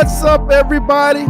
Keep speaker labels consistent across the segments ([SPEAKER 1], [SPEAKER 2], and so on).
[SPEAKER 1] What's up, everybody?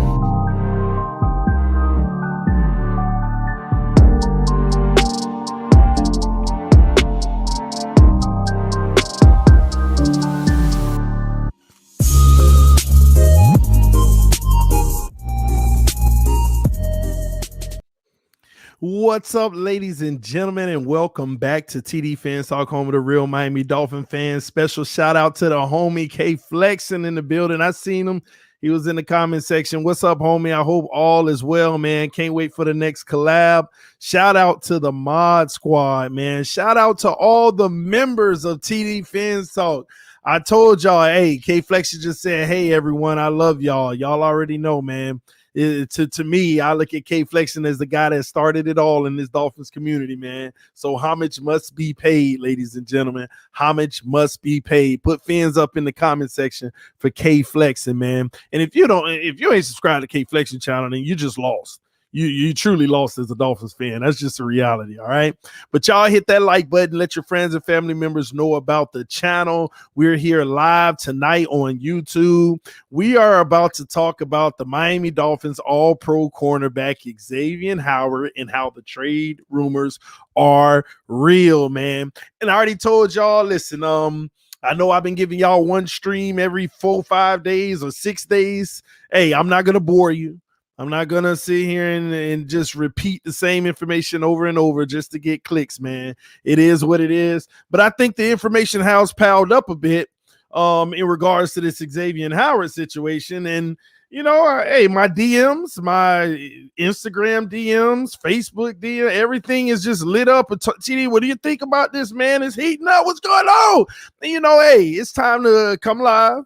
[SPEAKER 1] What's up, ladies and gentlemen, and welcome back to TDPHINSTALK, home of the real Miami Dolphin fans. Special shout out to the homie K Flexing in the building. I seen him. He was in the comment section. What's up, homie? I hope all is well, man. Can't wait for the next collab. Shout out to the mod squad, man. Shout out to all the members of TDPHINSTALK. I told y'all, hey, K Flexing just said, hey, everyone, I love y'all. Y'all already know, man. To me, I look at K Flexing as the guy that started it all in this Dolphins community, man. So homage must be paid, ladies and gentlemen. Homage must be paid. Put fins up in the comment section for K Flexing, man. And if you ain't subscribed to K Flexing channel, then you just lost. You truly lost as a Dolphins fan. That's just a reality, all right? But y'all hit that like button. Let your friends and family members know about the channel. We're here live tonight on YouTube. We are about to talk about the Miami Dolphins all-pro cornerback XAVIEN Howard and how the trade rumors are real, man. And I already told y'all, listen, I know I've been giving y'all one stream every 4 or 5 days or 6 days. Hey, I'm not going to bore you. I'm not going to sit here and just repeat the same information over and over just to get clicks, man. It is what it is. But I think the information has piled up a bit in regards to this XAVIEN Howard situation. And, you know, hey, my DMs, my Instagram DMs, Facebook DM, everything is just lit up. TD, what do you think about this, man? It's heating up. What's going on? And, you know, hey, it's time to come live,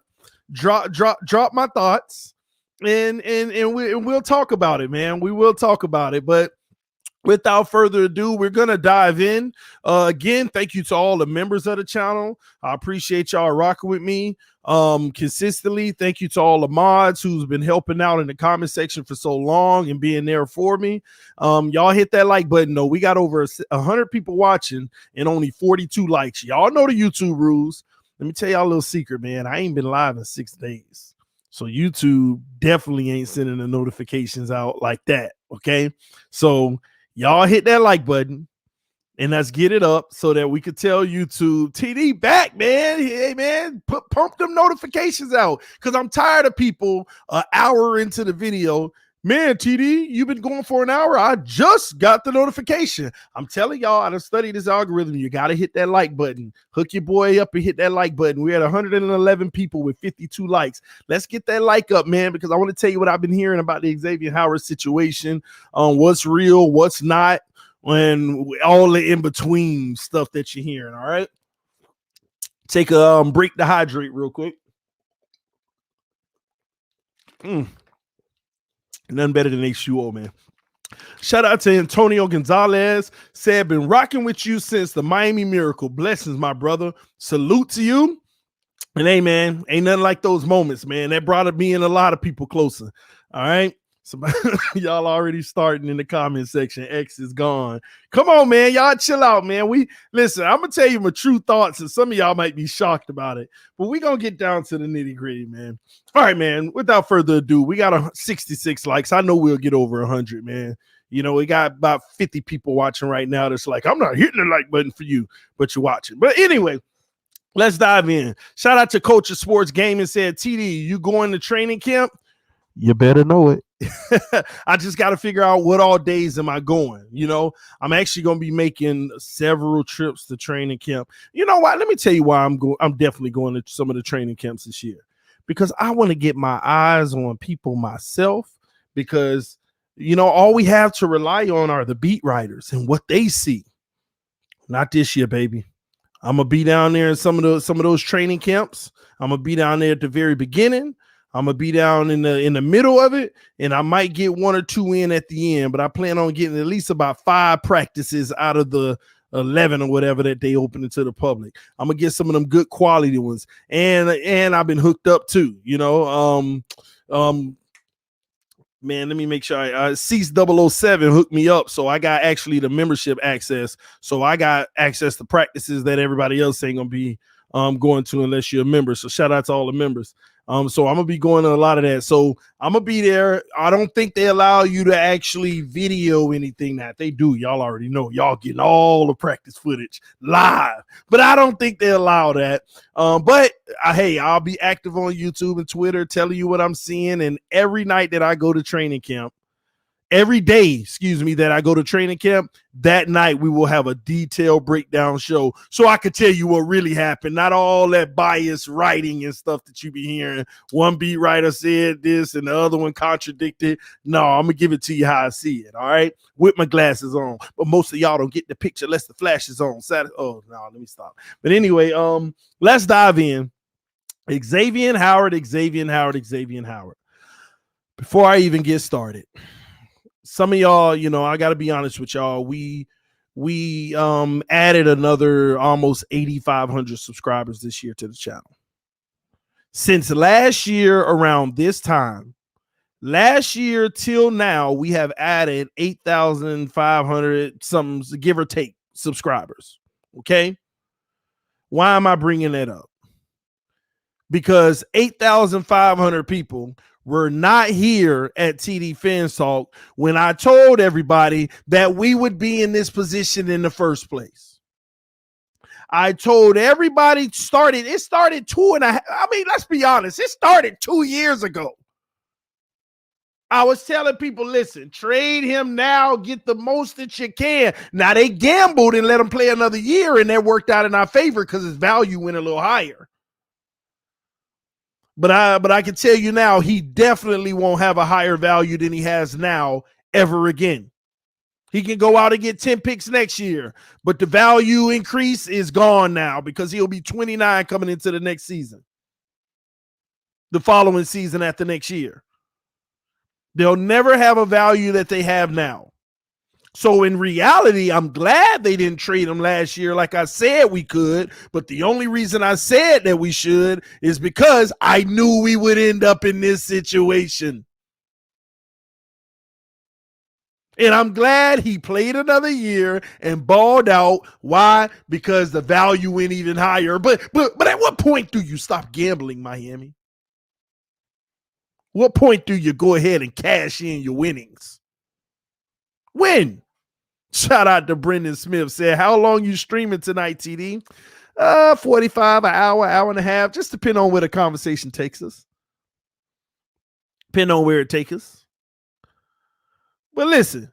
[SPEAKER 1] drop my thoughts. And we'll talk about it, man. We will talk about it. But without further ado, we're going to dive in. Again, thank you to all the members of the channel. I appreciate y'all rocking with me consistently. Thank you to all the mods who's been helping out in the comment section for so long and being there for me. Y'all hit that like button, though. We got over 100 people watching and only 42 likes. Y'all know the YouTube rules. Let me tell y'all a little secret, man. I ain't been live in 6 days. So YouTube definitely ain't sending the notifications out like that, okay? So y'all hit that like button and let's get it up so that we could tell YouTube, TD back, man. Hey, man, pump them notifications out because I'm tired of people an hour into the video. Man, TD, you've been going for an hour. I just got the notification. I'm telling y'all, I done studied this algorithm. You got to hit that like button. Hook your boy up and hit that like button. We're at 111 people with 52 likes. Let's get that like up, man, because I want to tell you what I've been hearing about the XAVIEN Howard situation, what's real, what's not, and all the in-between stuff that you're hearing, all right? Take a break to hydrate real quick. Nothing better than H2O, man. Shout out to Antonio Gonzalez. Said, been rocking with you since the Miami Miracle. Blessings, my brother. Salute to you. And hey, man, ain't nothing like those moments, man. That brought me and a lot of people closer. All right. So y'all already starting in the comment section. X is gone. Come on, man. Y'all chill out, man. Listen, I'm going to tell you my true thoughts, and some of y'all might be shocked about it, but we're going to get down to the nitty gritty, man. All right, man. Without further ado, we got 66 likes. I know we'll get over 100, man. You know, we got about 50 people watching right now that's like, I'm not hitting the like button for you, but you're watching. But anyway, let's dive in. Shout out to Coach of Sports Gaming said, TD, you going to training camp? You better know it. I just got to figure out what all days am I going. You know, I'm actually going to be making several trips to training camp. You know what? Let me tell you why I'm definitely going to some of the training camps this year, because I want to get my eyes on people myself, because, you know, all we have to rely on are the beat writers and what they see. Not this year, baby. I'm going to be down there in some of those training camps. I'm going to be down there at the very beginning. I'm gonna be down in the middle of it, and I might get 1 or 2 in at the end, but I plan on getting at least about 5 practices out of the 11 or whatever that they open it to the public. I'm gonna get some of them good quality ones, and I've been hooked up too, you know. Man, let me make sure. Cease 007 hooked me up, so I got actually the membership access. So I got access to practices that everybody else ain't gonna be going to unless you're a member. So shout out to all the members. So I'm gonna be going to a lot of that. So I'm gonna be there. I don't think they allow you to actually video anything. That they do, y'all already know. Y'all getting all the practice footage live, but I don't think they allow that. But hey, I'll be active on YouTube and Twitter, telling you what I'm seeing. And every night that I go to training camp, every day, that I go to training camp, that night we will have a detailed breakdown show so I could tell you what really happened, not all that biased writing and stuff that you be hearing. One beat writer said this and the other one contradicted. No, I'm going to give it to you how I see it, all right? With my glasses on. But most of y'all don't get the picture unless the flash is on. Oh, no, let me stop. But anyway, let's dive in. XAVIEN Howard. Before I even get started, some of y'all, I got to be honest with y'all. We added another almost 8,500 subscribers this year to the channel. Since last year around this time, last year till now, we have added 8,500 some, give or take, subscribers. Okay. Why am I bringing that up? Because 8,500 people were not here at TDPHINSTALK when I told everybody that we would be in this position in the first place. I told everybody it started 2.5. I mean, let's be honest. It started 2 years ago. I was telling people, listen, trade him now, get the most that you can. Now they gambled and let him play another year, and that worked out in our favor because his value went a little higher. But I can tell you now, he definitely won't have a higher value than he has now ever again. He can go out and get 10 picks next year, but the value increase is gone now because he'll be 29 coming into the next season. The following season after next year. They'll never have a value that they have now. So in reality, I'm glad they didn't trade him last year like I said we could. But the only reason I said that we should is because I knew we would end up in this situation. And I'm glad he played another year and balled out. Why? Because the value went even higher. But at what point do you stop gambling, Miami? What point do you go ahead and cash in your winnings? When? Shout out to Brendan Smith. Said, how long you streaming tonight, TD? 45, an hour and a half. Just depend on where the conversation takes us. Depend on where it takes us. But listen,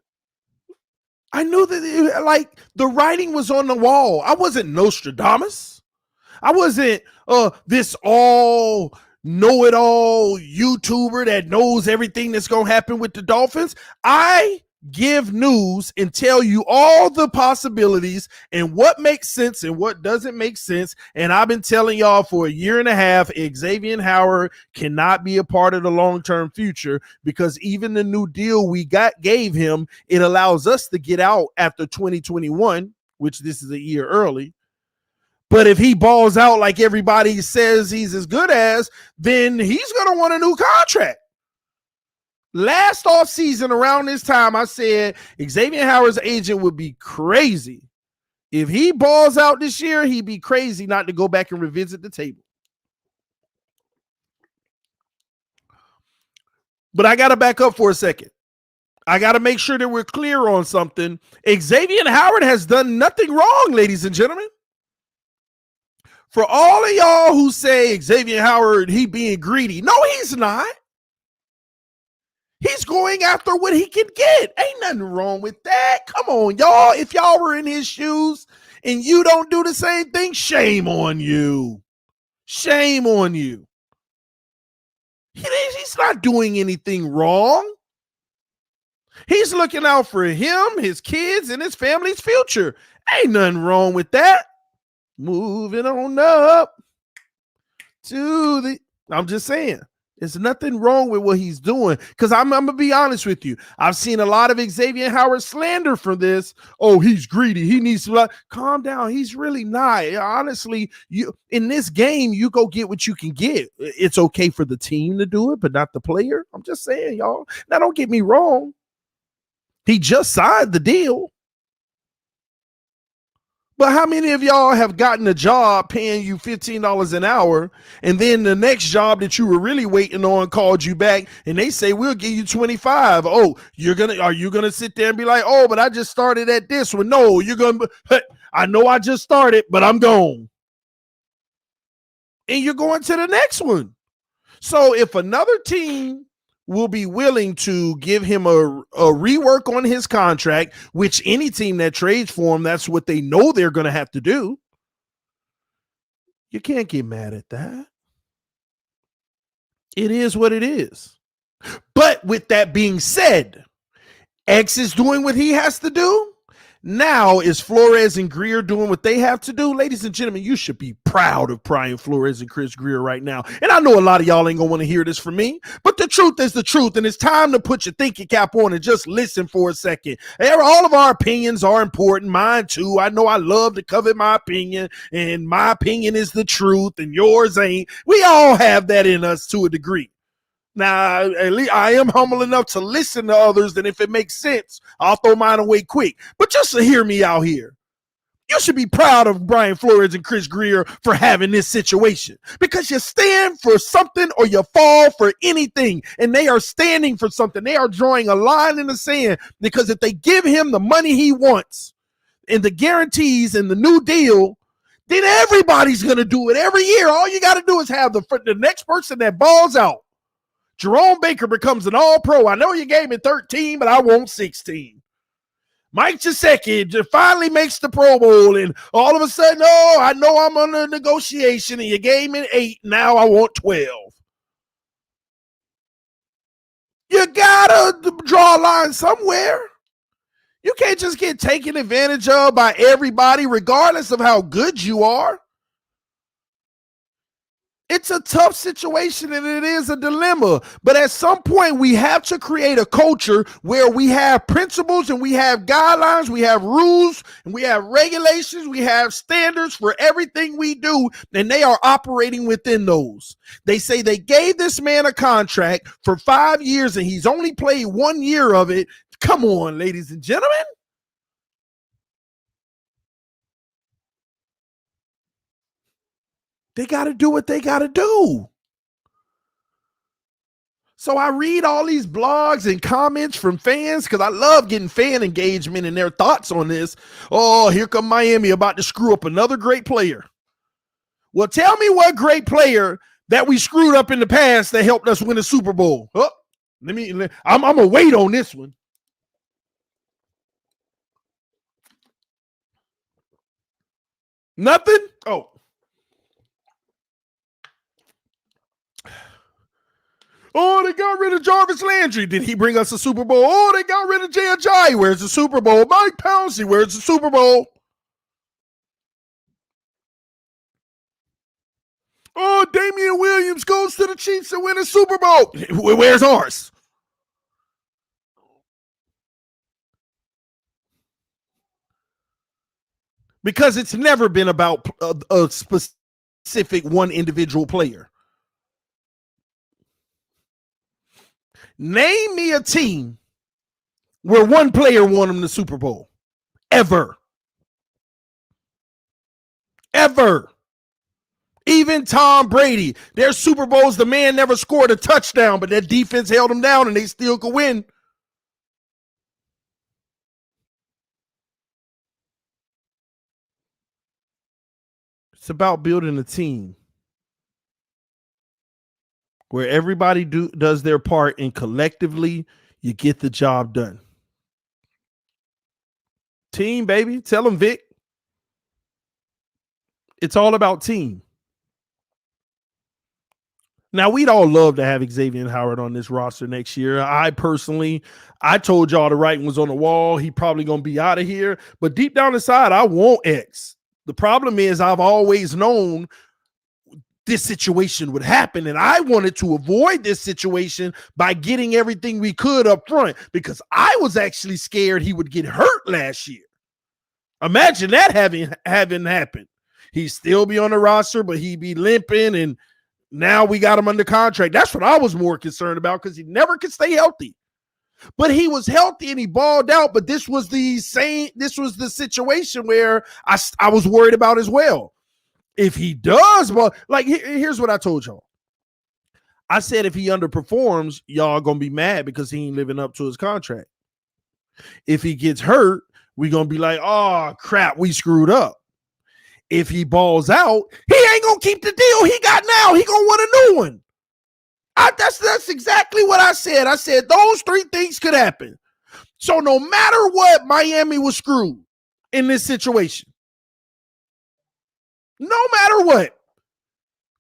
[SPEAKER 1] I knew that the writing was on the wall. I wasn't Nostradamus. I wasn't this all know-it-all YouTuber that knows everything that's going to happen with the Dolphins. I give news and tell you all the possibilities and what makes sense and what doesn't make sense. And I've been telling y'all for a year and a half, XAVIEN Howard cannot be a part of the long-term future because even the new deal we gave him, it allows us to get out after 2021, which this is a year early. But if he balls out like everybody says he's as good as, then he's going to want a new contract. Last offseason around this time, I said XAVIEN Howard's agent would be crazy. If he balls out this year, he'd be crazy not to go back and revisit the table. But I got to back up for a second. I got to make sure that we're clear on something. XAVIEN Howard has done nothing wrong, ladies and gentlemen. For all of y'all who say XAVIEN Howard, he being greedy. No, he's not. He's going after what he can get. Ain't nothing wrong with that. Come on, y'all. If y'all were in his shoes and you don't do the same thing, shame on you. Shame on you. He's not doing anything wrong. He's looking out for him, his kids, and his family's future. Ain't nothing wrong with that. Moving on up to the, I'm just saying, there's nothing wrong with what he's doing. Because I'm going to be honest with you. I've seen a lot of XAVIEN Howard slander for this. Oh, he's greedy. He needs to calm down. He's really not. Honestly, you in this game, you go get what you can get. It's okay for the team to do it, but not the player. I'm just saying, y'all. Now, don't get me wrong. He just signed the deal. But how many of y'all have gotten a job paying you $15 an hour, and then the next job that you were really waiting on called you back and they say, we'll give you 25. Oh, are you gonna sit there and be like, oh, but I just started at this one? No, you're gonna, I know I just started, but I'm gone. And you're going to the next one. So if another team will be willing to give him a rework on his contract, which any team that trades for him, that's what they know they're going to have to do. You can't get mad at that. It is what it is. But with that being said, X is doing what he has to do. Now is Flores and Greer doing what they have to do? Ladies and gentlemen, you should be proud of Brian Flores and Chris Greer right now. And I know a lot of y'all ain't gonna want to hear this from me, but the truth is the truth, and it's time to put your thinking cap on and just listen for a second. All of our opinions are important, mine too. I know I love to cover my opinion, and my opinion is the truth, and yours ain't. We all have that in us to a degree. Now, at least I am humble enough to listen to others, and if it makes sense, I'll throw mine away quick. But just to hear me out here, you should be proud of Brian Flores and Chris Greer for having this situation, because you stand for something or you fall for anything, and they are standing for something. They are drawing a line in the sand, because if they give him the money he wants and the guarantees and the new deal, then everybody's going to do it every year. All you got to do is have the next person that balls out. Jerome Baker becomes an all-pro. I know you gave me 13, but I want 16. Mike Gesicki finally makes the Pro Bowl, and all of a sudden, oh, I know I'm under negotiation, and you gave me 8. Now I want 12. You got to draw a line somewhere. You can't just get taken advantage of by everybody, regardless of how good you are. It's a tough situation, and it is a dilemma. But at some point, we have to create a culture where we have principles and we have guidelines, we have rules, and we have regulations, we have standards for everything we do, and they are operating within those. They say they gave this man a contract for 5 years, and he's only played 1 year of it. Come on, ladies and gentlemen. They got to do what they got to do. So I read all these blogs and comments from fans, because I love getting fan engagement and their thoughts on this. Oh, here come Miami about to screw up another great player. Well, tell me what great player that we screwed up in the past that helped us win a Super Bowl. Oh, I'm going to wait on this one. Nothing? Oh, they got rid of Jarvis Landry. Did he bring us a Super Bowl? Oh, they got rid of Jay Ajayi. Where's the Super Bowl? Mike Pouncey. Where's the Super Bowl? Oh, Damian Williams goes to the Chiefs and win a Super Bowl. Where's ours? Because it's never been about a specific one individual player. Name me a team where one player won them the Super Bowl. Ever. Even Tom Brady, their Super Bowls, the man never scored a touchdown, but that defense held him down and they still could win. It's about building a team where everybody does their part, and collectively you get the job done. Team, baby. Tell them, Vic. It's all about team. Now, we'd all love to have Xavier Howard on this roster next year. I told y'all the writing was on the wall. He probably going to be out of here. But deep down inside, I want X. The problem is I've always known this situation would happen, and I wanted to avoid this situation by getting everything we could up front, because I was actually scared he would get hurt last year. Imagine that having happened. He'd still be on the roster, but he'd be limping, and now we got him under contract. That's what I was more concerned about, because he never could stay healthy. But he was healthy and he balled out. But this was the situation where I was worried about as well. If he does, well, like here's what I told y'all. I said if he underperforms, y'all gonna be mad because he ain't living up to his contract. If he gets hurt, we gonna be like, oh crap, we screwed up. If he balls out, he ain't gonna keep the deal he got now. He gonna want a new one. That's exactly what I said. I said those three things could happen. So no matter what, Miami was screwed in this situation. No matter what.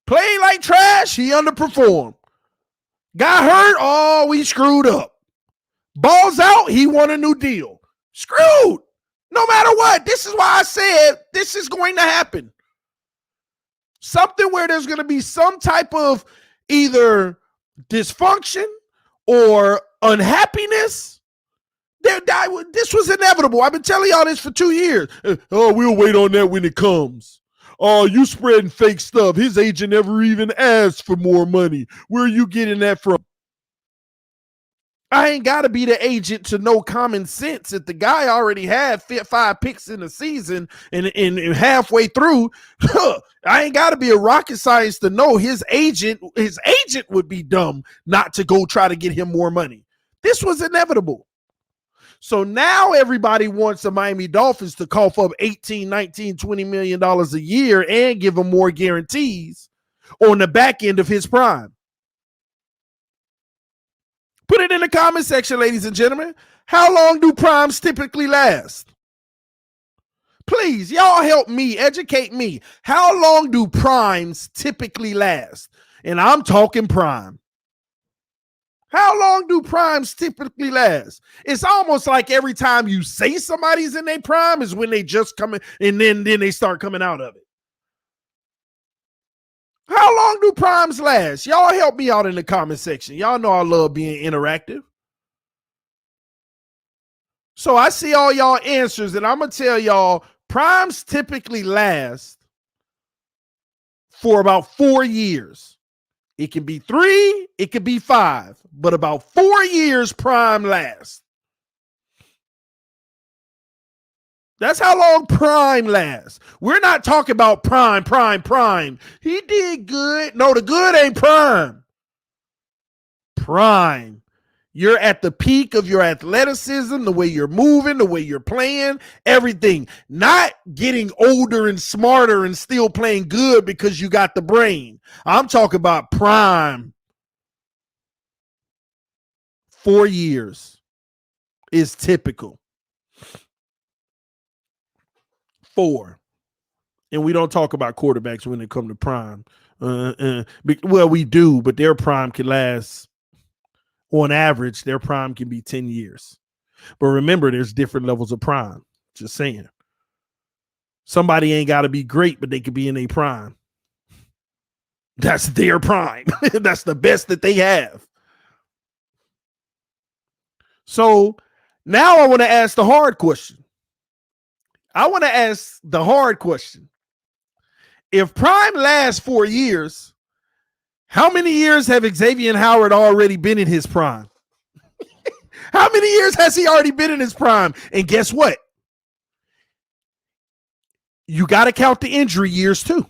[SPEAKER 1] Played like trash, he underperformed. Got hurt, oh, we screwed up. Balls out, he won a new deal. Screwed. No matter what. This is why I said this is going to happen. Something where there's going to be some type of either dysfunction or unhappiness. This was inevitable. I've been telling y'all this for 2 years. Oh, we'll wait on that when it comes. Oh, you spreading fake stuff. His agent never even asked for more money. Where are you getting that from? I ain't got to be the agent to know common sense. If the guy already had 5 picks in the season and halfway through, I ain't got to be a rocket science to know his agent would be dumb not to go try to get him more money. This was inevitable. So now everybody wants the Miami Dolphins to cough up $18, $19, $20 million a year and give him more guarantees on the back end of his prime. Put it in the comment section, ladies and gentlemen. How long do primes typically last? Please, y'all help me, educate me. How long do primes typically last? And I'm talking prime. How long do primes typically last? It's almost like every time you say somebody's in their prime is when they just come in and then they start coming out of it. How long do primes last? Y'all help me out in the comment section. Y'all know I love being interactive. So I see all y'all answers and I'm going to tell y'all primes typically last for about 4 years. It can be 3, it could be 5, but about 4 years prime lasts. That's how long prime lasts. We're not talking about prime. He did good. No, the good ain't prime. Prime. You're at the peak of your athleticism, the way you're moving, the way you're playing, everything. Not getting older and smarter and still playing good because you got the brain. I'm talking about prime. 4 years is typical. 4. And we don't talk about quarterbacks when it comes to prime. Well, we do, but their prime can last. On average, their prime can be 10 years. But remember, there's different levels of prime. Just saying. Somebody ain't got to be great, but they could be in a prime. That's their prime. That's the best that they have. So now I want to ask the hard question. If prime lasts 4 years, how many years have XAVIEN Howard already been in his prime? How many years has he already been in his prime? And guess what? You got to count the injury years too.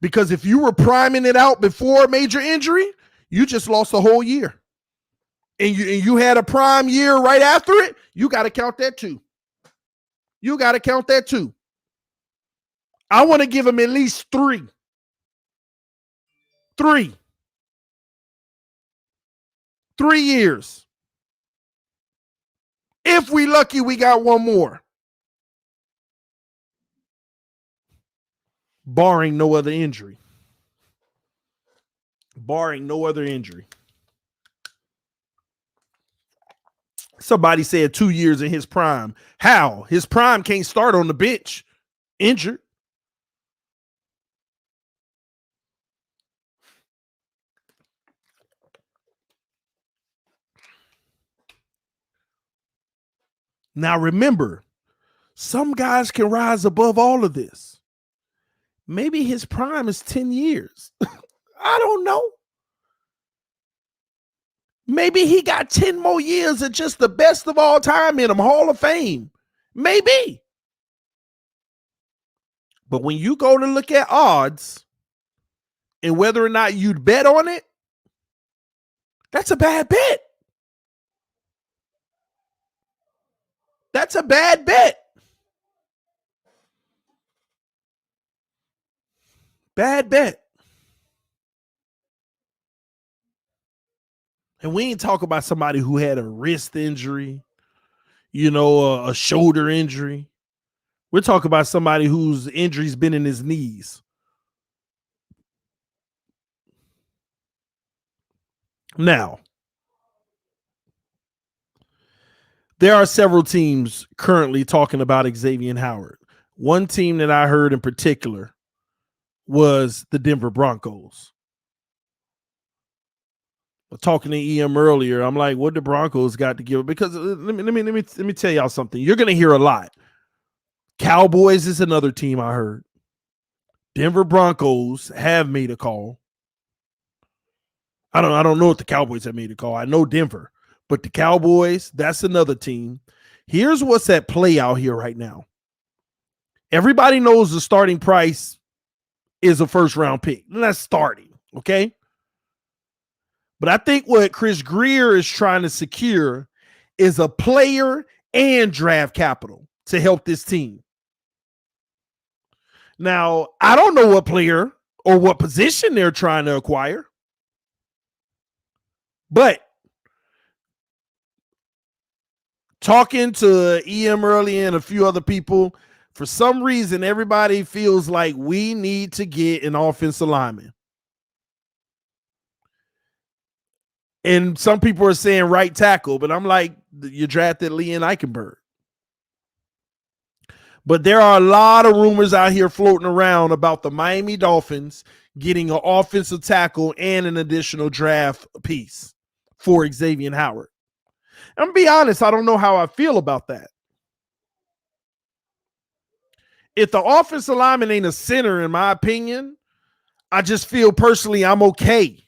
[SPEAKER 1] Because if you were priming it out before a major injury, you just lost a whole year. And you had a prime year right after it, you got to count that too. I want to give him at least 3. 3 years. If we lucky, we got one more. Barring no other injury. Somebody said 2 years in his prime. How? His prime can't start on the bench injured. Now remember, some guys can rise above all of this. Maybe his prime is 10 years. I don't know. Maybe he got 10 more years of just the best of all time in him, Hall of Fame. Maybe. But when you go to look at odds and whether or not you'd bet on it, that's a bad bet. That's a bad bet. Bad bet. And we ain't talk about somebody who had a wrist injury, a shoulder injury. We're talking about somebody whose injury's been in his knees. Now, there are several teams currently talking about XAVIEN Howard. One team that I heard in particular was the Denver Broncos. Talking to EM earlier, I'm like, what the Broncos got to give? Because let me tell y'all something. You're going to hear a lot. Cowboys is another team I heard. Denver Broncos have made a call. I don't know if the Cowboys have made a call. I know Denver, but the Cowboys, that's another team. Here's what's at play out here right now. Everybody knows the starting price is a first round pick. And that's starting, okay? But I think what Chris Grier is trying to secure is a player and draft capital to help this team. Now, I don't know what player or what position they're trying to acquire, but talking to EM early and a few other people, for some reason, everybody feels like we need to get an offensive lineman. And some people are saying right tackle, but I'm like, you drafted Leon Eichenberg. But there are a lot of rumors out here floating around about the Miami Dolphins getting an offensive tackle and an additional draft piece for XAVIEN Howard. I'm going to be honest, I don't know how I feel about that. If the offensive lineman ain't a center, in my opinion, I just feel personally I'm okay.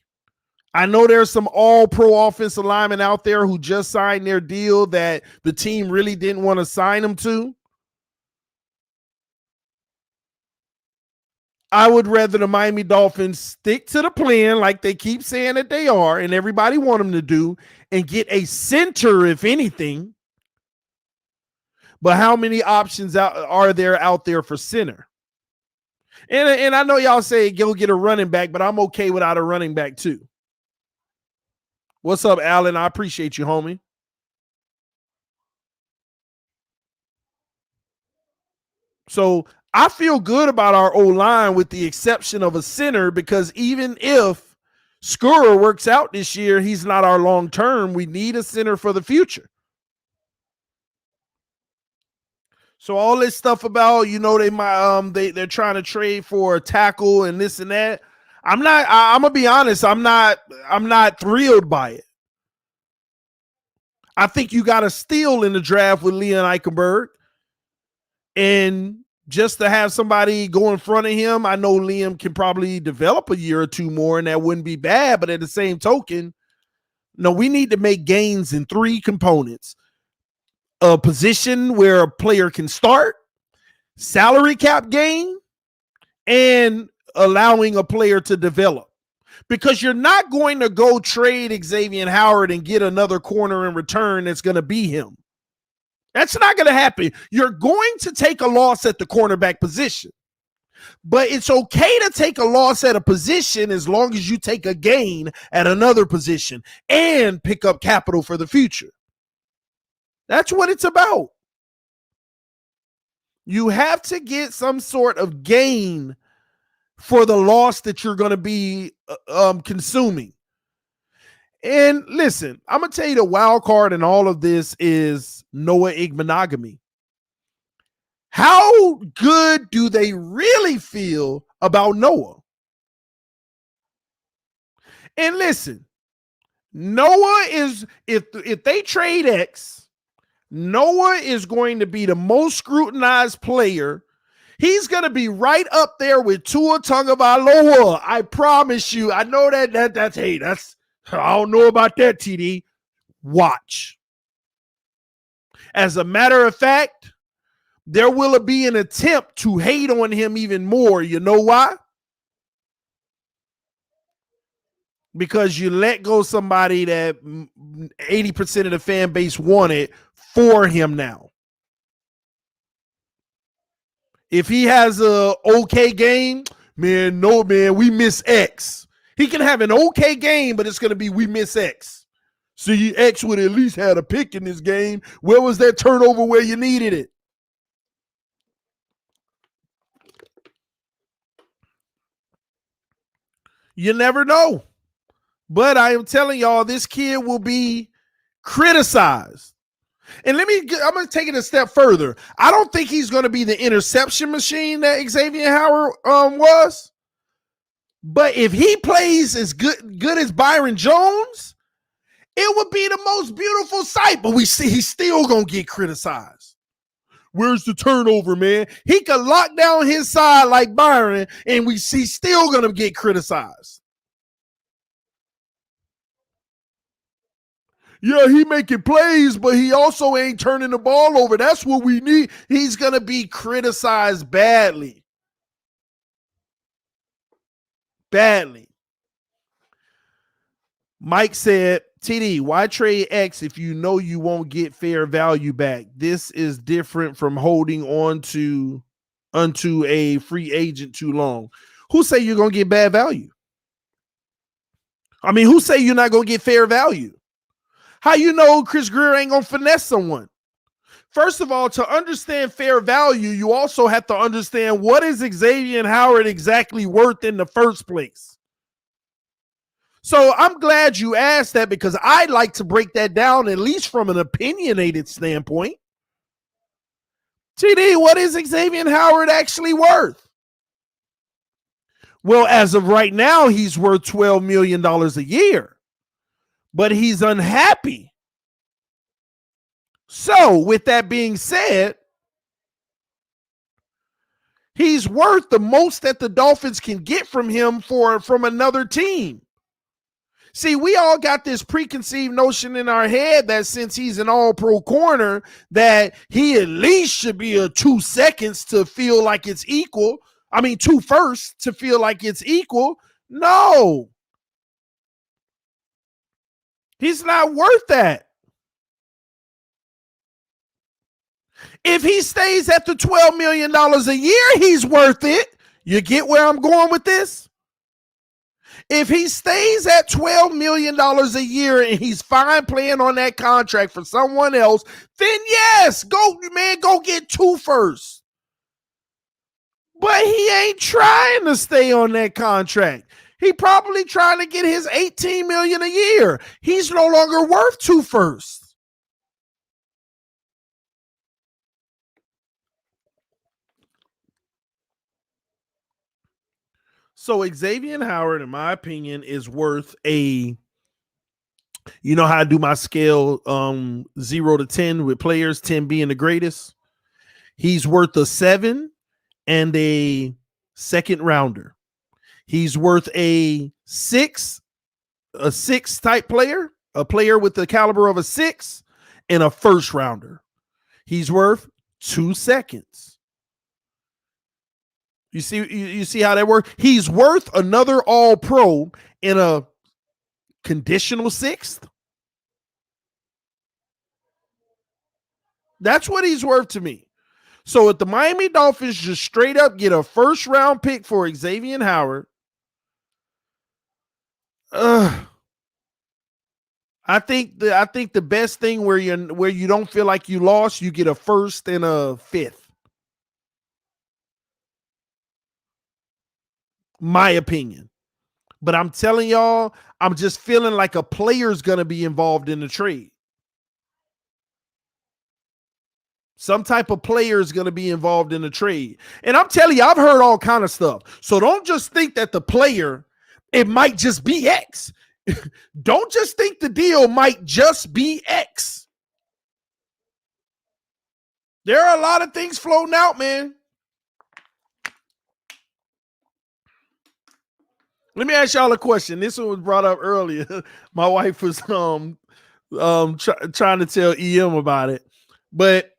[SPEAKER 1] I know there's some all-pro offensive linemen out there who just signed their deal that the team really didn't want to sign them to. I would rather the Miami Dolphins stick to the plan like they keep saying that they are and everybody want them to do and get a center, if anything. But how many options are there out there for center? And I know y'all say go get a running back, but I'm okay without a running back too. What's up, Alan? I appreciate you, homie. So I feel good about our O-line with the exception of a center, because even if Skura works out this year, he's not our long term. We need a center for the future. So all this stuff about, they're trying to trade for a tackle and this and that. I'm gonna be honest, I'm not thrilled by it. I think you got a steal in the draft with Leon Eichenberg. And just to have somebody go in front of him, I know Liam can probably develop a year or two more, and that wouldn't be bad. But at the same token, no, we need to make gains in three components: a position where a player can start, salary cap gain, and allowing a player to develop. Because you're not going to go trade XAVIEN Howard and get another corner in return that's going to be him. That's not going to happen. You're going to take a loss at the cornerback position. But it's okay to take a loss at a position as long as you take a gain at another position and pick up capital for the future. That's what it's about. You have to get some sort of gain for the loss that you're going to be consuming. And listen, I'm going to tell you the wild card in all of this is Noah Igbinoghene. How good do they really feel about Noah? And listen, Noah is, if they trade X, Noah is going to be the most scrutinized player. He's going to be right up there with Tua Tagovailoa. I promise you. I know that's I don't know about that, TD. Watch. As a matter of fact, there will be an attempt to hate on him even more. You know why? Because you let go somebody that 80% of the fan base wanted for him now. If he has a okay game, man, no, man, we miss X. He can have an okay game, but it's going to be we miss X. See, X would at least had a pick in this game. Where was that turnover where you needed it? You never know. But I am telling y'all, this kid will be criticized. And I'm going to take it a step further. I don't think he's going to be the interception machine that XAVIEN Howard was. But if he plays as good as Byron Jones, it would be the most beautiful sight. But we see he's still going to get criticized. Where's the turnover, man? He could lock down his side like Byron, and we see still going to get criticized. Yeah, he making plays, but he also ain't turning the ball over. That's what we need. He's going to be criticized badly. Badly. Mike said, TD, why trade X if you know you won't get fair value back? This is different from holding on to unto a free agent too long. Who say you're going to get bad value? I mean, who say you're not going to get fair value? How you know Chris Grier ain't going to finesse someone? First of all, to understand fair value, you also have to understand what is XAVIEN Howard exactly worth in the first place. So I'm glad you asked that because I'd like to break that down at least from an opinionated standpoint. TD, what is XAVIEN Howard actually worth? Well, as of right now, he's worth $12 million a year, but he's unhappy. So with that being said, he's worth the most that the Dolphins can get from him from another team. See, we all got this preconceived notion in our head that since he's an all-pro corner, that he at least should be a 2 seconds to feel like it's equal. I mean, 2 firsts to feel like it's equal. No. He's not worth that. If he stays at the $12 million a year, he's worth it. You get where I'm going with this? If he stays at $12 million a year and he's fine playing on that contract for someone else, then yes, go get 2 firsts. But he ain't trying to stay on that contract. He probably trying to get his $18 million a year. He's no longer worth 2 firsts. So XAVIEN Howard, in my opinion, is worth a, you know how I do my scale 0 to 10 with players, 10 being the greatest. He's worth a 7 and a second rounder. He's worth a 6 type player, a player with the caliber of a 6 and a first rounder. He's worth 2 seconds. You see how that works? He's worth another all-pro in a conditional 6th. That's what he's worth to me. So if the Miami Dolphins just straight up get a first-round pick for XAVIEN Howard, I think the best thing where you don't feel like you lost, you get a first and a 5th. My opinion. But I'm telling y'all, I'm just feeling like a player's going to be involved in the trade. Some type of player is going to be involved in the trade. And I'm telling you, I've heard all kind of stuff. So don't just think that the player, it might just be X. Don't just think the deal might just be X. There are a lot of things floating out, man. Let me ask y'all a question. This one was brought up earlier. My wife was trying to tell EM about it. But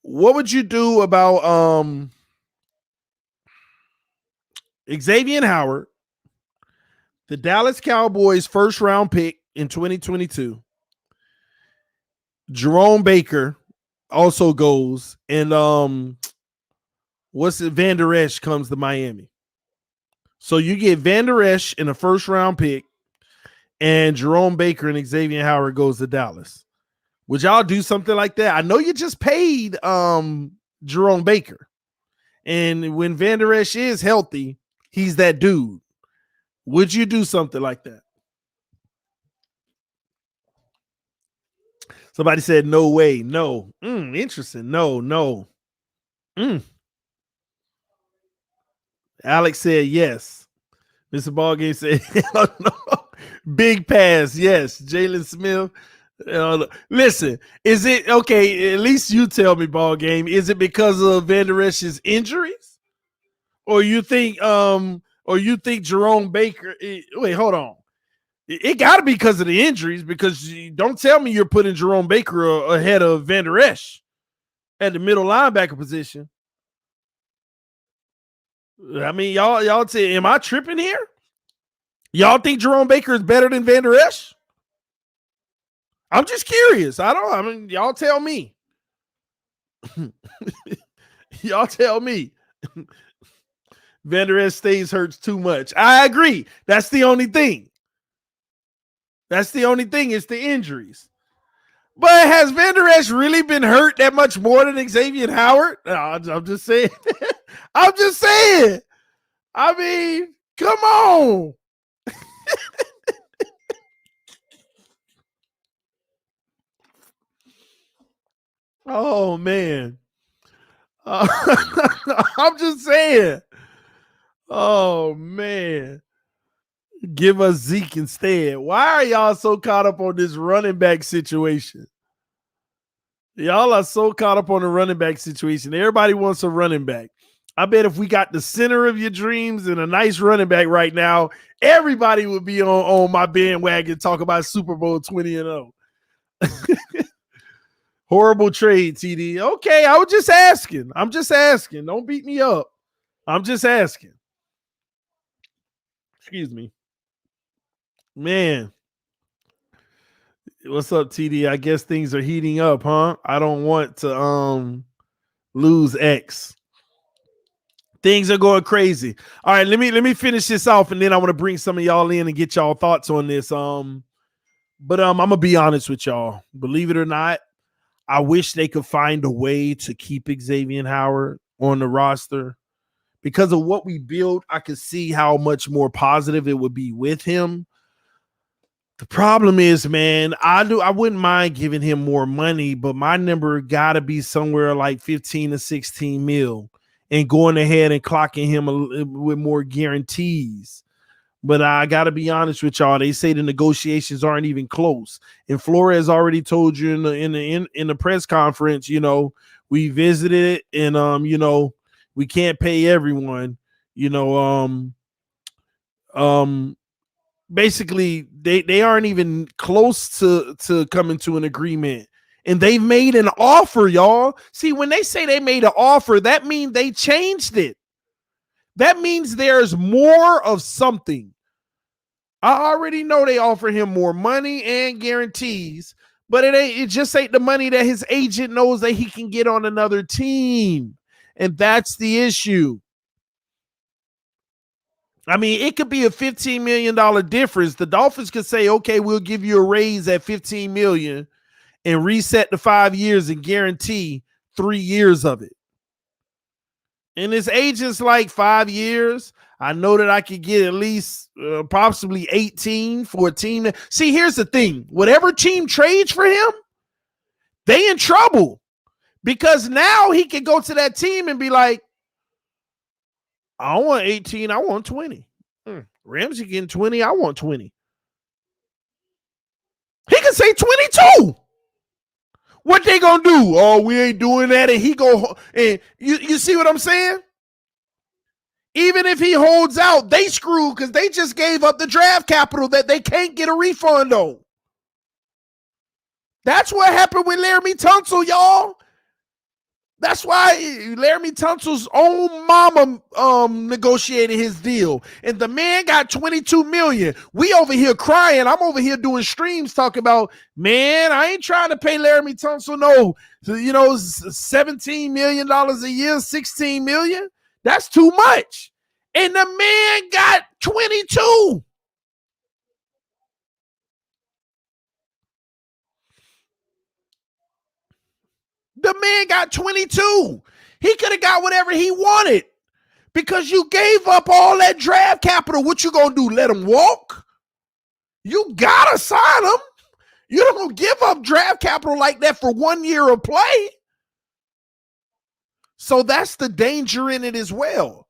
[SPEAKER 1] what would you do about XAVIEN Howard, the Dallas Cowboys first round pick in 2022? Jerome Baker also goes, and Van Der Esch comes to Miami. So you get Van Der Esch in a first round pick, and Jerome Baker and XAVIEN Howard goes to Dallas. Would y'all do something like that? I know you just paid Jerome Baker, and when Van Der Esch is healthy, he's that dude. Would you do something like that? Somebody said no way. No. Interesting. No. Alex said yes. Mr. Ballgame said no. Big pass. Yes. Jalen Smith. Listen, is it okay? At least you tell me, Ballgame. Is it because of Van Der Esch's injuries, or you think Jerome Baker? Wait, hold on. It got to be because of the injuries, because don't tell me you're putting Jerome Baker ahead of Van Der Esch at the middle linebacker position. I mean, y'all say, am I tripping here? Y'all think Jerome Baker is better than Van Der Esch? I'm just curious. I mean, y'all tell me. Y'all tell me. Van Der Esch stays hurts too much. I agree. That's the only thing. It's the injuries. But has Van Der Esch really been hurt that much more than XAVIEN Howard? No, I'm just saying. I'm just saying. I mean, come on. Oh, man. I'm just saying. Oh, man. Give us Zeke instead. Why are y'all so caught up on this running back situation? Y'all are so caught up on the running back situation. Everybody wants a running back. I bet if we got the center of your dreams and a nice running back right now, everybody would be on my bandwagon talking about Super Bowl 20-0. Horrible trade, TD. Okay, I was just asking. I'm just asking. Don't beat me up. I'm just asking. Excuse me. Man. What's up, TD? I guess things are heating up, huh? I don't want to lose X. Things are going crazy. All right, let me finish this off, and then I want to bring some of y'all in and get y'all thoughts on this. But I'm gonna be honest with y'all. Believe it or not, I wish they could find a way to keep XAVIEN Howard on the roster. Because of what we built, I could see how much more positive it would be with him. The problem is, man, I wouldn't mind giving him more money, but my number got to be somewhere like 15 to 16 mil and going ahead and clocking him with more guarantees. But I got to be honest with y'all. They say the negotiations aren't even close. And Flores already told you in the press conference, you know, we visited it and, you know, we can't pay everyone, you know, basically they aren't even close to coming to an agreement, and they've made an offer, y'all. See, when they say they made an offer, that means they changed it. That means there's more of something. I already know they offer him more money and guarantees, but it just ain't the money that his agent knows that he can get on another team. And that's the issue. I mean, it could be a $15 million difference. The Dolphins could say, okay, we'll give you a raise at $15 million and reset the 5 years and guarantee 3 years of it. And his agent's like 5 years. I know that I could get at least possibly 18 for a team. See, here's the thing. Whatever team trades for him, they in trouble. Because now he can go to that team and be like, I don't want 18, I want 20. Ramsey getting 20, I want 20. He can say 22. What they gonna do? Oh, we ain't doing that. And he go, and you see what I'm saying? Even if he holds out, they screw because they just gave up the draft capital that they can't get a refund on. That's what happened with Laramie Tunsil, y'all. That's why Laramie Tunsil's own mama negotiated his deal. And the man got $22 million. We over here crying. I'm over here doing streams talking about, man, I ain't trying to pay Laramie Tunsil no, $17 million a year, $16 million. That's too much. And the man got 22. The man got 22. He could have got whatever he wanted because you gave up all that draft capital. What you gonna do? Let him walk? You gotta sign him. You don't give up draft capital like that for 1 year of play. So that's the danger in it as well.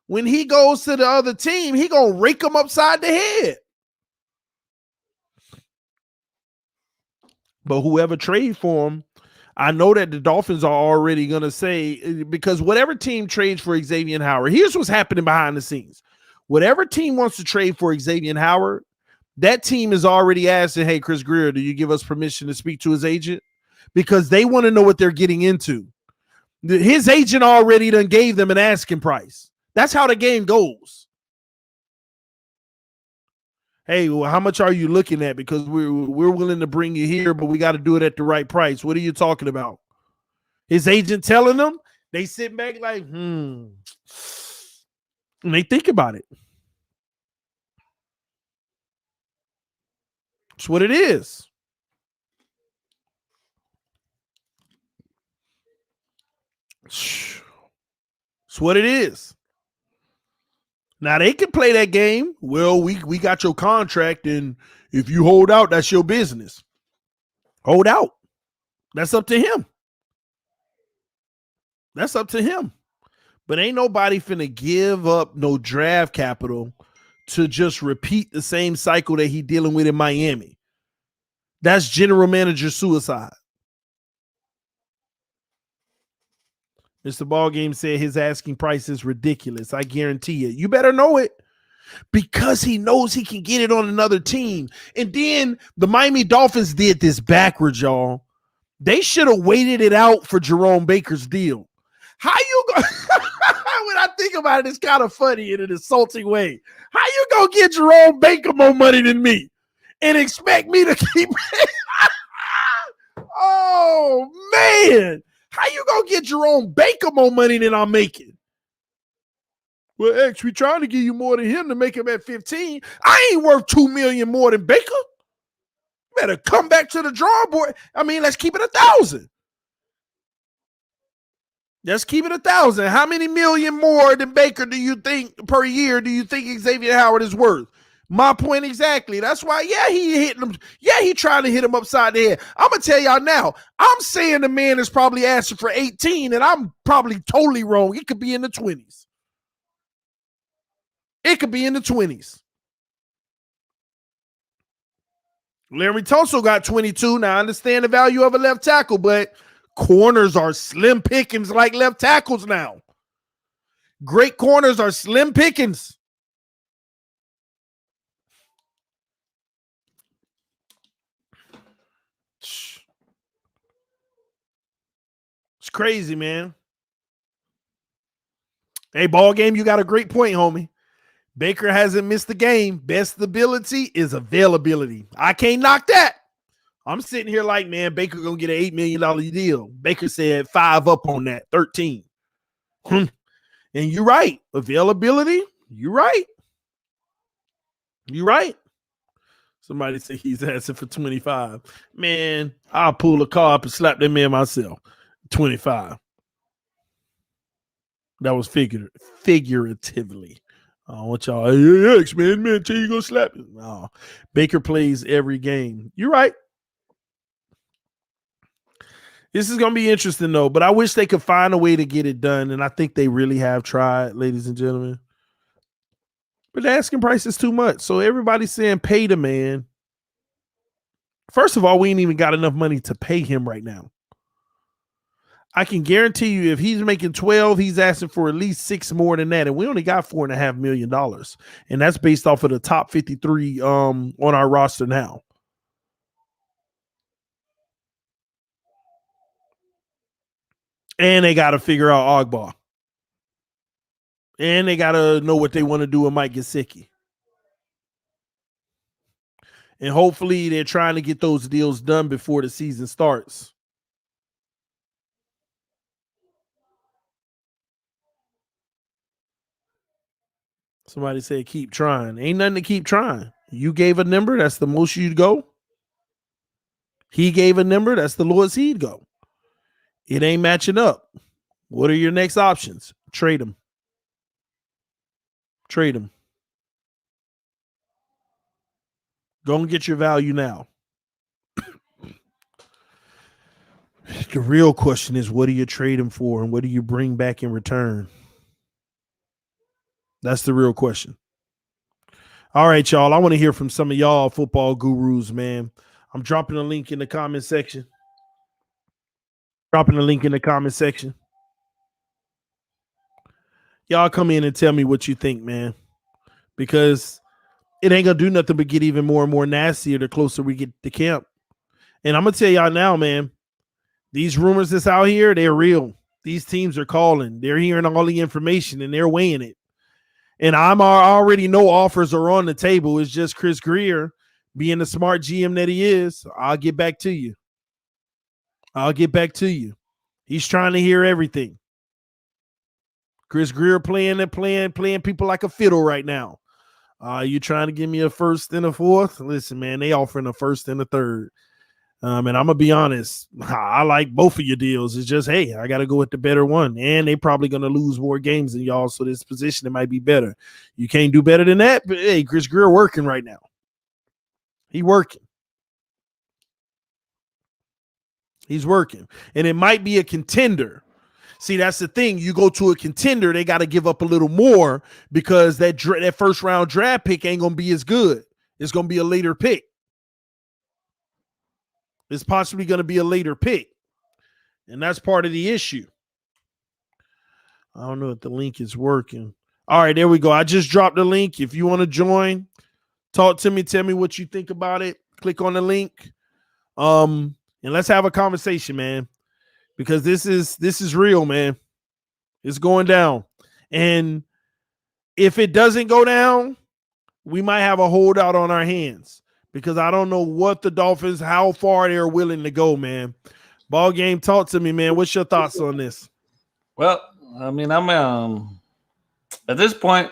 [SPEAKER 1] When he goes to the other team, he gonna rake him upside the head. But whoever trade for him, I know that the Dolphins are already going to say, because whatever team trades for XAVIEN Howard, here's what's happening behind the scenes. Whatever team wants to trade for XAVIEN Howard, that team is already asking, hey, Chris Grier, do you give us permission to speak to his agent? Because they want to know what they're getting into. His agent already done gave them an asking price. That's how the game goes. Hey, well, how much are you looking at? Because we're willing to bring you here, but we got to do it at the right price. What are you talking about? His agent telling them, they sit back like, and they think about it. That's what it is. That's what it is. Now they can play that game. Well, we got your contract, and if you hold out, that's your business. Hold out. That's up to him. That's up to him. But ain't nobody finna give up no draft capital to just repeat the same cycle that he dealing with in Miami. That's general manager suicide. Mr. Ballgame said his asking price is ridiculous. I guarantee you. You better know it because he knows he can get it on another team. And then the Miami Dolphins did this backwards, y'all. They should have waited it out for Jerome Baker's deal. How you go? When I think about it, it's kind of funny in an insulting way. How you gonna get Jerome Baker more money than me and expect me to keep it? Oh, man. How you gonna get Jerome Baker more money than I'm making? Well, X, we trying to give you more than him to make him at 15. I ain't worth $2 million more than Baker. Better come back to the drawing board. I mean, let's keep it 1,000. Let's keep it 1,000. How many million more than Baker do you think per year do you think XAVIEN Howard is worth? My point exactly. That's why, yeah, he hitting him. Yeah, he trying to hit him upside the head. I'm going to tell y'all now, I'm saying the man is probably asking for 18, and I'm probably totally wrong. It could be in the 20s. It could be in the 20s. Larry Tunsil got 22. Now, I understand the value of a left tackle, but corners are slim pickings like left tackles now. Great corners are slim pickings. It's crazy, man. Hey, ball game, you got a great point, homie. Baker hasn't missed the game. Best ability is availability. I can't knock that. I'm sitting here like, man, Baker gonna get an $8 million deal. Baker said 5 up on that, 13. And you're right. Availability, you're right. You're right. Somebody said he's asking for 25. Man, I'll pull a car up and slap that man myself. 25. That was figuratively. I want y'all, hey, X, man, tell you go slap him. No. Baker plays every game. You're right. This is going to be interesting, though, but I wish they could find a way to get it done, and I think they really have tried, ladies and gentlemen. But the asking price is too much, so everybody's saying pay the man. First of all, we ain't even got enough money to pay him right now. I can guarantee you if he's making 12, he's asking for at least 6 more than that. And we only got $4.5 million. And that's based off of the top 53 on our roster now. And they got to figure out Ogbah. And they got to know what they want to do with Mike Gesicki. And hopefully they're trying to get those deals done before the season starts. Somebody said keep trying. Ain't nothing to keep trying. You gave a number, that's the most you'd go. He gave a number, that's the lowest he'd go. It ain't matching up. What are your next options? Trade him. Trade him. Go and get your value now. The real question is, what do you trade him for and what do you bring back in return? That's the real question. All right, y'all. I want to hear from some of y'all football gurus, man. I'm dropping a link in the comment section. Y'all come in and tell me what you think, man. Because it ain't going to do nothing but get even more and more nastier the closer we get to camp. And I'm going to tell y'all now, man, these rumors that's out here, they're real. These teams are calling. They're hearing all the information and they're weighing it. And I already know offers are on the table. It's just Chris Grier being the smart GM that he is. I'll get back to you. He's trying to hear everything. Chris Grier playing people like a fiddle right now. You trying to give me a first and a fourth? Listen, man, they offering a first and a third. And I'm going to be honest, I like both of your deals. It's just, hey, I got to go with the better one. And they probably going to lose more games than y'all, so this position, it might be better. You can't do better than that, but hey, Chris Grier working right now. He's working. And it might be a contender. See, that's the thing. You go to a contender, they got to give up a little more because that first-round draft pick ain't going to be as good. It's going to be a later pick. It's possibly going to be a later pick. And that's part of the issue. I don't know if the link is working. All right, there we go. I just dropped the link. If you want to join, talk to me. Tell me what you think about it. Click on the link. And let's have a conversation, man. Because this is real, man. It's going down. And if it doesn't go down, we might have a holdout on our hands. Because I don't know what the Dolphins, how far they're willing to go, man. Ball game, talk to me, man. What's your thoughts on this?
[SPEAKER 2] Well, I mean, I'm at this point,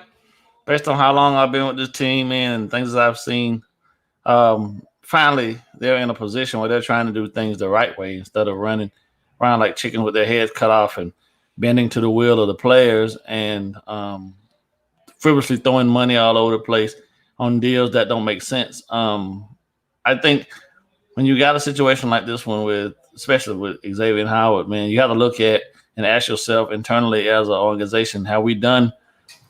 [SPEAKER 2] based on how long I've been with this team, man, and things that I've seen, finally they're in a position where they're trying to do things the right way instead of running around like chicken with their heads cut off and bending to the will of the players and frivolously throwing money all over the place on deals that don't make sense. I think when you got a situation like this one especially with XAVIEN Howard, man, you have to look at and ask yourself internally as an organization, have we done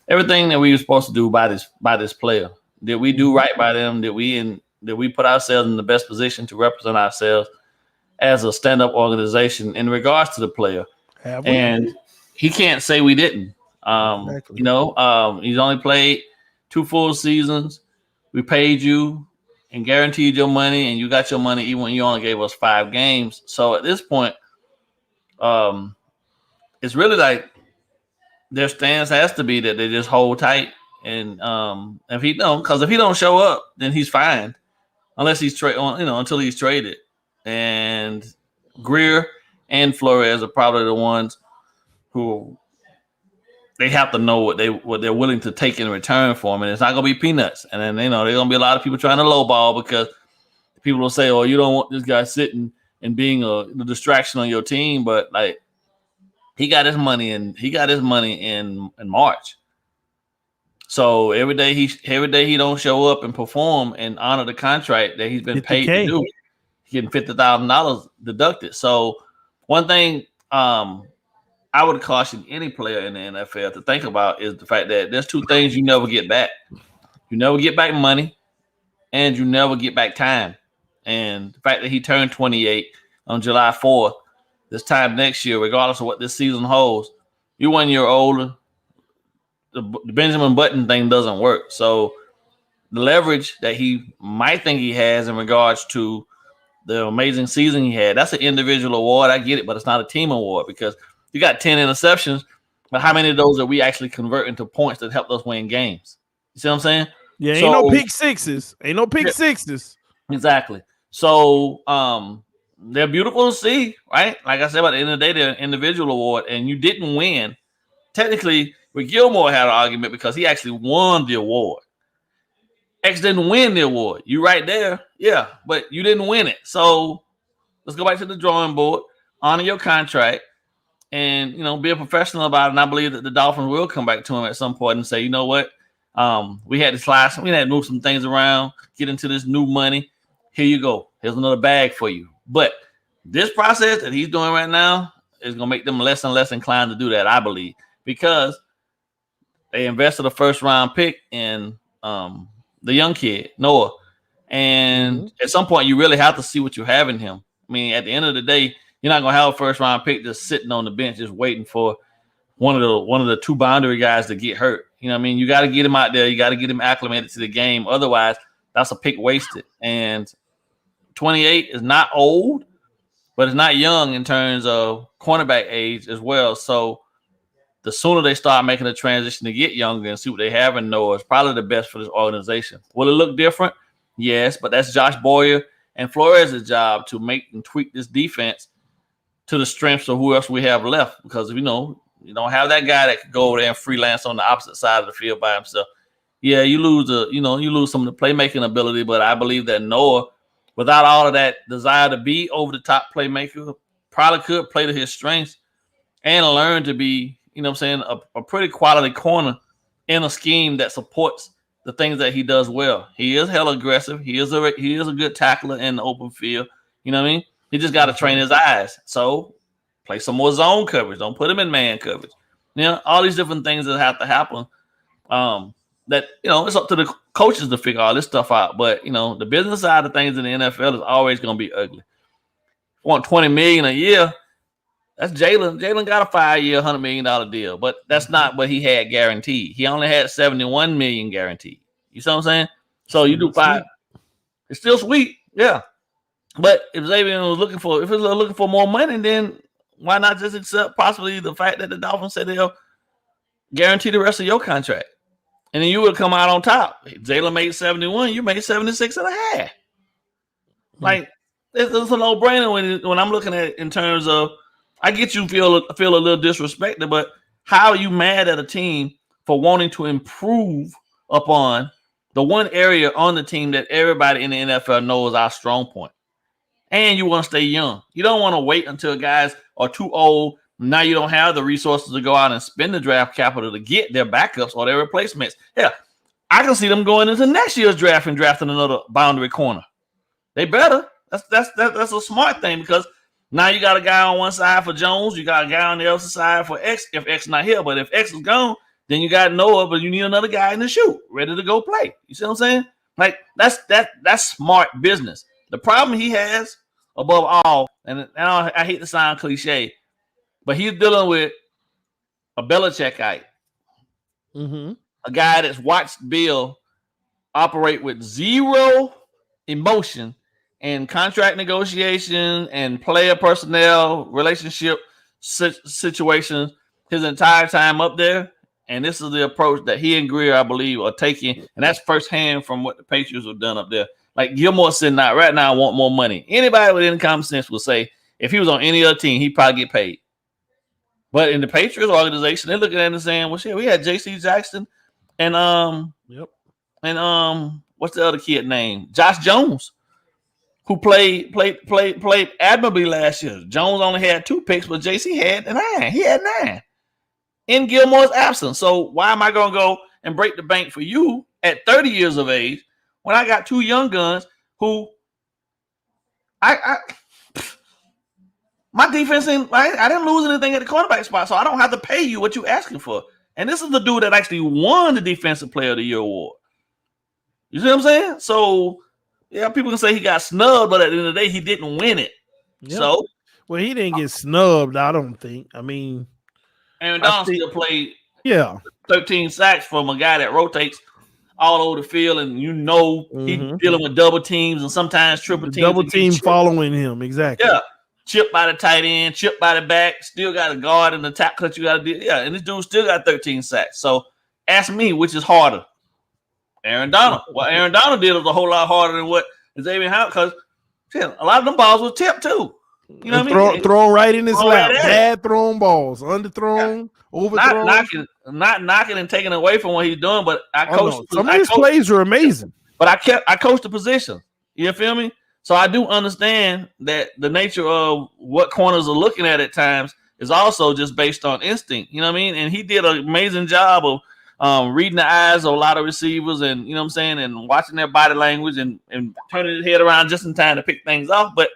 [SPEAKER 2] everything that we were supposed to do by this player? Did we do right by them? Did we put ourselves in the best position to represent ourselves as a stand-up organization in regards to the player? And he can't say we didn't. Exactly. He's only played 2 full seasons. We paid you and guaranteed your money, and you got your money even when you only gave us 5 games. So at this point, it's really like their stance has to be that they just hold tight. And if he don't show up, then he's fine, unless he's until he's traded. And Grier and Flores are probably the ones who they have to know what they're willing to take in return for him, and it's not going to be peanuts. And then there's going to be a lot of people trying to lowball because people will say, "Oh, you don't want this guy sitting and being a distraction on your team." But like, he got his money in March. So every day he don't show up and perform and honor the contract that he's been paid to do, he's getting $50,000 deducted. So one thing I would caution any player in the NFL to think about is the fact that there's 2 things you never get back. You never get back money, and you never get back time. And the fact that he turned 28 on July 4th, this time next year, regardless of what this season holds, you're 1 year older. The Benjamin Button thing doesn't work. So the leverage that he might think he has in regards to the amazing season he had, that's an individual award. I get it, but it's not a team award because you got 10 interceptions, but how many of those are we actually convert into points that helped us win games? You see what I'm saying?
[SPEAKER 1] Yeah, ain't no pick sixes. Ain't no pick sixes.
[SPEAKER 2] Exactly. So they're beautiful to see, right? Like I said, by the end of the day, they're an individual award, and you didn't win. Technically, with Gilmore had an argument because he actually won the award. X didn't win the award. You right there, yeah, but you didn't win it. So let's go back to the drawing board, honor your contract, and be a professional about it. And I believe that the Dolphins will come back to him at some point and say, you know what, we had to slice, we had to move some things around, get into this new money. Here you go. Here's another bag for you. But this process that he's doing right now is going to make them less and less inclined to do that, I believe, because they invested a first-round pick in the young kid, Noah. And at some point, you really have to see what you have in him. I mean, at the end of the day, you're not going to have a first-round pick just sitting on the bench just waiting for one of the two boundary guys to get hurt. You know what I mean? You got to get him out there. You got to get him acclimated to the game. Otherwise, that's a pick wasted. And 28 is not old, but it's not young in terms of cornerback age as well. So the sooner they start making a transition to get younger and see what they have in Noah is probably the best for this organization. Will it look different? Yes, but that's Josh Boyer and Flores' job to make and tweak this defense to the strengths of who else we have left. Because you don't have that guy that could go over there and freelance on the opposite side of the field by himself. Yeah, you lose some of the playmaking ability, but I believe that Noah, without all of that desire to be over the top playmaker, probably could play to his strengths and learn to be, a pretty quality corner in a scheme that supports the things that he does well. He is hella aggressive. He is a good tackler in the open field. You know what I mean? He just got to train his eyes. So play some more zone coverage. Don't put him in man coverage. All these different things that have to happen. That it's up to the coaches to figure all this stuff out. But the business side of things in the NFL is always going to be ugly. Want $20 million a year? That's Jalen. Jalen got a 5-year, $100 million deal, but that's not what he had guaranteed. He only had $71 million guaranteed. You see what I'm saying? So you do 5. It's still sweet, yeah. But if XAVIEN was looking for more money, then why not just accept possibly the fact that the Dolphins said they'll guarantee the rest of your contract, and then you would come out on top. Jalen made 71, you made 76 and a half. Like it's a no-brainer when I'm looking at it in terms of. I get you feel a little disrespected, but how are you mad at a team for wanting to improve upon the one area on the team that everybody in the NFL knows is our strong point? And you want to stay young. You don't want to wait until guys are too old. Now you don't have the resources to go out and spend the draft capital to get their backups or their replacements. Yeah, I can see them going into next year's draft and drafting another boundary corner. They better. That's a smart thing because now you got a guy on one side for Jones. You got a guy on the other side for X if X not here. But if X is gone, then you got Noah, but you need another guy in the shoe ready to go play. You see what I'm saying? Like that's smart business. The problem he has above all, and I hate to sound cliche, but he's dealing with a Belichickite. A guy that's watched Bill operate with zero emotion in contract negotiation and player personnel relationship situations his entire time up there. And this is the approach that he and Greer, I believe, are taking. And that's firsthand from what the Patriots have done up there. Like Gilmore sitting out right now, want more money. Anybody with any common sense will say if he was on any other team, he'd probably get paid. But in the Patriots organization, they're looking at it and saying, well, shit, we had J.C. Jackson and what's the other kid name? Josh Jones, who played admirably last year. Jones only had 2 picks, but JC had 9. He had 9 in Gilmore's absence. So why am I going to go and break the bank for you at 30 years of age when I got 2 young guns who my defense I didn't lose anything at the cornerback spot, so I don't have to pay you what you're asking for. And this is the dude that actually won the Defensive Player of the Year award. You see what I'm saying? So yeah, people can say he got snubbed, but at the end of the day, he didn't win it. Yep. So
[SPEAKER 1] Well, he didn't get snubbed, I don't think. I mean,
[SPEAKER 2] Aaron Donald still played 13 sacks from a guy that rotates all over the field, and he's dealing with double teams and sometimes triple teams.
[SPEAKER 1] Double team following him, exactly.
[SPEAKER 2] Yeah. Chip by the tight end, chip by the back, still got a guard in the top cut you got to do. Yeah, and this dude still got 13 sacks. So ask me, which is harder? Aaron Donald. What Aaron Donald did was a whole lot harder than what XAVIEN Howard, because a lot of them balls were tipped too. You know what I mean?
[SPEAKER 1] Thrown right in his lap. Bad thrown balls, underthrown, overthrown.
[SPEAKER 2] Not knocking and taking away from what he's doing, but I coached.
[SPEAKER 1] Some of his plays are amazing.
[SPEAKER 2] But I coached the position. You feel me? So I do understand that the nature of what corners are looking at times is also just based on instinct. You know what I mean? And he did an amazing job of reading the eyes of a lot of receivers, and you know what I'm saying, and watching their body language and turning his head around just in time to pick things off. But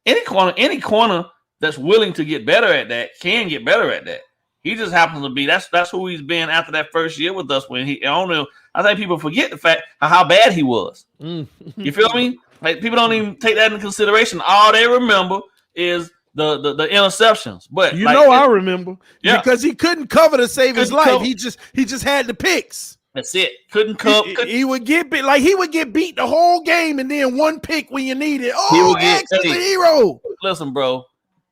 [SPEAKER 2] any corner that's willing to get better at that can get better at that. He just happens to be that's who he's been after that first year with us. When I think people forget the fact of how bad he was. You feel me? Like, people don't even take that into consideration. All they remember is the interceptions. But
[SPEAKER 1] I remember because he couldn't cover to save his life. He just had the picks.
[SPEAKER 2] That's it. Couldn't cover.
[SPEAKER 1] He would get beat. Like, he would get beat the whole game, and then one pick when you need it. Oh, X is the hero.
[SPEAKER 2] Listen, bro.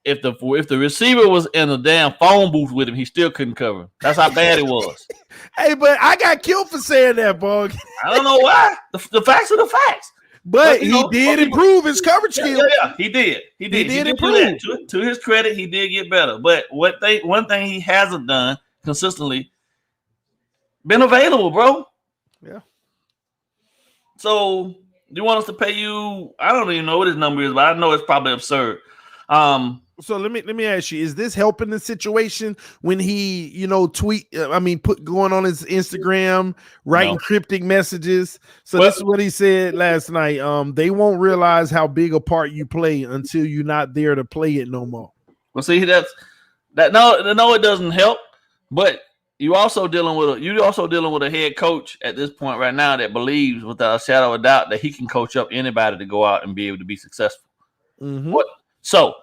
[SPEAKER 2] If the receiver was in a damn phone booth with him, he still couldn't cover him. That's how bad it was.
[SPEAKER 1] Hey, but I got killed for saying that, Bug.
[SPEAKER 2] I don't know why. The facts are the facts.
[SPEAKER 1] But he did improve his coverage skills.
[SPEAKER 2] Yeah, he did. He did improve. To his credit, he did get better. But one thing he hasn't done consistently, been available, bro.
[SPEAKER 1] Yeah.
[SPEAKER 2] So, do you want us to pay you? I don't even know what his number is, but I know it's probably absurd.
[SPEAKER 1] So let me ask you: is this helping the situation when he, going on his Instagram, writing cryptic messages? So this is what he said last night. They won't realize how big a part you play until you're not there to play it no more.
[SPEAKER 2] Well, see, no, it doesn't help. But you're also dealing with a head coach at this point right now that believes, without a shadow of a doubt, that he can coach up anybody to go out and be able to be successful. So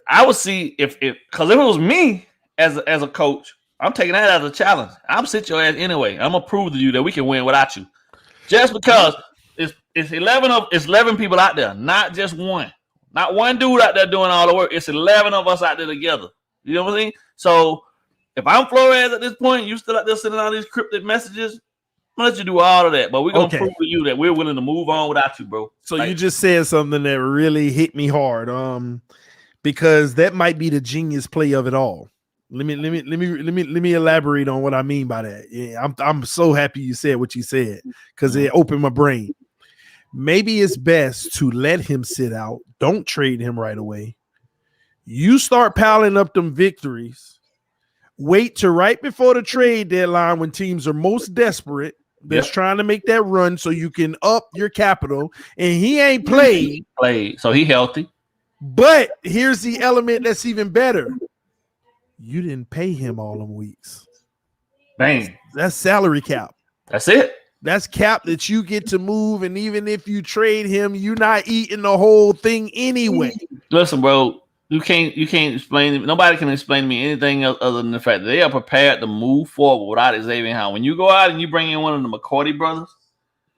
[SPEAKER 2] I would see if because if it was me as a coach, I'm taking that as a challenge. I'm sit your ass anyway. I'm gonna prove to you that we can win without you. Just because it's 11 people out there, not just one. Not one dude out there doing all the work. It's 11 of us out there together. You know what I mean? So if I'm Flores at this point, you still out there sending all these cryptic messages, I'm gonna let you do all of that, but we're gonna prove to you that we're willing to move on without you, bro.
[SPEAKER 1] So you just said something that really hit me hard. Because that might be the genius play of it all. Let me elaborate on what I mean by that. Yeah, I'm so happy you said what you said, because it opened my brain. Maybe it's best to let him sit out. Don't trade him right away. You start piling up them victories. Wait till right before the trade deadline when teams are most desperate. That's trying to make that run so you can up your capital. And he ain't played.
[SPEAKER 2] So he healthy.
[SPEAKER 1] But here's the element that's even better. You didn't pay him all them weeks.
[SPEAKER 2] Bang.
[SPEAKER 1] That's salary cap.
[SPEAKER 2] That's it.
[SPEAKER 1] That's cap that you get to move. And even if you trade him, you're not eating the whole thing anyway.
[SPEAKER 2] Listen, bro, you can't explain. Nobody can explain to me anything else other than the fact that they are prepared to move forward without XAVIEN Howard. When you go out and you bring in one of the McCourty brothers,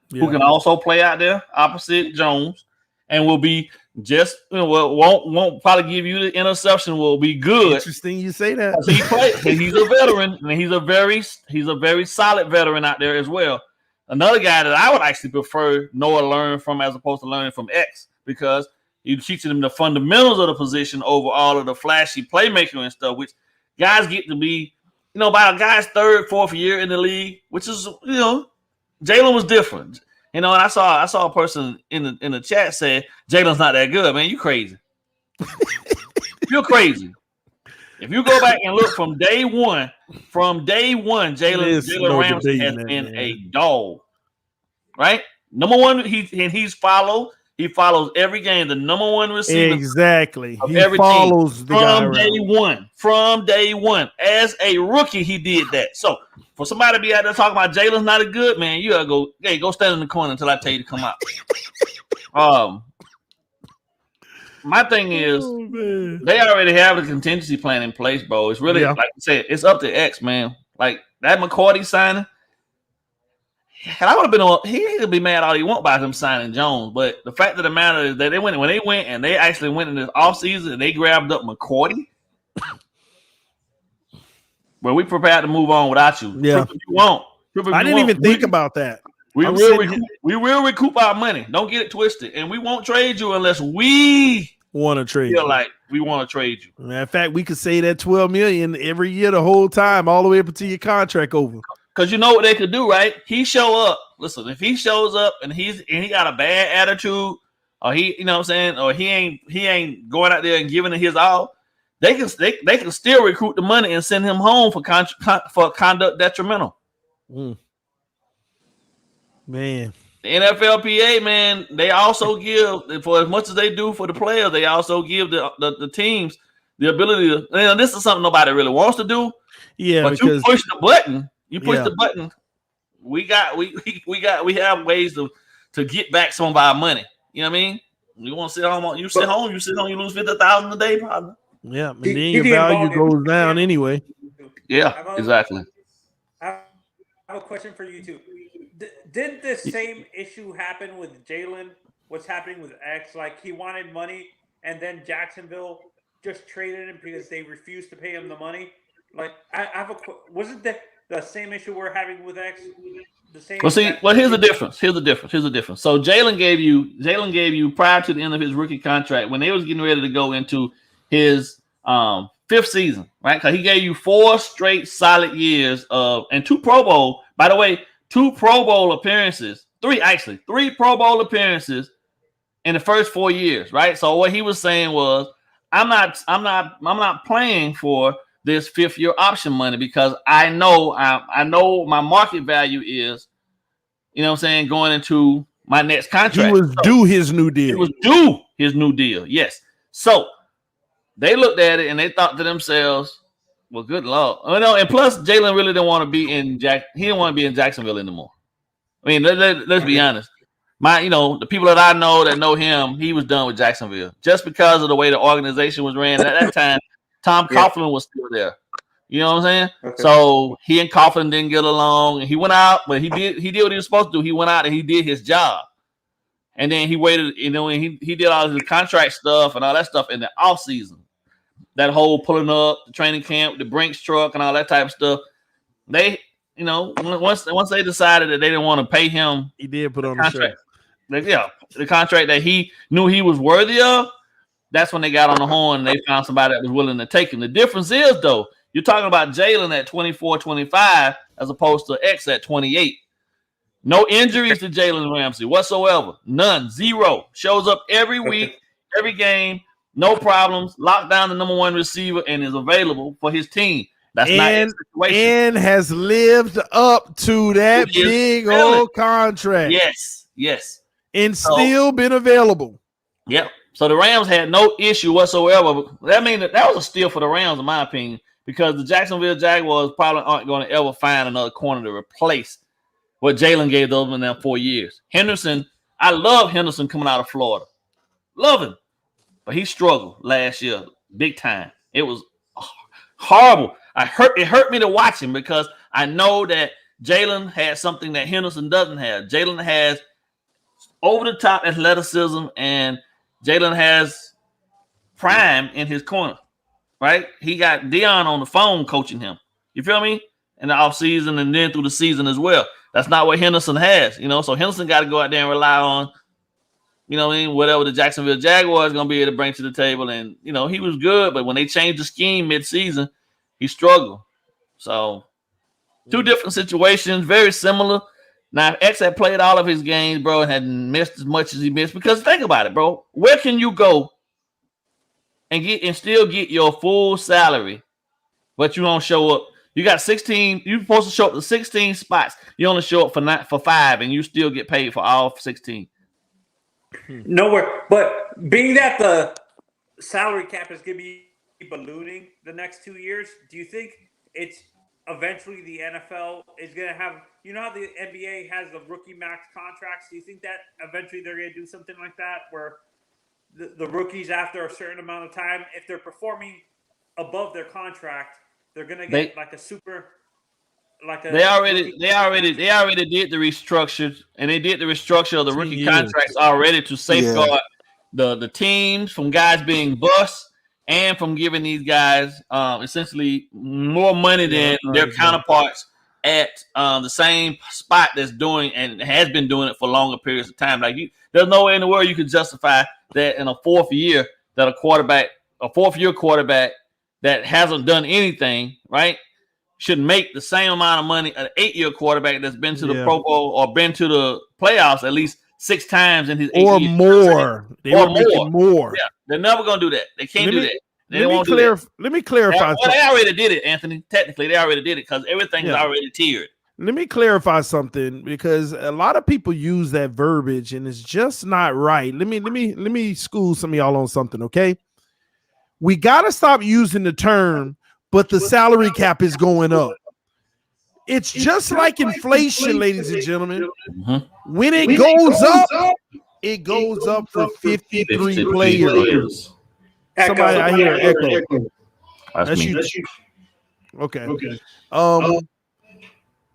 [SPEAKER 2] who can also play out there opposite Jones, and will be just won't probably give you the interception, will be good.
[SPEAKER 1] Interesting you say that.
[SPEAKER 2] He's a veteran, and he's a very solid veteran out there as well. Another guy that I would actually prefer Noah learn from as opposed to learning from X, because he teaches him the fundamentals of the position over all of the flashy playmaking and stuff, which guys get to be, by a guy's third, fourth year in the league, which is, Jalen was different. And I saw a person in the chat say Jalen's not that good. Man, you crazy. You're crazy. If you go back and look from day one, Jalen Ramsey has been a dog. Right? Number one, he follows every game. The number one receiver.
[SPEAKER 1] Exactly. He follows the guy
[SPEAKER 2] from day one. As a rookie, he did that. So for somebody to be out there talking about Jalen's not a good man, you gotta go stand in the corner until I tell you to come out. my thing is, they already have the contingency plan in place, bro. It's really like I said, it's up to X, man. Like that McCourty signing. And I would have been on. He could be mad all he want about him signing Jones, but the fact of the matter is that when they went and they actually went in this offseason and they grabbed up McCourty. Well, we prepared to move on without you.
[SPEAKER 1] Yeah,
[SPEAKER 2] if you want.
[SPEAKER 1] I didn't even think about that.
[SPEAKER 2] We will recoup our money. Don't get it twisted, and we won't trade you unless we
[SPEAKER 1] want to trade.
[SPEAKER 2] Feel like we want to trade you.
[SPEAKER 1] Matter of fact, we could say that $12 million every year, the whole time, all the way up until your contract over.
[SPEAKER 2] Because you know what they could do, right? He show up. Listen, if he shows up and he got a bad attitude, or he, you know what I'm saying, or he ain't going out there and giving it his all. They can still recruit the money and send him home for conduct detrimental.
[SPEAKER 1] Man,
[SPEAKER 2] the NFLPA, man, they also give, for as much as they do for the players, they also give the teams the ability to. You know, this is something nobody really wants to do.
[SPEAKER 1] Yeah,
[SPEAKER 2] but you push the button. You push the button. We have ways to get back some of our money. You know what I mean? You want to sit home? You sit home. You lose $50,000 a day, partner.
[SPEAKER 1] Yeah, and then your value goes down anyway.
[SPEAKER 2] Yeah, exactly.
[SPEAKER 3] I have a question for you too. Didn't this same issue happen with Jalen? What's happening with X? Like he wanted money, and then Jacksonville just traded him because they refused to pay him the money. Like I have a wasn't the same issue we're having with X? The same.
[SPEAKER 2] Well, here's the difference. Here's the difference. So Jalen gave you prior to the end of his rookie contract when they was getting ready to go into his fifth season, right? Because he gave you 4 straight solid years and 2 Pro Bowl. By the way, 2 Pro Bowl appearances, 3 Pro Bowl appearances in the first 4 years, right? So what he was saying was, I'm not playing for this 5th year option money because I know my market value is, you know what I'm saying, going into my next contract.
[SPEAKER 1] He was due his new deal.
[SPEAKER 2] He was due his new deal, yes. So they looked at it and they thought to themselves, well, good Lord. And plus Jalen really didn't want to be in he didn't want to be in Jacksonville anymore. I mean, let's be honest. The people that I know that know him, he was done with Jacksonville just because of the way the organization was ran. At that time, Tom Coughlin was still there. You know what I'm saying? Okay. So he and Coughlin didn't get along, and he went out, but he did what he was supposed to do. He went out and he did his job. And then he waited, and he did all his contract stuff and all that stuff in the offseason. That whole pulling up, the training camp, the Brinks truck, and all that type of stuff. They, once they decided that they didn't want to pay him,
[SPEAKER 1] he did put on the contract.
[SPEAKER 2] The contract that he knew he was worthy of. That's when they got on the horn and they found somebody that was willing to take him. The difference is, though, you're talking about Jalen at 24, 25 as opposed to X at 28. No injuries to Jalen Ramsey whatsoever. None. 0. Shows up every week, every game. No problems. Locked down the number 1 receiver and is available for his team. That's not his situation.
[SPEAKER 1] And has lived up to that big old contract.
[SPEAKER 2] Yes.
[SPEAKER 1] And still been available.
[SPEAKER 2] Yep. So the Rams had no issue whatsoever. That means that was a steal for the Rams, in my opinion, because the Jacksonville Jaguars probably aren't going to ever find another corner to replace what Jalen gave them in that 4 years. Henderson, I love Henderson coming out of Florida. Love him. But he struggled last year big time. It was horrible. It hurt me to watch him because I know that Jalen had something that Henderson doesn't have. Jalen has over-the-top athleticism, and Jalen has prime in his corner, right? He got Deion on the phone coaching him. You feel me? In the offseason and then through the season as well. That's not what Henderson has, So Henderson got to go out there and rely on, whatever the Jacksonville Jaguars going to be able to bring to the table. And, he was good, but when they changed the scheme mid-season, he struggled. So 2 different situations, very similar. Now, if X had played all of his games, bro, and hadn't missed as much as he missed, because think about it, bro. Where can you go and still get your full salary, but you don't show up? You got 16. You're supposed to show up to 16 spots. You only show up for 5, and you still get paid for all 16.
[SPEAKER 3] Nowhere. But being that the salary cap is going to be ballooning the next 2 years, do you think it's eventually the NFL is going to have, how the NBA has the rookie max contracts? Do you think that eventually they're going to do something like that where the rookies after a certain amount of time. If they're performing above their contract, they're gonna get like a super.
[SPEAKER 2] They already did the restructure, and they did the restructure of the rookie contracts already to safeguard the teams from guys being bust and from giving these guys essentially more money than their counterparts at the same spot that's doing and has been doing it for longer periods of time. Like there's no way in the world you could justify that in a fourth year that a fourth year quarterback that hasn't done anything, right, should make the same amount of money an 8-year quarterback that's been to the Pro Bowl or been to the playoffs at least 6 times in his 8 years.
[SPEAKER 1] More. They were making more.
[SPEAKER 2] Yeah, they're never gonna do that. They can't do that.
[SPEAKER 1] Let me clarify.
[SPEAKER 2] They already did it, Anthony. Technically, they already did it because everything is already tiered.
[SPEAKER 1] Let me clarify something because a lot of people use that verbiage and it's just not right. Let me school some of y'all on something, okay? We gotta stop using the term, but the salary cap is going up. It's just like inflation, ladies and gentlemen. Mm-hmm. When it goes up for 53 players. Somebody, I hear an echo. That's you. Okay.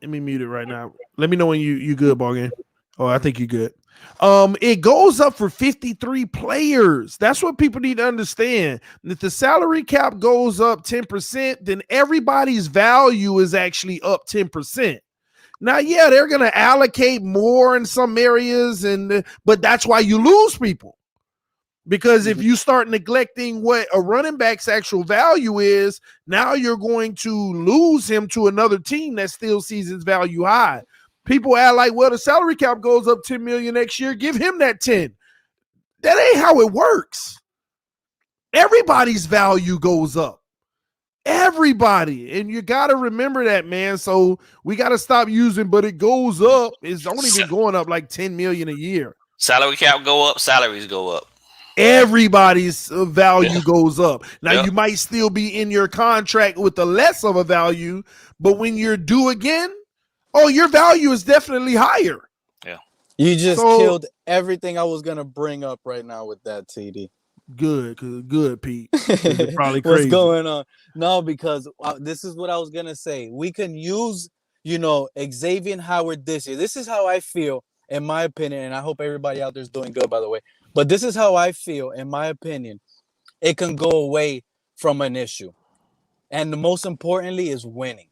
[SPEAKER 1] Let me mute it right now. Let me know when you good, ball game. Oh, I think you're good. It goes up for 53 players. That's what people need to understand. If the salary cap goes up 10%, then everybody's value is actually up 10%. Now, yeah, they're going to allocate more in some areas, but that's why you lose people. Because if you start neglecting what a running back's actual value is, now you're going to lose him to another team that still sees his value high. People act like, well, the salary cap goes up 10 million next year. Give him that 10. That ain't how it works. Everybody's value goes up. Everybody. And you got to remember that, man. So we got to stop using, but it goes up. It's only been going up like 10 million a year.
[SPEAKER 4] Salary cap go up, salaries go up.
[SPEAKER 1] Everybody's value goes up. Now, you might still be in your contract with the less of a value, but when you're due again, your value is definitely higher.
[SPEAKER 4] Yeah.
[SPEAKER 5] You just killed everything I was going to bring up right now with that, TD.
[SPEAKER 1] Good, Pete. Probably crazy.
[SPEAKER 5] What's going on? No, because this is what I was going to say. We can use, XAVIEN Howard this year. This is how I feel, in my opinion, and I hope everybody out there is doing good, by the way. But this is how I feel, in my opinion. It can go away from an issue. And the most importantly is winning.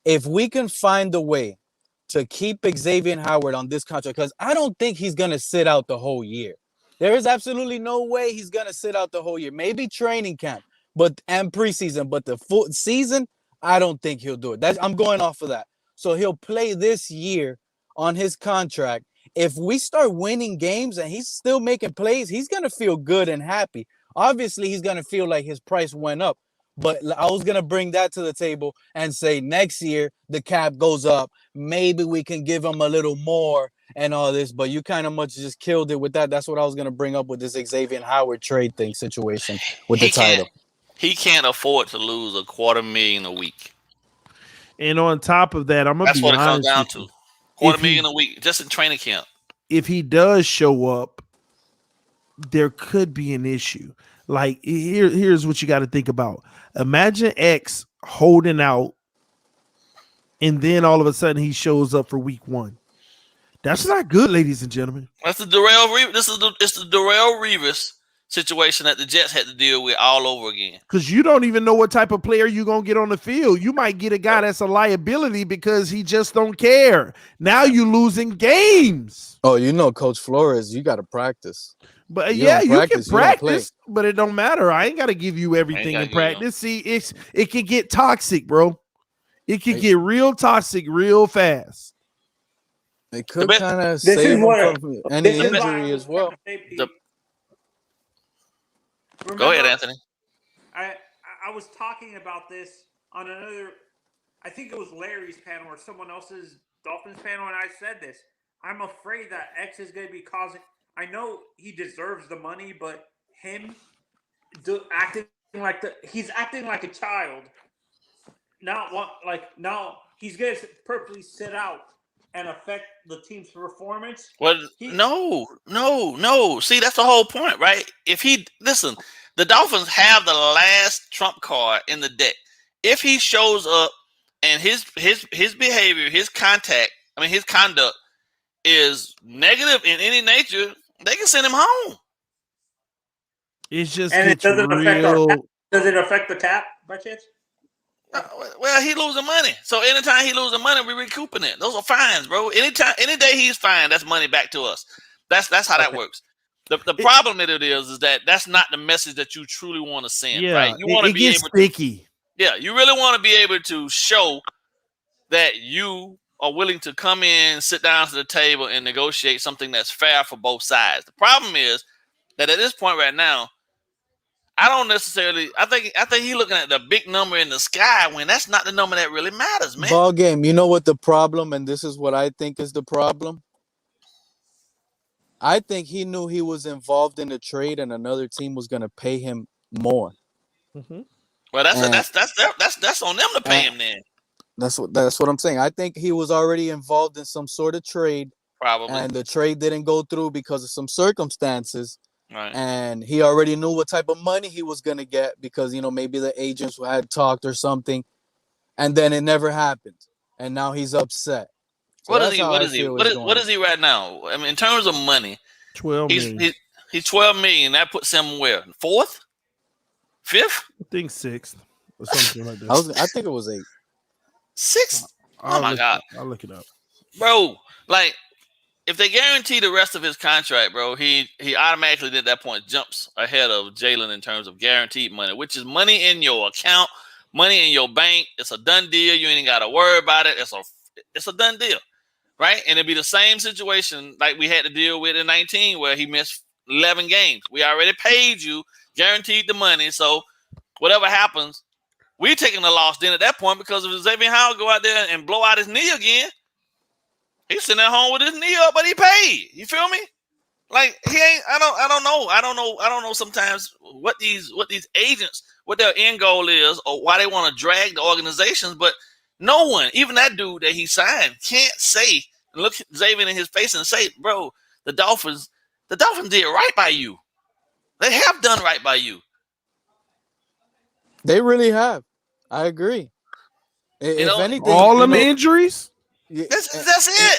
[SPEAKER 5] If we can find a way to keep XAVIEN Howard on this contract, because I don't think he's going to sit out the whole year. There is absolutely no way he's going to sit out the whole year. Maybe training camp and preseason, but the full season, I don't think he'll do it. I'm going off of that. So he'll play this year on his contract. If we start winning games and he's still making plays, he's going to feel good and happy. Obviously, he's going to feel like his price went up. But I was going to bring that to the table and say next year the cap goes up. Maybe we can give him a little more and all this. But you kind of much just killed it with that. That's what I was going to bring up with this XAVIEN Howard trade thing situation with the title.
[SPEAKER 4] He can't afford to lose $250,000 a week.
[SPEAKER 1] And on top of that,
[SPEAKER 4] that's what it comes down to. $250,000 a week just in training camp.
[SPEAKER 1] If he does show up, there could be an issue. Like here's what you got to think about. Imagine X holding out, and then all of a sudden he shows up for week 1. That's not good, ladies and gentlemen.
[SPEAKER 4] That's the Darrelle Revis. It's the Darrelle Revis situation that the Jets had to deal with all over again.
[SPEAKER 1] Because you don't even know what type of player you're gonna get on the field. You might get a guy that's a liability because he just don't care. Now you're losing games.
[SPEAKER 5] Oh, Coach Flores, you got to practice.
[SPEAKER 1] But you can practice, but it don't matter. I ain't got to give you everything in practice. See, it can get toxic, bro. It can get real toxic real fast.
[SPEAKER 5] It could kind of save him from any injury as well.
[SPEAKER 4] Go ahead, Anthony.
[SPEAKER 3] I was talking about this on another, I think it was Larry's panel or someone else's Dolphins panel, and I said this. I'm afraid that X is going to be causing. I know he deserves the money, but him he's acting like a child. Now he's going to purposely sit out and affect the team's performance?
[SPEAKER 4] Well, no. See, that's the whole point, right? If he listen, the Dolphins have the last trump card in the deck. If he shows up and his behavior, his conduct is negative in any nature, they can send him home.
[SPEAKER 1] It's just
[SPEAKER 3] And it doesn't affect
[SPEAKER 1] real.
[SPEAKER 3] does it affect the cap by chance?
[SPEAKER 4] Well, he losing money. So anytime he losing money, we recouping it. Those are fines, bro. Any day he's fined, that's money back to us. That's how that works. The problem that it is that that's not the message that you truly want to send.
[SPEAKER 1] Yeah,
[SPEAKER 4] right? You want to be able
[SPEAKER 1] sticky.
[SPEAKER 4] you really want to be able to show that you are willing to come in, sit down to the table, and negotiate something that's fair for both sides. The problem is that at this point right now, I don't necessarily. I think he's looking at the big number in the sky when that's not the number that really matters, man.
[SPEAKER 5] Ball game. You know what the problem, and this is what I think is the problem. I think he knew he was involved in a trade, and another team was going to pay him more.
[SPEAKER 1] Mm-hmm.
[SPEAKER 4] Well, that's on them to pay him then.
[SPEAKER 5] That's what I'm saying. I think he was already involved in some sort of trade,
[SPEAKER 4] Probably,
[SPEAKER 5] and the trade didn't go through because of some circumstances.
[SPEAKER 4] right?
[SPEAKER 5] And he already knew what type of money he was going to get because, maybe the agents had talked or something, and then it never happened. And now he's upset. So
[SPEAKER 4] What is he right now? I mean, in terms of money,
[SPEAKER 1] 12 million.
[SPEAKER 4] He's 12 million. That puts him where? 4th? 5th?
[SPEAKER 1] I think 6th or something like that.
[SPEAKER 5] I think it was 8.
[SPEAKER 4] 6th? Oh my God.
[SPEAKER 1] I'll look it up.
[SPEAKER 4] Bro, like, if they guarantee the rest of his contract, bro, he automatically at that point jumps ahead of Jalen in terms of guaranteed money, which is money in your account, money in your bank. It's a done deal. You ain't got to worry about it. It's a done deal, right? And it'd be the same situation like we had to deal with in 19 where he missed 11 games. We already paid you, guaranteed the money. So whatever happens, we taking the loss then at that point because if XAVIEN Howard go out there and blow out his knee again, he's sitting at home with his knee up, but he paid. You feel me? Like he ain't. I don't know. Sometimes what these agents, what their end goal is, or why they want to drag the organizations. But no one, even that dude that he signed, can't say look XAVIEN in his face and say, "Bro, the Dolphins did right by you. They have done right by you.
[SPEAKER 5] They really have. I agree. If anything,
[SPEAKER 1] all them injuries."
[SPEAKER 4] That's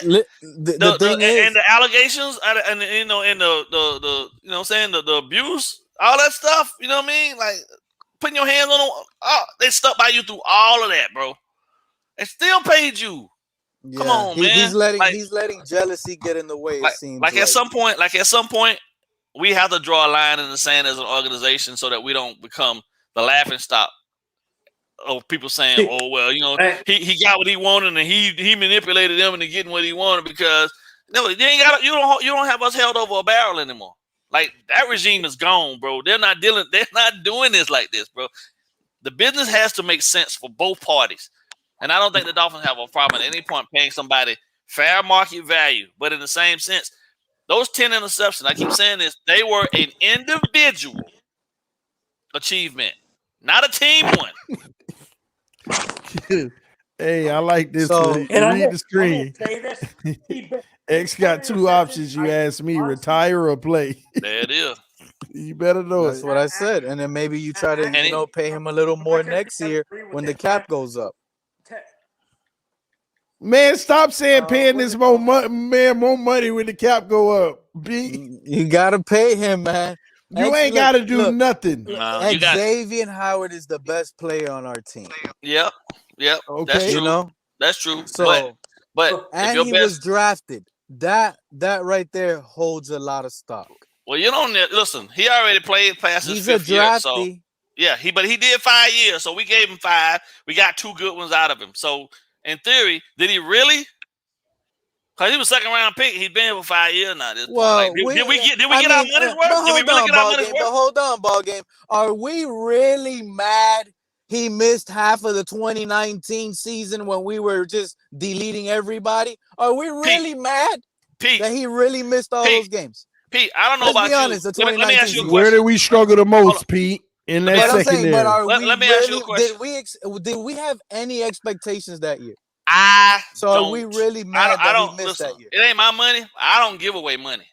[SPEAKER 4] it.
[SPEAKER 5] The thing is,
[SPEAKER 4] and the allegations, and the abuse, all that stuff. You know what I mean? Like putting your hands on them. Oh, they stuck by you through all of that, bro. And still paid you.
[SPEAKER 5] yeah,
[SPEAKER 4] Come on, man.
[SPEAKER 5] He's letting jealousy get in the way. It seems
[SPEAKER 4] like at some point, we have to draw a line in the sand as an organization so that we don't become the laughing stock of people saying, "Oh well, he got what he wanted and he manipulated them into getting what he wanted." Because no, you don't have us held over a barrel anymore. Like that regime is gone, bro. They're not doing this like this, bro. The business has to make sense for both parties, and I don't think the Dolphins have a problem at any point paying somebody fair market value. But in the same sense, those 10 interceptions, I keep saying this, they were an individual achievement, not a team one.
[SPEAKER 1] Hey, I like this.
[SPEAKER 5] So,
[SPEAKER 1] Read the screen. X got 2 options. You asked me, retire or play.
[SPEAKER 4] There it is.
[SPEAKER 1] You better know
[SPEAKER 5] that's what I said. And then maybe you try to pay him a little more next year when the cap goes up.
[SPEAKER 1] Man, stop saying paying this more money when the cap go up. B.
[SPEAKER 5] You gotta pay him, man.
[SPEAKER 1] You ain't got to do nothing.
[SPEAKER 5] XAVIEN Howard is the best player on our team.
[SPEAKER 4] Yep.
[SPEAKER 1] Okay.
[SPEAKER 4] That's true. That's true.
[SPEAKER 5] So,
[SPEAKER 4] but
[SPEAKER 5] and he was drafted. That right there holds a lot of stock.
[SPEAKER 4] Well, you don't listen. He already played past his 5th year. So yeah, but he did 5 years. So we gave him 5. We got 2 good ones out of him. So in theory, did he really? Because he was 2nd round pick. He's been here for 5 years now. Did we get our money's worth? Did we really get our money's worth?
[SPEAKER 5] But hold on, ball game. Are we really mad he missed half of the 2019 season when we were just deleting everybody? Are we really mad that he really missed all those games?
[SPEAKER 4] Pete, I don't know about you.
[SPEAKER 5] Let's be honest.
[SPEAKER 4] Let me ask you a question.
[SPEAKER 1] Where did we struggle the most, Pete? In that secondary.
[SPEAKER 4] Let me ask you a question.
[SPEAKER 5] Did we have any expectations that year? So are we really mad that he missed that year?
[SPEAKER 4] It ain't my money. I don't give away money.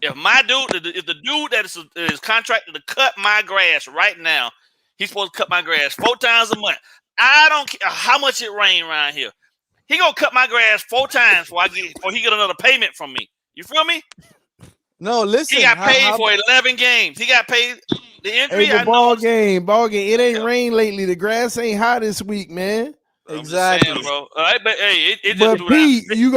[SPEAKER 4] If the dude that is contracted to cut my grass right now, he's supposed to cut my grass 4 times a month. I don't care how much it rain around here. He gonna cut my grass 4 times before he get another payment from me. You feel me?
[SPEAKER 5] No, listen.
[SPEAKER 4] He got paid for 11 games. He got paid the injury.
[SPEAKER 1] Hey, ball game. It ain't rain lately. The grass ain't hot this week, man.
[SPEAKER 5] Exactly,
[SPEAKER 4] saying, bro. All right, but hey, it
[SPEAKER 1] but
[SPEAKER 4] just
[SPEAKER 1] Pete, you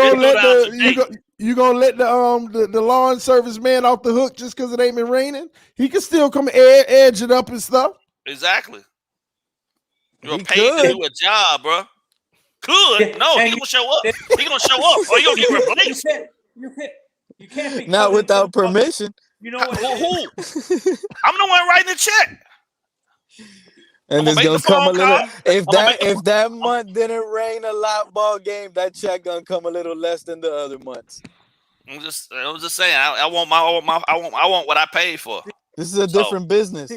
[SPEAKER 1] gonna let the lawn service man off the hook just because it ain't been raining? He can still come edge it up and stuff.
[SPEAKER 4] Exactly. You're paid to do a job, bro. Could no, he gonna show up. He gonna show up, or you gonna get replaced.
[SPEAKER 3] You can't be
[SPEAKER 5] not without permission.
[SPEAKER 3] You know what?
[SPEAKER 4] Who? I'm the one writing the check.
[SPEAKER 5] And it's gonna come a little. If that month didn't rain a lot, ball game, that check gonna come a little less than the other months.
[SPEAKER 4] I was just saying. I want what I paid for.
[SPEAKER 5] This is a different business.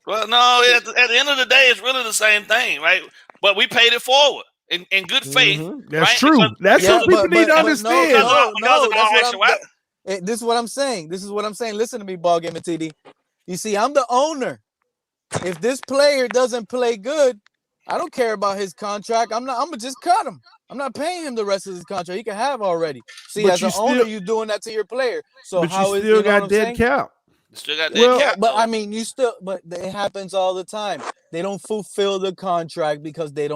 [SPEAKER 4] Well, no. At the end of the day, it's really the same thing, right? But we paid it forward in good faith.
[SPEAKER 1] That's
[SPEAKER 4] right?
[SPEAKER 1] true. That's what people need to understand.
[SPEAKER 5] This is what I'm saying. Listen to me, ball game and TD. You see, I'm the owner. If this player doesn't play good, I don't care about his contract. I'm gonna just cut him. I'm not paying him the rest of his contract. He can have already. See, but as an owner, you're doing that to your player. So
[SPEAKER 1] but you still got dead cap.
[SPEAKER 4] Still got dead cap.
[SPEAKER 5] But I mean, but it happens all the time. They don't fulfill the contract because they're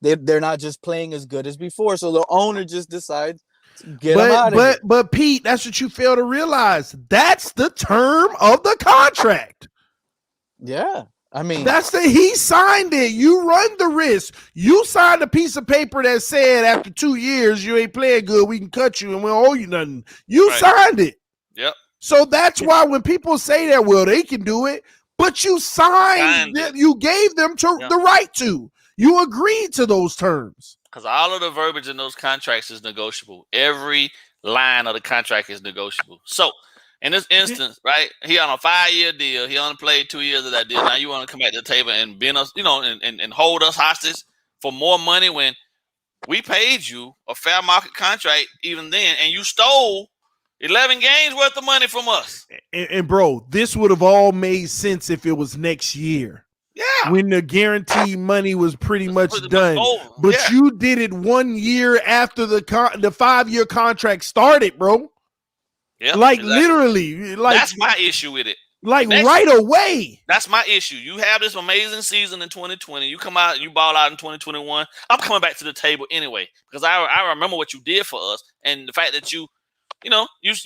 [SPEAKER 5] not just playing as good as before. So the owner just decides to get them out of here.
[SPEAKER 1] But Pete, that's what you fail to realize. That's the term of the contract.
[SPEAKER 5] Yeah. I mean,
[SPEAKER 1] he signed it. You run the risk. You signed a piece of paper that said after 2 years you ain't playing good, we can cut you and we don't owe you nothing. You signed it.
[SPEAKER 4] Yep.
[SPEAKER 1] So that's why when people say that, well, they can do it, but you signed it. You gave them the right to. You agreed to those terms.
[SPEAKER 4] Because all of the verbiage in those contracts is negotiable. Every line of the contract is negotiable. So in this instance, right, he on a 5-year deal. He only played 2 years of that deal. Now you want to come back to the table and bend us, and hold us hostage for more money when we paid you a fair market contract even then, and you stole 11 games worth of money from us.
[SPEAKER 1] And bro, this would have all made sense if it was next year.
[SPEAKER 4] Yeah.
[SPEAKER 1] When the guaranteed money was pretty much done. But you did it 1 year after the 5-year contract started, bro.
[SPEAKER 4] Yeah,
[SPEAKER 1] literally,
[SPEAKER 4] that's my issue with it.
[SPEAKER 1] Right away.
[SPEAKER 4] That's my issue. You have this amazing season in 2020. You come out, you ball out in 2021. I'm coming back to the table anyway because I remember what you did for us and the fact that you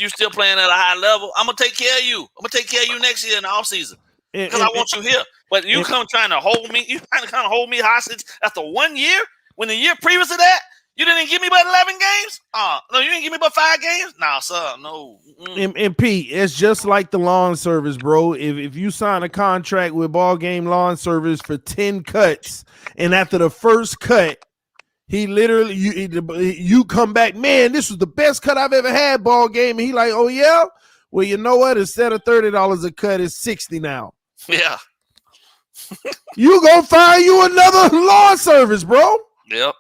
[SPEAKER 4] still playing at a high level. I'm gonna take care of you. I'm gonna take care of you next year in the offseason because I want you here. But you trying to hold me. You trying to kind of hold me hostage after 1 year when the year previous to that. You didn't give me but 11 games? No, you didn't give me but 5 games? Nah, sir, no.
[SPEAKER 1] And Pete, it's just like the lawn service, bro. If you sign a contract with Ball Game Lawn Service for 10 cuts, and after the first cut, he literally, you come back, man, this was the best cut I've ever had, Ball Game. And he like, oh, yeah? Well, you know what? Instead of $30 a cut, it's $60 now.
[SPEAKER 4] Yeah.
[SPEAKER 1] You gonna find you another lawn service, bro.
[SPEAKER 4] Yep.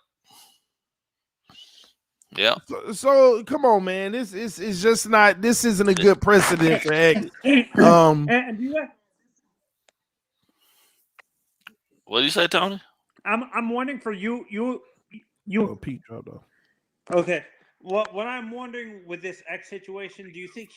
[SPEAKER 4] Yeah.
[SPEAKER 1] So come on, man. This is just not. This isn't a good precedent for X.
[SPEAKER 3] And
[SPEAKER 4] what do you say, Tony?
[SPEAKER 3] I'm wondering for you.
[SPEAKER 1] Oh, Pete dropped off.
[SPEAKER 3] Okay. What I'm wondering with this X situation, do you think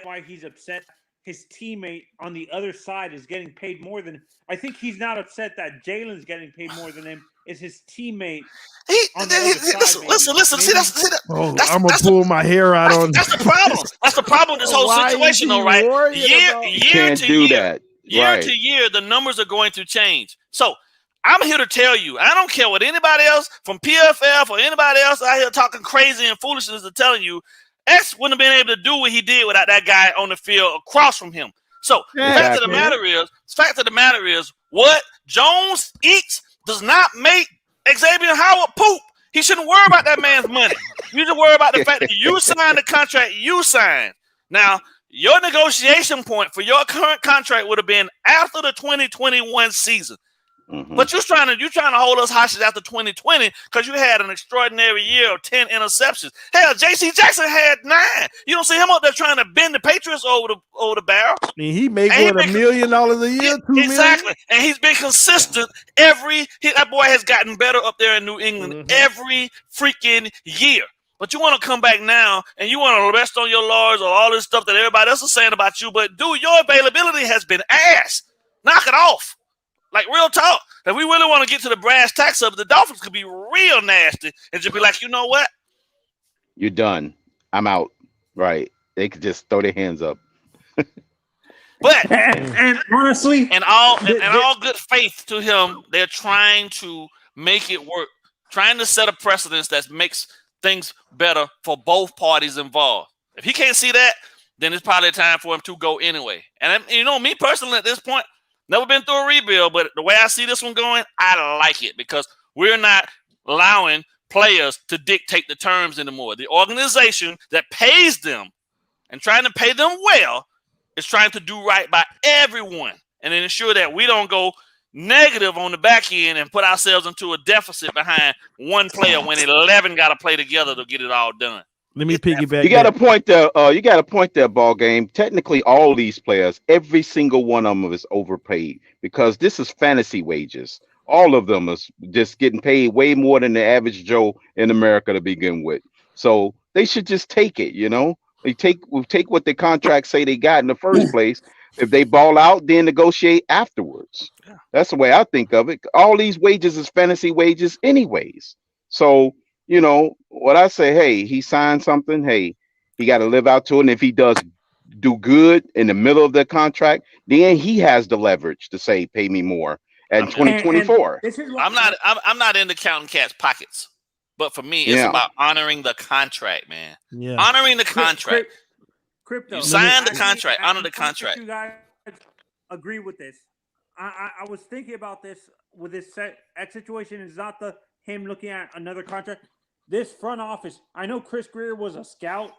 [SPEAKER 3] why he's upset? His teammate on the other side is getting paid more than. I think he's not upset that Jalen's getting paid more than him. Is his teammate?
[SPEAKER 4] Listen. See, that's
[SPEAKER 1] I'm gonna pull my hair out on.
[SPEAKER 4] That's the problem. That's the problem with this whole situation, though, right? Year to year, the numbers are going to change. So I'm here to tell you, I don't care what anybody else from PFF or anybody else out here talking crazy and foolishness is telling you. X wouldn't have been able to do what he did without that guy on the field across from him. So the fact of the matter is, what Jones eats does not make XAVIEN Howard poop. He shouldn't worry about that man's money. You should worry about the fact that you signed the contract you signed. Now, your negotiation point for your current contract would have been after the 2021 season. But you're trying to hold us hostage after 2020 because you had an extraordinary year of 10 interceptions. Hell, J.C. Jackson had 9. You don't see him out there trying to bend the Patriots over the barrel.
[SPEAKER 1] I mean, he made $1 million a year, $2 million.
[SPEAKER 4] Exactly, and he's been consistent that boy has gotten better up there in New England every freaking year. But you want to come back now and you want to rest on your laurels or all this stuff that everybody else is saying about you. But dude, your availability has been ass. Knock it off. Like, real talk. If we really want to get to the brass tacks of it, the Dolphins could be real nasty and just be like, you know what?
[SPEAKER 6] You're done. I'm out. Right. They could just throw their hands up.
[SPEAKER 4] But
[SPEAKER 3] and honestly,
[SPEAKER 4] and all good faith to him, they're trying to make it work, trying to set a precedence that makes things better for both parties involved. If he can't see that, then it's probably time for him to go anyway. And you know, me personally at this point, never been through a rebuild, but the way I see this one going, I like it because we're not allowing players to dictate the terms anymore. The organization that pays them and trying to pay them well is trying to do right by everyone and then ensure that we don't go negative on the back end and put ourselves into a deficit behind one player when 11 got to play together to get it all done.
[SPEAKER 1] Let me piggyback.
[SPEAKER 6] You got a point there. You got a point there, ball game. Technically, all these players, every single one of them is overpaid because this is fantasy wages. All of them is just getting paid way more than the average Joe in America to begin with. So they should just take it. You know, we take what the contracts say they got in the first place. If they ball out, then negotiate afterwards. That's the way I think of it. All these wages is fantasy wages, anyways. So. You know, what I say, hey, he signed something. Hey, he got to live out to it. And if he does do good in the middle of the contract, then he has the leverage to say, pay me more at 2024.
[SPEAKER 4] I'm not into counting cats' pockets. But for me, it's about honoring the contract, man. Yeah. Honoring the contract.
[SPEAKER 3] Crypto.
[SPEAKER 4] You sign the contract, honor the contract.
[SPEAKER 3] You guys agree with this. I was thinking about this with this X situation. It's not him looking at another contract. This front office, I know Chris Greer was a scout,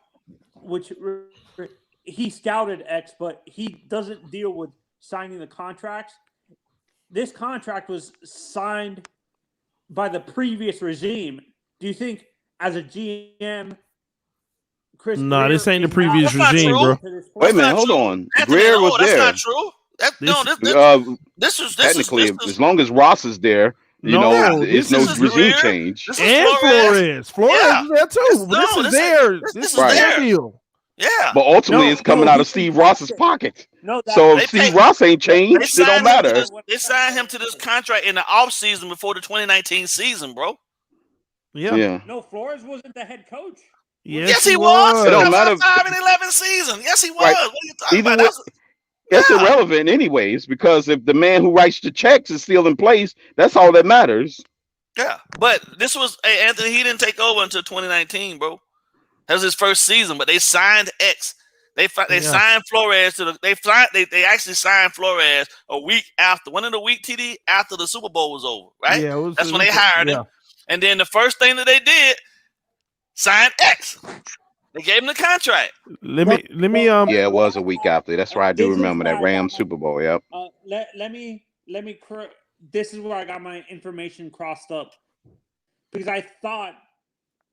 [SPEAKER 3] which he scouted X, but he doesn't deal with signing the contracts. This contract was signed by the previous regime. Do you think, as a GM, Chris?
[SPEAKER 1] No, this ain't the previous regime, bro.
[SPEAKER 6] Wait a minute, hold on. Greer was there.
[SPEAKER 4] That's not true. This is
[SPEAKER 6] technically, as long as Ross is there. You know, it's no regime change.
[SPEAKER 1] And Flores is there too. This is theirs. This is their deal.
[SPEAKER 4] Yeah.
[SPEAKER 6] But ultimately, it's coming out of Steve Ross's pocket. So if Steve Ross ain't changed, it don't matter.
[SPEAKER 4] They signed him to this contract in the offseason before the 2019 season, bro.
[SPEAKER 1] Yeah.
[SPEAKER 3] No, Flores wasn't the head coach.
[SPEAKER 4] Yes, he was.
[SPEAKER 6] It don't matter.
[SPEAKER 4] 5-11 season. Yes, he was.
[SPEAKER 6] Right.
[SPEAKER 4] What are you talking about?
[SPEAKER 6] That's irrelevant anyways, because if the man who writes the checks is still in place, that's all that matters.
[SPEAKER 4] Yeah, but this was Anthony. He didn't take over until 2019, bro. That was his first season. But they signed X. They signed Flores to the. They actually signed Flores a week after one of the week TD after the Super Bowl was over. Right. Yeah, that's when they hired him. And then the first thing that they did, signed X. They gave him the contract.
[SPEAKER 1] Let me.
[SPEAKER 6] Yeah, it was a week after. That's right. I do remember that Rams Super Bowl. Yep.
[SPEAKER 3] Let me. This is where I got my information crossed up because I thought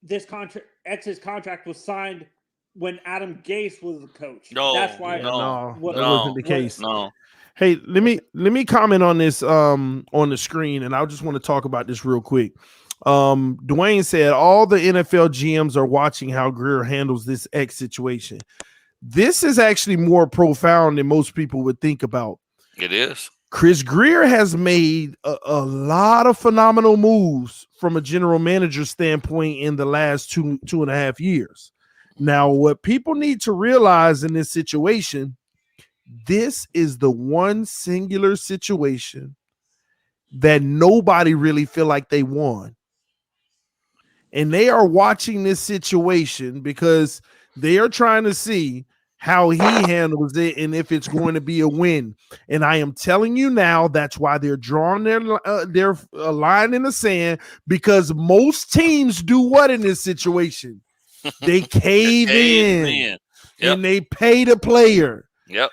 [SPEAKER 3] this contract, X's contract, was signed when Adam Gase was the coach.
[SPEAKER 4] No,
[SPEAKER 3] that's why.
[SPEAKER 1] That wasn't the case.
[SPEAKER 4] No.
[SPEAKER 1] Hey, let me comment on this on the screen, and I just want to talk about this real quick. Dwayne said all the NFL GMs are watching how Greer handles this X situation. This is actually more profound than most people would think about.
[SPEAKER 4] It is.
[SPEAKER 1] Chris Greer has made a lot of phenomenal moves from a general manager standpoint in the last two and a half years. Now, what people need to realize in this situation, this is the one singular situation that nobody really feel like they won. And they are watching this situation because they are trying to see how he handles it and if it's going to be a win. And I am telling you now, that's why they're drawing their line in the sand, because most teams do what in this situation? They cave in.
[SPEAKER 4] Yep.
[SPEAKER 1] And they pay the player.
[SPEAKER 4] Yep.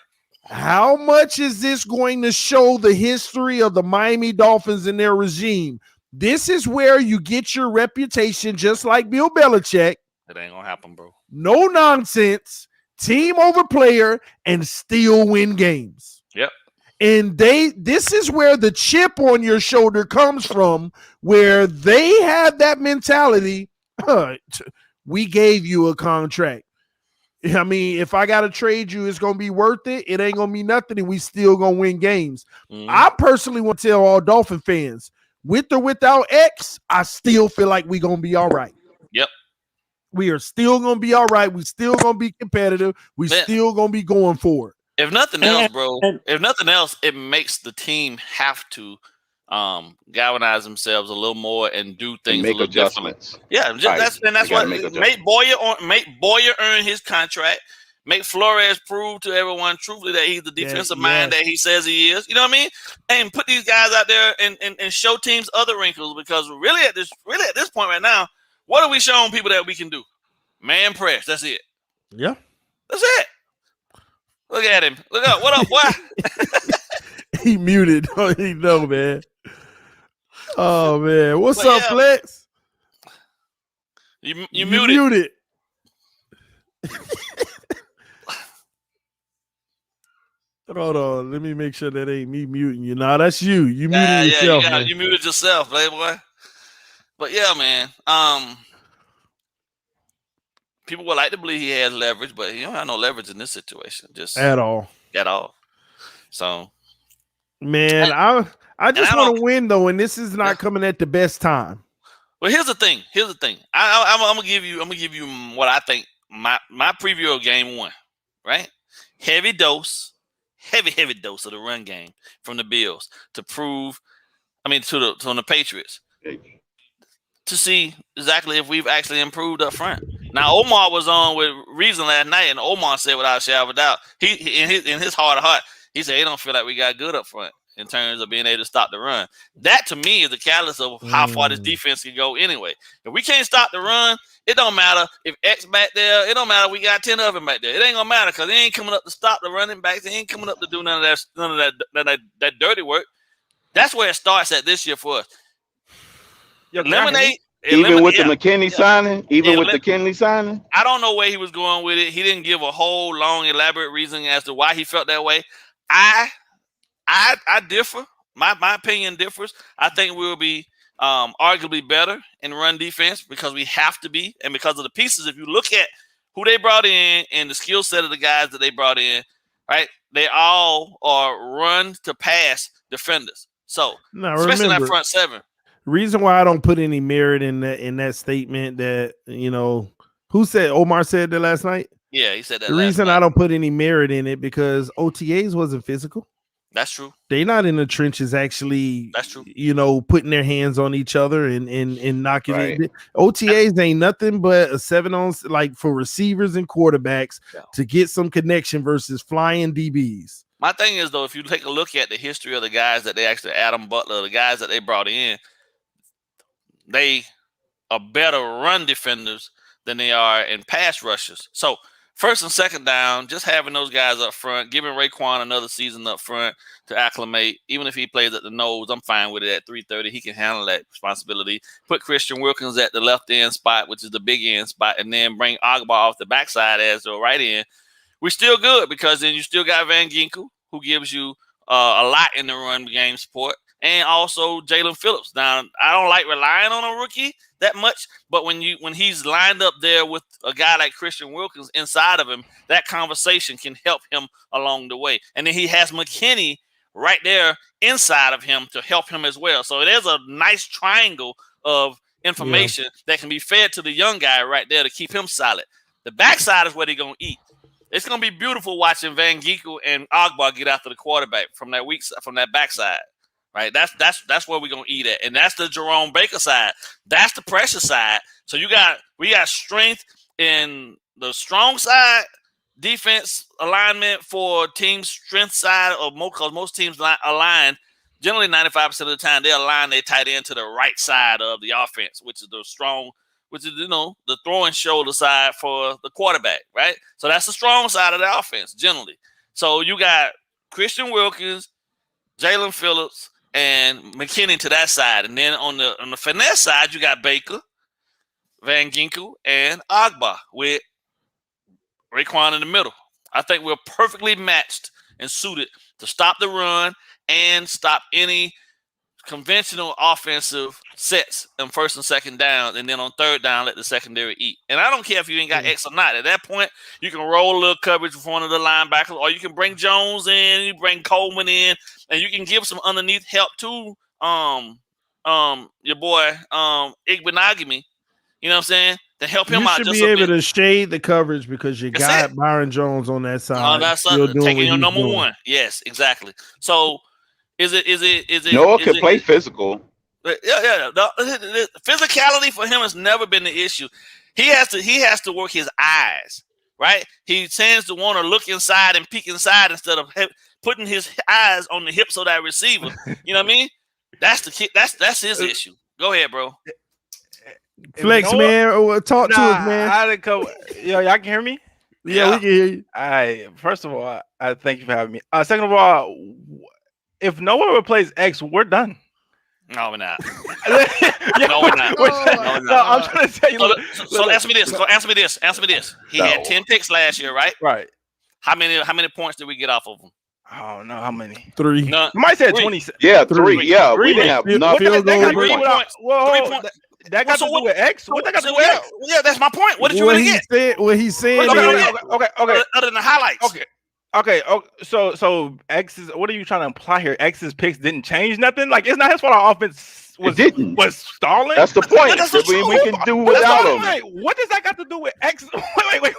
[SPEAKER 1] How much is this going to show the history of the Miami Dolphins and their regime? This is where you get your reputation, just like Bill Belichick.
[SPEAKER 4] It ain't gonna happen, bro.
[SPEAKER 1] No nonsense, team over player, and still win games.
[SPEAKER 4] Yep.
[SPEAKER 1] And this is where the chip on your shoulder comes from, where they have that mentality. We gave you a contract. I mean, if I got to trade you, it's going to be worth it. It ain't going to be nothing, and we still going to win games. I personally want to tell all Dolphin fans, with or without X, I still feel like we're going to be all right.
[SPEAKER 4] Yep.
[SPEAKER 1] We are still going to be all right. We still going to be competitive. We still going to be going for it.
[SPEAKER 4] If nothing else, bro, if nothing else, it makes the team have to galvanize themselves a little more and do things
[SPEAKER 6] make
[SPEAKER 4] a little
[SPEAKER 6] adjustments.
[SPEAKER 4] differently. Yeah, that's what make Boyer earn his contract. Make Flores prove to everyone truthfully that he's the defensive mind that he says he is. You know what I mean? And put these guys out there and show teams other wrinkles, because really at this point right now, what are we showing people that we can do? Man press. That's it.
[SPEAKER 1] Yeah.
[SPEAKER 4] That's it. Look at him. Look up. What up, boy?
[SPEAKER 1] He muted. Oh, he know, man. Oh, man. What's up, Flex?
[SPEAKER 4] You
[SPEAKER 1] muted. Hold on. Let me make sure that ain't me muting you. Nah, that's you. You muted yourself, man.
[SPEAKER 4] You muted yourself, playboy. But yeah, man. People would like to believe he has leverage, but he don't have no leverage in this situation. Just
[SPEAKER 1] at all.
[SPEAKER 4] So,
[SPEAKER 1] man, I just want to win though, and this is not coming at the best time.
[SPEAKER 4] Well, here's the thing. I'm gonna give you what I think my preview of game one. Right, heavy dose of the run game from the Bills to prove. I mean, to the Patriots. To see exactly if we've actually improved up front. Now, Omar was on with Reason last night, and Omar said without a shadow of a doubt, he in his heart of heart, he said he don't feel like we got good up front in terms of being able to stop the run. That to me is the catalyst of how far this defense can go anyway. If we can't stop the run, it don't matter if X back there. It don't matter. We got 10 of them back there. It ain't gonna matter because they ain't coming up to stop the running backs. They ain't coming up to do none of that dirty work. That's where it starts at this year for us. Eliminate.
[SPEAKER 6] Even with the McKinney signing? Even with the McKinney signing?
[SPEAKER 4] I don't know where he was going with it. He didn't give a whole long, elaborate reason as to why he felt that way. I differ. My opinion differs. I think we'll be arguably better in run defense because we have to be, and because of the pieces. If you look at who they brought in and the skill set of the guys that they brought in, right? They all are run to pass defenders. So, especially in that front seven.
[SPEAKER 1] Reason why I don't put any merit in that statement that, who said Omar said that last night?
[SPEAKER 4] Yeah, he said that.
[SPEAKER 1] The reason I don't put any merit in it because OTAs wasn't physical.
[SPEAKER 4] That's true.
[SPEAKER 1] They're not in the trenches actually.
[SPEAKER 4] That's true.
[SPEAKER 1] Putting their hands on each other and knocking it. OTAs ain't nothing but a 7-on like for receivers and quarterbacks to get some connection versus flying DBs.
[SPEAKER 4] My thing is though, if you take a look at the history of the guys that they actually Adam Butler, the guys that they brought in. They are better run defenders than they are in pass rushers. So first and second down, just having those guys up front, giving Raekwon another season up front to acclimate. Even if he plays at the nose, I'm fine with it at 330. He can handle that responsibility. Put Christian Wilkins at the left end spot, which is the big end spot, and then bring Agba off the backside as the right end. We're still good because then you still got Van Ginkel, who gives you a lot in the run game support. And also Jalen Phillips. Now, I don't like relying on a rookie that much, but when he's lined up there with a guy like Christian Wilkins inside of him, that conversation can help him along the way. And then he has McKinney right there inside of him to help him as well. So there's a nice triangle of information that can be fed to the young guy right there to keep him solid. The backside is where they're going to eat. It's going to be beautiful watching Van Ginkel and Agba get after the quarterback from that backside. Right, that's where we're gonna eat at, and that's the Jerome Baker side. That's the pressure side. So we got strength in the strong side, defense alignment for team strength side, or because most teams align. Generally, 95% of the time they align their tight end to the right side of the offense, which is the strong, the throwing shoulder side for the quarterback. Right, so that's the strong side of the offense generally. So you got Christian Wilkins, Jalen Phillips, and McKinney to that side. And then on the finesse side, you got Baker, Van Ginkel, and Agba with Raekwon in the middle. I think we're perfectly matched and suited to stop the run and stop any conventional offensive sets on first and second down, and then on third down, let the secondary eat. And I don't care if you ain't got X or not. At that point, you can roll a little coverage with one of the linebackers, or you can bring Jones in, you bring Coleman in, and you can give some underneath help to your boy Igbinoghene. You know what I'm saying? To help him
[SPEAKER 1] You
[SPEAKER 4] out
[SPEAKER 1] should
[SPEAKER 4] just
[SPEAKER 1] be
[SPEAKER 4] a
[SPEAKER 1] able
[SPEAKER 4] bit.
[SPEAKER 1] to shade the coverage because you
[SPEAKER 4] That's
[SPEAKER 1] got
[SPEAKER 4] it.
[SPEAKER 1] Byron Jones on that side.
[SPEAKER 4] That's
[SPEAKER 1] still doing
[SPEAKER 4] taking
[SPEAKER 1] what
[SPEAKER 4] your
[SPEAKER 1] he's
[SPEAKER 4] number
[SPEAKER 1] doing.
[SPEAKER 4] one. Yes, exactly. So is it
[SPEAKER 6] Noah can play physical.
[SPEAKER 4] Yeah. The physicality for him has never been the issue. He has to work his eyes, right? He tends to want to look inside and peek inside instead of putting his eyes on the hips of that receiver. You know what I mean? That's the kid. That's his issue. Go ahead, bro.
[SPEAKER 1] Flex, man. Talk to us, man.
[SPEAKER 7] I had a couple. Yo, y'all can hear me?
[SPEAKER 1] Yeah, we can hear you.
[SPEAKER 7] All right. First of all, I thank you for having me. Second of all, if Noah replaces X, we're done.
[SPEAKER 4] No, we're not.
[SPEAKER 7] Yeah,
[SPEAKER 4] No, we're not.
[SPEAKER 7] No, I'm trying to tell you.
[SPEAKER 4] So answer me this. Answer me this. He had 10 picks last year, right?
[SPEAKER 7] Right.
[SPEAKER 4] How many points did we get off of him?
[SPEAKER 7] I don't know how many.
[SPEAKER 1] 3.
[SPEAKER 4] None.
[SPEAKER 7] You might say
[SPEAKER 4] 3.
[SPEAKER 7] 20.
[SPEAKER 6] Yeah, 3. Yeah, we
[SPEAKER 7] Three.
[SPEAKER 6] didn't have
[SPEAKER 1] Field
[SPEAKER 6] nothing.
[SPEAKER 1] goal
[SPEAKER 7] That got
[SPEAKER 1] rate.
[SPEAKER 4] 3 points.
[SPEAKER 7] Whoa,
[SPEAKER 4] 3 points.
[SPEAKER 7] that got to do with X? What that got to do with X?
[SPEAKER 4] Yeah, that's my point. What did you
[SPEAKER 1] What
[SPEAKER 4] really
[SPEAKER 1] he
[SPEAKER 4] get?
[SPEAKER 1] said? What he said?
[SPEAKER 7] Okay.
[SPEAKER 4] Other than the highlights.
[SPEAKER 7] Okay. So X is. What are you trying to imply here? X's picks didn't change nothing. Like it's not his fault. Our offense was stalling.
[SPEAKER 6] That's the point.
[SPEAKER 4] That's the truth.
[SPEAKER 6] We can do without him.
[SPEAKER 7] What does that got to do with X? Wait.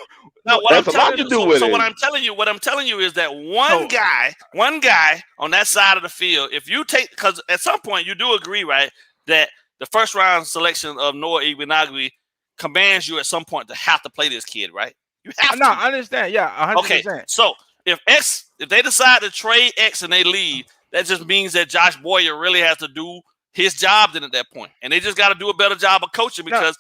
[SPEAKER 4] No,
[SPEAKER 6] That's a lot to do with it.
[SPEAKER 4] What I'm telling you is that one guy on that side of the field, if you take, because at some point you do agree, right, that the first round selection of Noah Igbinoghene commands you at some point to have to play this kid, right? You have to.
[SPEAKER 7] No, I understand. Yeah, 100%.
[SPEAKER 4] Okay, so if they decide to trade X and they leave, that just means that Josh Boyer really has to do his job then at that point, and they just got to do a better job of coaching because.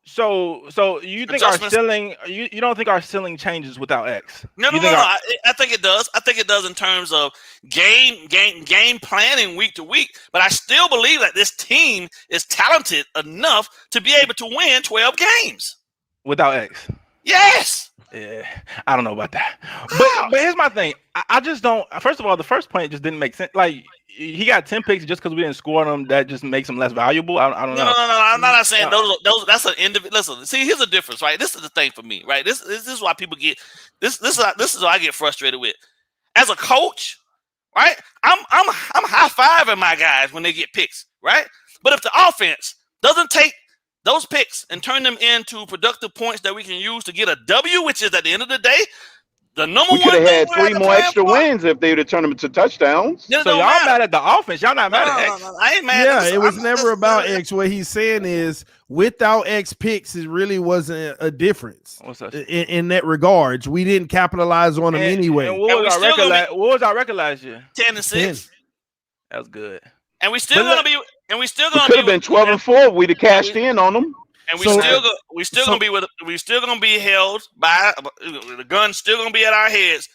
[SPEAKER 7] So you think our ceiling? You don't think our ceiling changes without X?
[SPEAKER 4] No. I think it does. I think it does in terms of game planning week to week. But I still believe that this team is talented enough to be able to win 12 games
[SPEAKER 7] without X.
[SPEAKER 4] Yes.
[SPEAKER 7] Yeah, I don't know about that. But here's my thing. I just don't. First of all, the first point just didn't make sense. Like he got 10 picks just because we didn't score on them. That just makes him less valuable. I don't know.
[SPEAKER 4] No. I'm not saying those. That's an individual. Listen, see, here's the difference, right? This is the thing for me, right? This is why people get this. This is what I get frustrated with. As a coach, right? I'm high-fiving my guys when they get picks, right? But if the offense doesn't take those picks and turn them into productive points that we can use to get a W, which is at the end of the day, the number
[SPEAKER 6] we
[SPEAKER 4] one.
[SPEAKER 6] We could have had 3 more extra wins if they would have turned them into touchdowns.
[SPEAKER 7] So y'all mad at the offense? Y'all not mad at X?
[SPEAKER 4] No, I ain't mad.
[SPEAKER 1] Yeah, it was never about X. What he's saying is, without X picks, it really wasn't a difference in that regards. We didn't capitalize on them anyway.
[SPEAKER 7] And what was our record last year?
[SPEAKER 4] 10-6.
[SPEAKER 7] That was good.
[SPEAKER 4] And we still gonna be. And we still gonna
[SPEAKER 6] could have been 12-4. We'd have cashed in on them.
[SPEAKER 4] And we still gonna be held by the gun. Still gonna be at our heads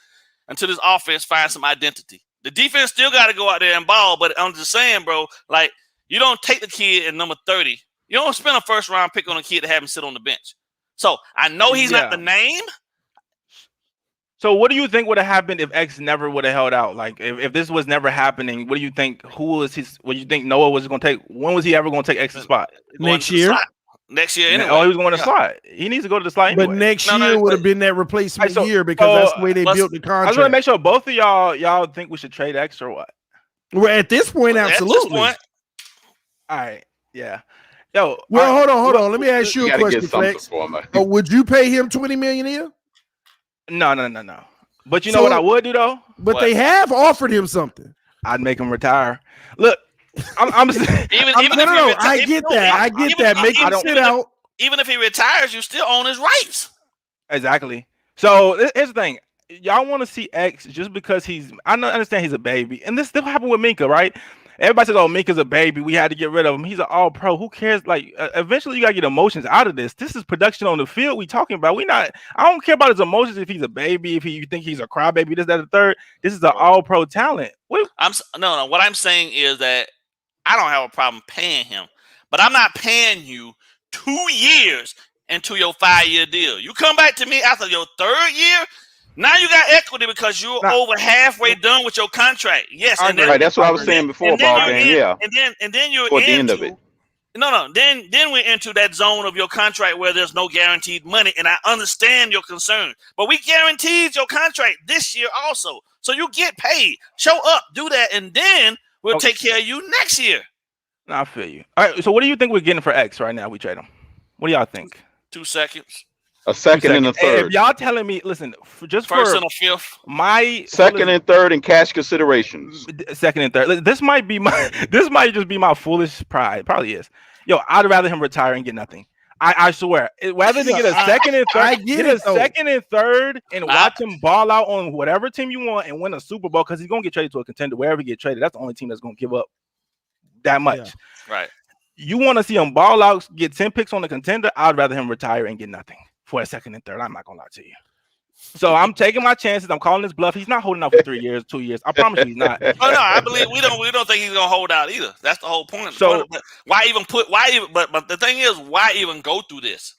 [SPEAKER 4] until this offense finds some identity. The defense still got to go out there and ball. But I'm just saying, bro, like you don't take the kid at number 30. You don't spend a first round pick on a kid to have him sit on the bench. So I know he's not the name.
[SPEAKER 7] So what do you think would have happened if X never would have held out? Like if this was never happening, what do you think? What do you think Noah was going to take? When was he ever going to take X's spot?
[SPEAKER 1] Next year.
[SPEAKER 4] Next year, anyway.
[SPEAKER 7] Oh, he was going to slide. He needs to go to the slide anyway.
[SPEAKER 1] But next year would have been that replacement year because that's the way they built the contract.
[SPEAKER 7] I just want to make sure both of y'all think we should trade X or what?
[SPEAKER 1] Well, at this point, absolutely.
[SPEAKER 7] All right, yeah. Yo,
[SPEAKER 1] well, hold on. Let me ask you a question, Flex. Would you pay him $20 million a year?
[SPEAKER 7] No. But you know what I would do though?
[SPEAKER 1] But they have offered him something.
[SPEAKER 7] I'd make him retire. Look, I
[SPEAKER 1] get that. Make him sit out.
[SPEAKER 4] Even if he retires, you still own his rights.
[SPEAKER 7] Exactly. So here's the thing. Y'all want to see X just because I understand he's a baby. And this still happened with Minka, right? everybody says, "Oh, Minka's a baby. We had to get rid of him. He's an all pro. Who cares?" Like, eventually, you gotta get emotions out of this. This is production on the field. We talking about. I don't care about his emotions. If he's a baby, if you think he's a crybaby, this, that, the third. This is an all pro talent. What?
[SPEAKER 4] No. What I'm saying is that I don't have a problem paying him, but I'm not paying you 2 years into your 5-year deal. You come back to me after your 3rd year. Now you got equity because you're over halfway done with your contract. Yes, and then,
[SPEAKER 6] right. That's what I was saying before, ball game. Yeah,
[SPEAKER 4] and then you're
[SPEAKER 6] toward the end of it.
[SPEAKER 4] No. Then we're into that zone of your contract where there's no guaranteed money, and I understand your concern. But we guaranteed your contract this year also, so you get paid. Show up, do that, and then we'll take care of you next year.
[SPEAKER 7] I feel you. All right. So what do you think we're getting for X right now? We trade him. What do y'all think?
[SPEAKER 4] 2 seconds.
[SPEAKER 6] A second and a third.
[SPEAKER 7] If y'all telling me, listen, just
[SPEAKER 4] first
[SPEAKER 7] for
[SPEAKER 4] and a fifth,
[SPEAKER 7] my
[SPEAKER 6] second and third and cash considerations.
[SPEAKER 7] Second and third. This might just be my foolish pride. Probably is. Yo, I'd rather him retire and get nothing. I swear. Rather than get a second and third, get a second and third and watch him ball out on whatever team you want and win a Super Bowl because he's gonna get traded to a contender wherever he get traded. That's the only team that's gonna give up that much.
[SPEAKER 4] Yeah. Right.
[SPEAKER 7] You want to see him ball out, get 10 picks on the contender? I'd rather him retire and get nothing for a second and third. I'm not gonna lie to you. So I'm taking my chances. I'm calling this bluff. He's not holding out for 3 years, 2 years. I promise you he's not.
[SPEAKER 4] Oh no, I believe we don't think he's gonna hold out either. That's the whole point. So why even but the thing is, why even go through this?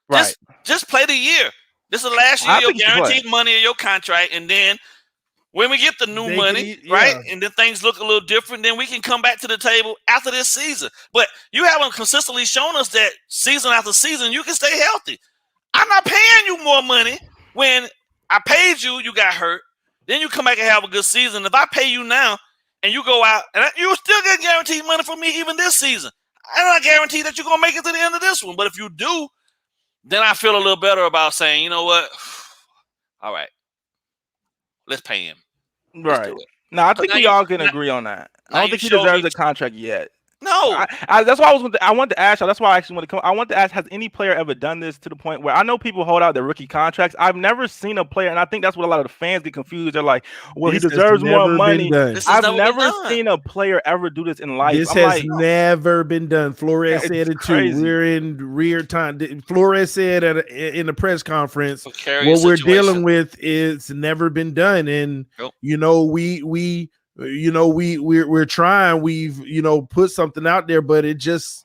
[SPEAKER 7] Right.
[SPEAKER 4] Just play the year. This is the last year of your guaranteed money of your contract, and then when we get the new money, right, and then things look a little different, then we can come back to the table after this season. But you haven't consistently shown us that season after season you can stay healthy. I'm not paying you more money when I paid you, you got hurt. Then you come back and have a good season. If I pay you now and you go out, and you still get guaranteed money from me even this season. I'm not guaranteed that you're going to make it to the end of this one. But if you do, then I feel a little better about saying, you know what? All right. Let's pay him.
[SPEAKER 7] Right. No, I think we all can agree on that. I don't think he deserves a contract yet.
[SPEAKER 4] No,
[SPEAKER 7] that's why I wanted to ask y'all. That's why I actually want to come. I want to ask: has any player ever done this to the point where I know people hold out their rookie contracts? I've never seen a player, and I think that's what a lot of the fans get confused. They're like, "Well, he deserves more money." I've never seen a player ever do this in life.
[SPEAKER 1] This has never been done. Flores said it too. We're in real time. Flores said in the press conference, what we're dealing with is never been done, and you know we're trying, we've put something out there, but it just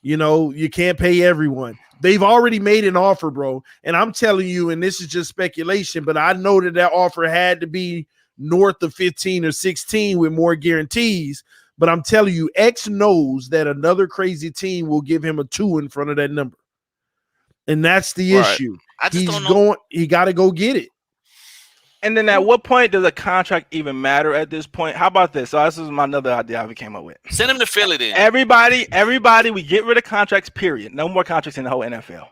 [SPEAKER 1] you can't pay everyone. They've already made an offer, bro, and I'm telling you, and this is just speculation, but I know that offer had to be north of 15 or 16 with more guarantees. But I'm telling you, X knows that another crazy team will give him a 2 in front of that number, and that's the issue. He got to go get it.
[SPEAKER 7] And then at what point does a contract even matter at this point? How about this? So this is another idea I came up with.
[SPEAKER 4] Send him to Philly then.
[SPEAKER 7] Everybody, we get rid of contracts, period. No more contracts in the whole NFL.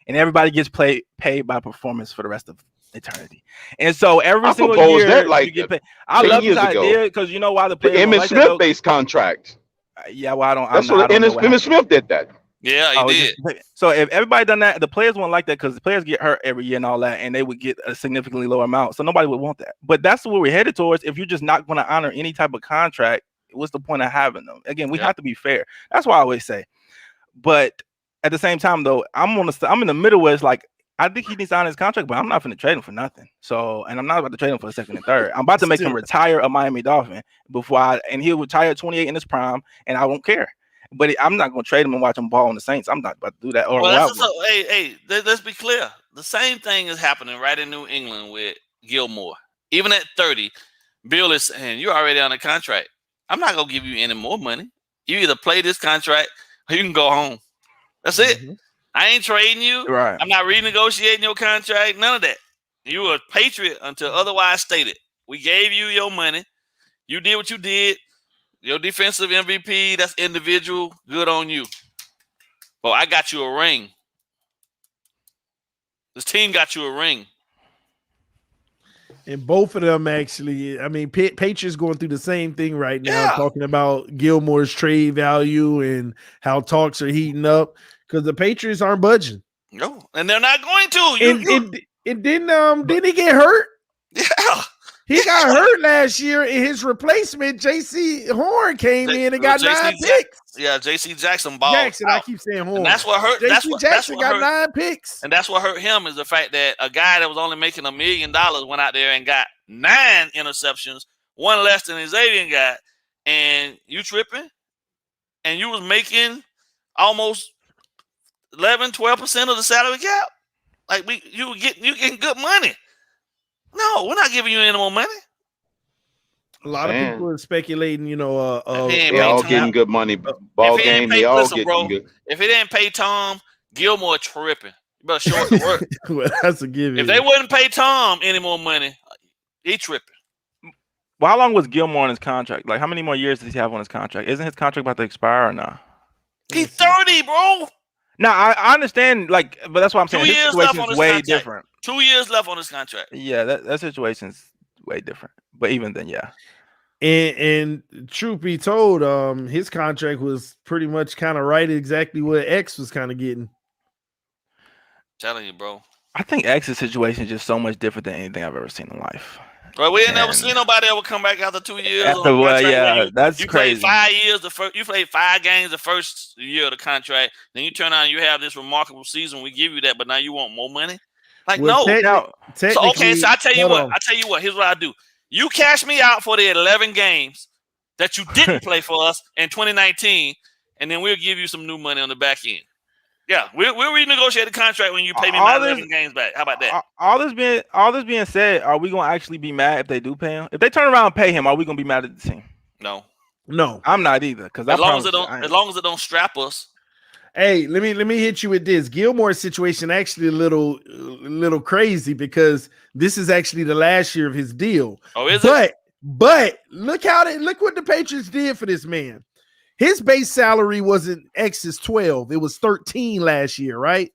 [SPEAKER 7] And everybody gets paid by performance for the rest of eternity. And so every single year you get paid. I love this idea because you know why the
[SPEAKER 6] Emmitt Smith-based contract.
[SPEAKER 7] Yeah, well,
[SPEAKER 6] Emmitt Smith did that.
[SPEAKER 4] Yeah, he did.
[SPEAKER 7] So if everybody done that, the players wouldn't like that because the players get hurt every year and all that, and they would get a significantly lower amount. So nobody would want that. But that's what we're headed towards. If you're just not going to honor any type of contract, what's the point of having them? Again, we have to be fair. That's why I always say. But at the same time, though, I'm in the middle where it's like I think he needs to honor his contract, but I'm not going to trade him for nothing. So, and I'm not about to trade him for a second and third. I'm about to make him retire a Miami Dolphin and he'll retire at 28 in his prime, and I won't care. But I'm not going to trade him and watch him ball on the Saints. I'm not about to do that.
[SPEAKER 4] Let's be clear. The same thing is happening right in New England with Gilmore. Even at 30, Bill is saying, you're already on a contract. I'm not going to give you any more money. You either play this contract or you can go home. That's it. I ain't trading you.
[SPEAKER 7] Right.
[SPEAKER 4] I'm not renegotiating your contract. None of that. You are a Patriot until otherwise stated. We gave you your money. You did what you did. Your defensive MVP, that's individual. Good on you. But I got you a ring. This team got you a ring.
[SPEAKER 1] And both of them actually, I mean, Patriots going through the same thing right now, talking about Gilmore's trade value and how talks are heating up because the Patriots aren't budging.
[SPEAKER 4] No, and they're not going to.
[SPEAKER 1] And didn't he get hurt?
[SPEAKER 4] Yeah.
[SPEAKER 1] He got hurt last year, and his replacement, J.C. Horn, came in and got 9 picks.
[SPEAKER 4] J.C. Jackson balled
[SPEAKER 1] Jackson,
[SPEAKER 4] out.
[SPEAKER 1] I keep saying Horn.
[SPEAKER 4] And that's what hurt.
[SPEAKER 1] J.C. Jackson got
[SPEAKER 4] hurt.
[SPEAKER 1] 9 picks.
[SPEAKER 4] And that's what hurt him is the fact that a guy that was only making $1 million went out there and got 9 interceptions, 1 less than XAVIEN got, and you tripping, and you was making almost 11-12% of the salary cap. Like you getting good money. No, we're not giving you any more money.
[SPEAKER 1] A lot of people are speculating,
[SPEAKER 6] they all getting good money. Ball game, they all getting good.
[SPEAKER 4] If he didn't pay Tom, Gilmore tripping. You better show up to work.
[SPEAKER 1] Well, that's a given.
[SPEAKER 4] If they wouldn't pay Tom any more money, he tripping.
[SPEAKER 7] Well, how long was Gilmore on his contract? Like, how many more years does he have on his contract? Isn't his contract about to expire or not?
[SPEAKER 4] He's 30, bro.
[SPEAKER 7] No, I understand, like, but that's what I'm saying.
[SPEAKER 4] 2
[SPEAKER 7] His
[SPEAKER 4] years left
[SPEAKER 7] situation
[SPEAKER 4] on
[SPEAKER 7] is
[SPEAKER 4] his
[SPEAKER 7] way
[SPEAKER 4] contract.
[SPEAKER 7] different.
[SPEAKER 4] 2 years left on his contract.
[SPEAKER 7] Yeah, that situation's way different. But even then, yeah.
[SPEAKER 1] And truth be told, his contract was pretty much kind of right exactly what X was kind of getting.
[SPEAKER 4] Telling you, bro.
[SPEAKER 7] I think X's situation is just so much different than anything I've ever seen in life.
[SPEAKER 4] Bro, we ain't never seen nobody ever come back after 2 years.
[SPEAKER 7] After what? Yeah, that's crazy.
[SPEAKER 4] You played 5 years. You played 5 games the first year of the contract. Then you turn out and you have this remarkable season. We give you that, but now you want more money. Like
[SPEAKER 1] Well,
[SPEAKER 4] no. So I tell you what.
[SPEAKER 1] on.
[SPEAKER 4] I tell you what. Here's what I do. You cash me out for the 11 games that you didn't play for us in 2019, and then we'll give you some new money on the back end. Yeah, we'll renegotiate the contract when you pay me my 11 games back. How about that?
[SPEAKER 7] All this being said, are we gonna actually be mad if they do pay him? If they turn around and pay him, are we gonna be mad at the team?
[SPEAKER 4] No,
[SPEAKER 7] I'm not either. Because
[SPEAKER 4] as long as it don't strap us.
[SPEAKER 1] Hey, let me hit you with this. Gilmore's situation actually a little crazy because this is actually the last year of his deal.
[SPEAKER 4] Oh, is it?
[SPEAKER 1] But look what the Patriots did for this man. His base salary wasn't X's 12. It was 13 last year, right?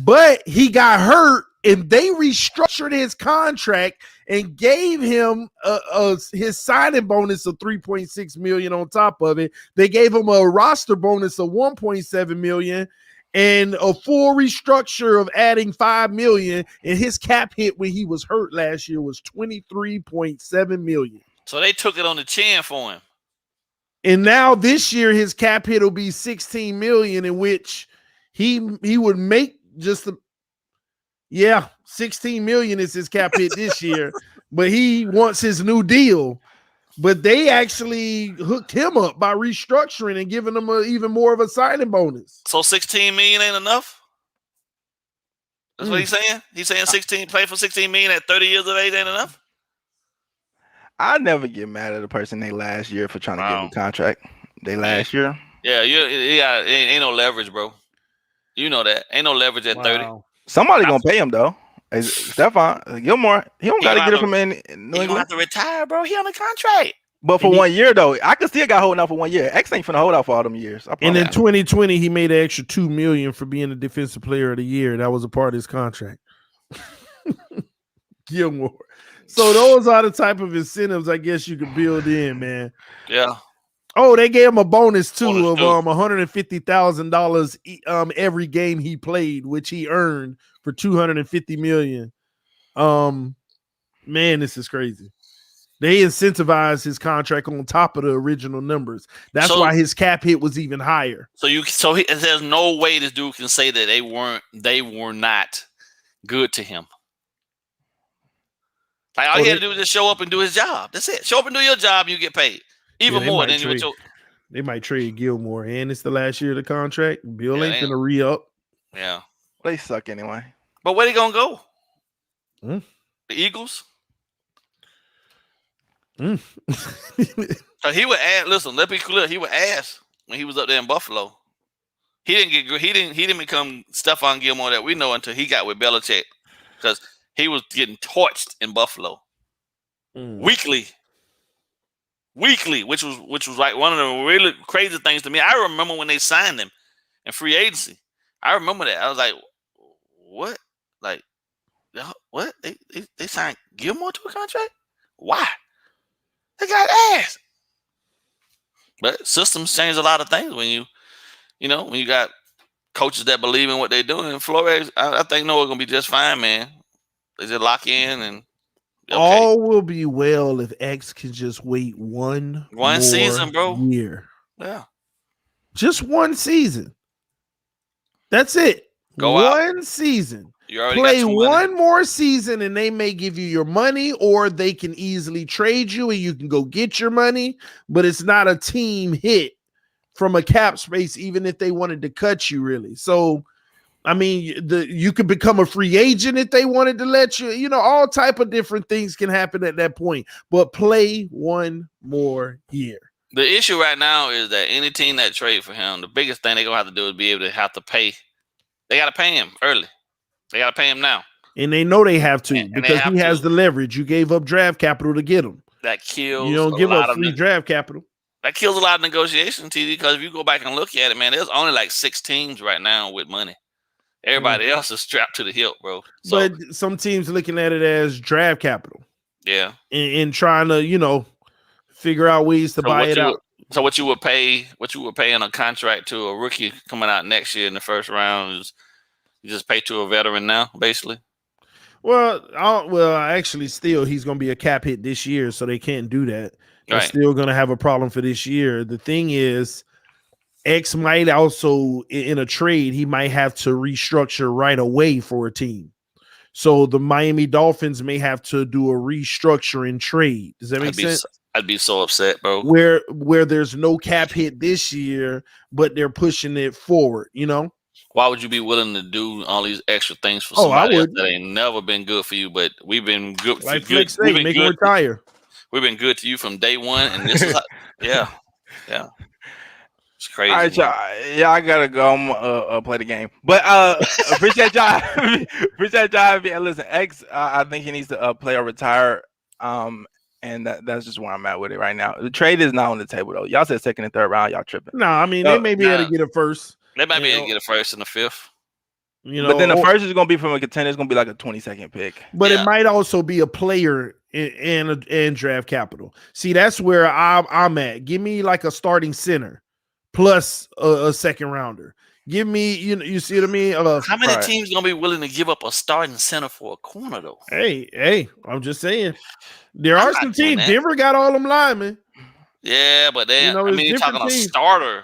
[SPEAKER 1] But he got hurt and they restructured his contract and gave him his signing bonus of $3.6 million on top of it. They gave him a roster bonus of $1.7 million and a full restructure of adding $5 million. And his cap hit when he was hurt last year was $23.7 million.
[SPEAKER 4] So they took it on the chin for him.
[SPEAKER 1] And now this year his cap hit will be $16 million, in which he would make $16 million is his cap hit this year, but he wants his new deal. But they actually hooked him up by restructuring and giving him even more of a signing bonus.
[SPEAKER 4] So $16 million ain't enough? That's what he's saying? He's saying play for $16 million at 30 years of age ain't enough?
[SPEAKER 7] I never get mad at a person they last year for trying to get a contract. They last year.
[SPEAKER 4] Yeah, ain't no leverage, bro. You know that. Ain't no leverage at 30.
[SPEAKER 7] Somebody gonna pay him though. Stephon Gilmore, he don't gotta get it from New
[SPEAKER 4] England. He gonna have to retire, bro. He on a contract.
[SPEAKER 7] But for 1 year though, I can still got holding out for 1 year. X ain't finna hold out for all them years.
[SPEAKER 1] And in 2020, he made an extra $2 million for being the defensive player of the year. That was a part of his contract. Gilmore. So those are the type of incentives I guess you could build in, man.
[SPEAKER 4] Yeah.
[SPEAKER 1] Oh, they gave him a bonus too of $150,000 every game he played, which he earned for $250 million. Man, this is crazy. They incentivized his contract on top of the original numbers. That's why his cap hit was even higher.
[SPEAKER 4] There's no way this dude can say that they were not good to him. Like all he had to do was just show up and do his job. That's it. Show up and do your job, you get paid. Even more than you.
[SPEAKER 1] They might trade Gilmore, and it's the last year of the contract. Bill ain't gonna re-up.
[SPEAKER 4] Yeah,
[SPEAKER 7] they suck anyway.
[SPEAKER 4] But where they gonna go? The Eagles. So he would ask. Listen, let's be clear. He would ask when he was up there in Buffalo. He didn't become Stephon Gilmore that we know until he got with Belichick, because he was getting torched in Buffalo weekly, which was like one of the really crazy things to me. I remember when they signed him in free agency. I remember that. I was like, what? Like, what? They signed Gilmore to a contract? Why? They got ass. But systems change a lot of things when you got coaches that believe in what they're doing. Flores, I think Noah's gonna be just fine, man. They just lock in and
[SPEAKER 1] all will be well if X can just wait one more
[SPEAKER 4] season, bro.
[SPEAKER 1] year.
[SPEAKER 4] Yeah.
[SPEAKER 1] Just one season. That's it.
[SPEAKER 4] Go
[SPEAKER 1] one
[SPEAKER 4] out.
[SPEAKER 1] season.
[SPEAKER 4] You already
[SPEAKER 1] Play
[SPEAKER 4] got your money.
[SPEAKER 1] one more season and they may give you your money, or they can easily trade you and you can go get your money, but it's not a team hit from a cap space, even if they wanted to cut you, really. So, I mean, you could become a free agent if they wanted to let you, you know, all type of different things can happen at that point, but play one more year.
[SPEAKER 4] The issue right now is that any team that trade for him, the biggest thing they're going to have to do is be able to have to pay. They got to pay him early. They got to pay him now.
[SPEAKER 1] And they know they have to,
[SPEAKER 4] and
[SPEAKER 1] because he has the leverage. You gave up draft capital to get him.
[SPEAKER 4] That kills.
[SPEAKER 1] You don't give up free draft capital.
[SPEAKER 4] That kills a lot of negotiation, TD, because if you go back and look at it, man, there's only like 6 teams right now with money. Everybody else is strapped to the hilt, bro. So,
[SPEAKER 1] but some teams looking at it as draft capital.
[SPEAKER 4] Yeah.
[SPEAKER 1] And trying to, you know, figure out ways to buy it out.
[SPEAKER 4] So what you would pay in a contract to a rookie coming out next year in the first round is you just pay to a veteran now, basically.
[SPEAKER 1] Well, actually, still he's going to be a cap hit this year, so they can't do that. They're
[SPEAKER 4] Right.
[SPEAKER 1] still going to have a problem for this year. The thing is, X might also, in a trade, he might have to restructure right away for a team. So the Miami Dolphins may have to do a restructuring trade. Does that make sense?
[SPEAKER 4] I'd be so upset, bro.
[SPEAKER 1] Where there's no cap hit this year, but they're pushing it forward, you know?
[SPEAKER 4] Why would you be willing to do all these extra things for somebody else that ain't never been good for you? But we've been good.
[SPEAKER 1] Like Flex say, make him retire.
[SPEAKER 4] We've been good to you from day one, and this is yeah. It's crazy.
[SPEAKER 7] All right, y'all. Yeah, I gotta go. I'm play the game, but appreciate y'all. Appreciate y'all. Listen, X, I think he needs to play or retire. And that's just where I'm at with it right now. The trade is not on the table though. Y'all said second and third round. Y'all tripping?
[SPEAKER 1] No, I mean they may be able to get a first.
[SPEAKER 4] They might be able to get a first and a fifth.
[SPEAKER 1] You know,
[SPEAKER 7] but then the first is gonna be from a contender. It's gonna be like a 22nd pick.
[SPEAKER 1] But it might also be a player and draft capital. See, that's where I'm at. Give me like a starting center plus a second rounder. Give me, you see what I mean?
[SPEAKER 4] How many teams gonna be willing to give up a starting center for a corner though?
[SPEAKER 1] Hey, I'm just saying. There are some teams. Denver got all them linemen.
[SPEAKER 4] Yeah, but then I mean, you're talking a starter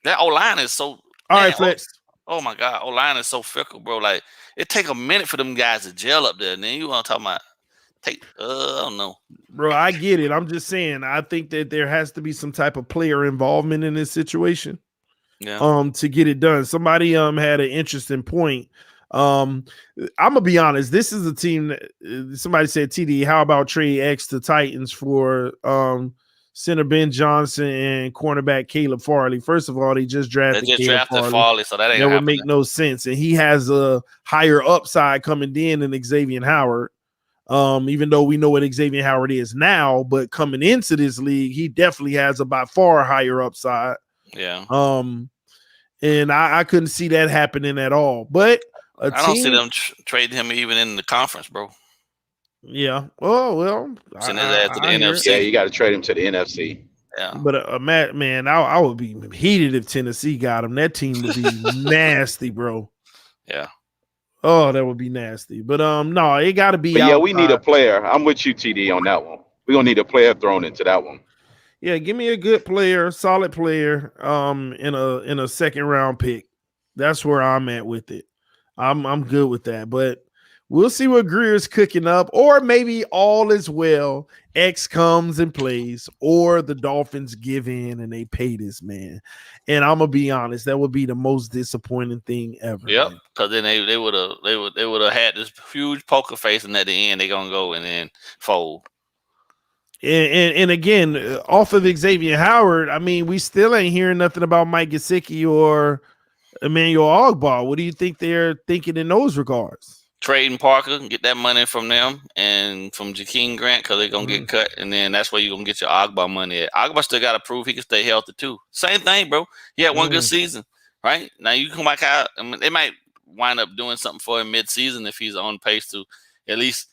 [SPEAKER 4] that O-line is so.
[SPEAKER 1] All right, Flex.
[SPEAKER 4] Oh my God, O-line is so fickle, bro. Like it take a minute for them guys to gel up there, and then you want to talk about I don't know,
[SPEAKER 1] bro. I get it. I'm just saying. I think that there has to be some type of player involvement in this situation.
[SPEAKER 4] Yeah.
[SPEAKER 1] To get it done. Somebody had an interesting point. I'm gonna be honest. This is a team that somebody said, TD, how about trade X to Titans for center Ben Johnson and cornerback Caleb Farley? First of all, they just drafted
[SPEAKER 4] Farley, so that
[SPEAKER 1] would make no sense. And he has a higher upside coming in than XAVIEN Howard. Even though we know what XAVIEN Howard is now, but coming into this league, he definitely has a by far higher upside.
[SPEAKER 4] Yeah.
[SPEAKER 1] And I couldn't see that happening at all. But
[SPEAKER 4] I don't see them trade him even in the conference, bro.
[SPEAKER 1] Yeah. Oh well.
[SPEAKER 4] Send his ass to the NFC.
[SPEAKER 6] Yeah, you got to trade him to the NFC.
[SPEAKER 4] Yeah.
[SPEAKER 1] But man, I would be heated if Tennessee got him. That team would be nasty, bro.
[SPEAKER 4] Yeah.
[SPEAKER 1] Oh, that would be nasty. But no, it got to be.
[SPEAKER 6] Yeah, we need a player. I'm with you, TD, on that one. We're gonna need a player thrown into that one.
[SPEAKER 1] Yeah, give me a good player, solid player, in a second round pick. That's where I'm at with it. I'm good with that, but we'll see what Greer's cooking up, or maybe all is well. X comes and plays, or the Dolphins give in and they pay this man. And I'm gonna be honest, that would be the most disappointing thing ever.
[SPEAKER 4] Yep, because then they would have had this huge poker face, and at the end they're gonna go and then fold.
[SPEAKER 1] And again, off of XAVIEN Howard, I mean, we still ain't hearing nothing about Mike Gesicki or Emmanuel Ogbah. What do you think they're thinking in those regards?
[SPEAKER 4] Trading Parker and get that money from them and from Jakeem Grant because they're going to get cut. And then that's where you're going to get your Ogbah money at. Ogbah still got to prove he can stay healthy too. Same thing, bro. He had one good season, right? Now you come back out. I mean, they might wind up doing something for him mid-season if he's on pace to at least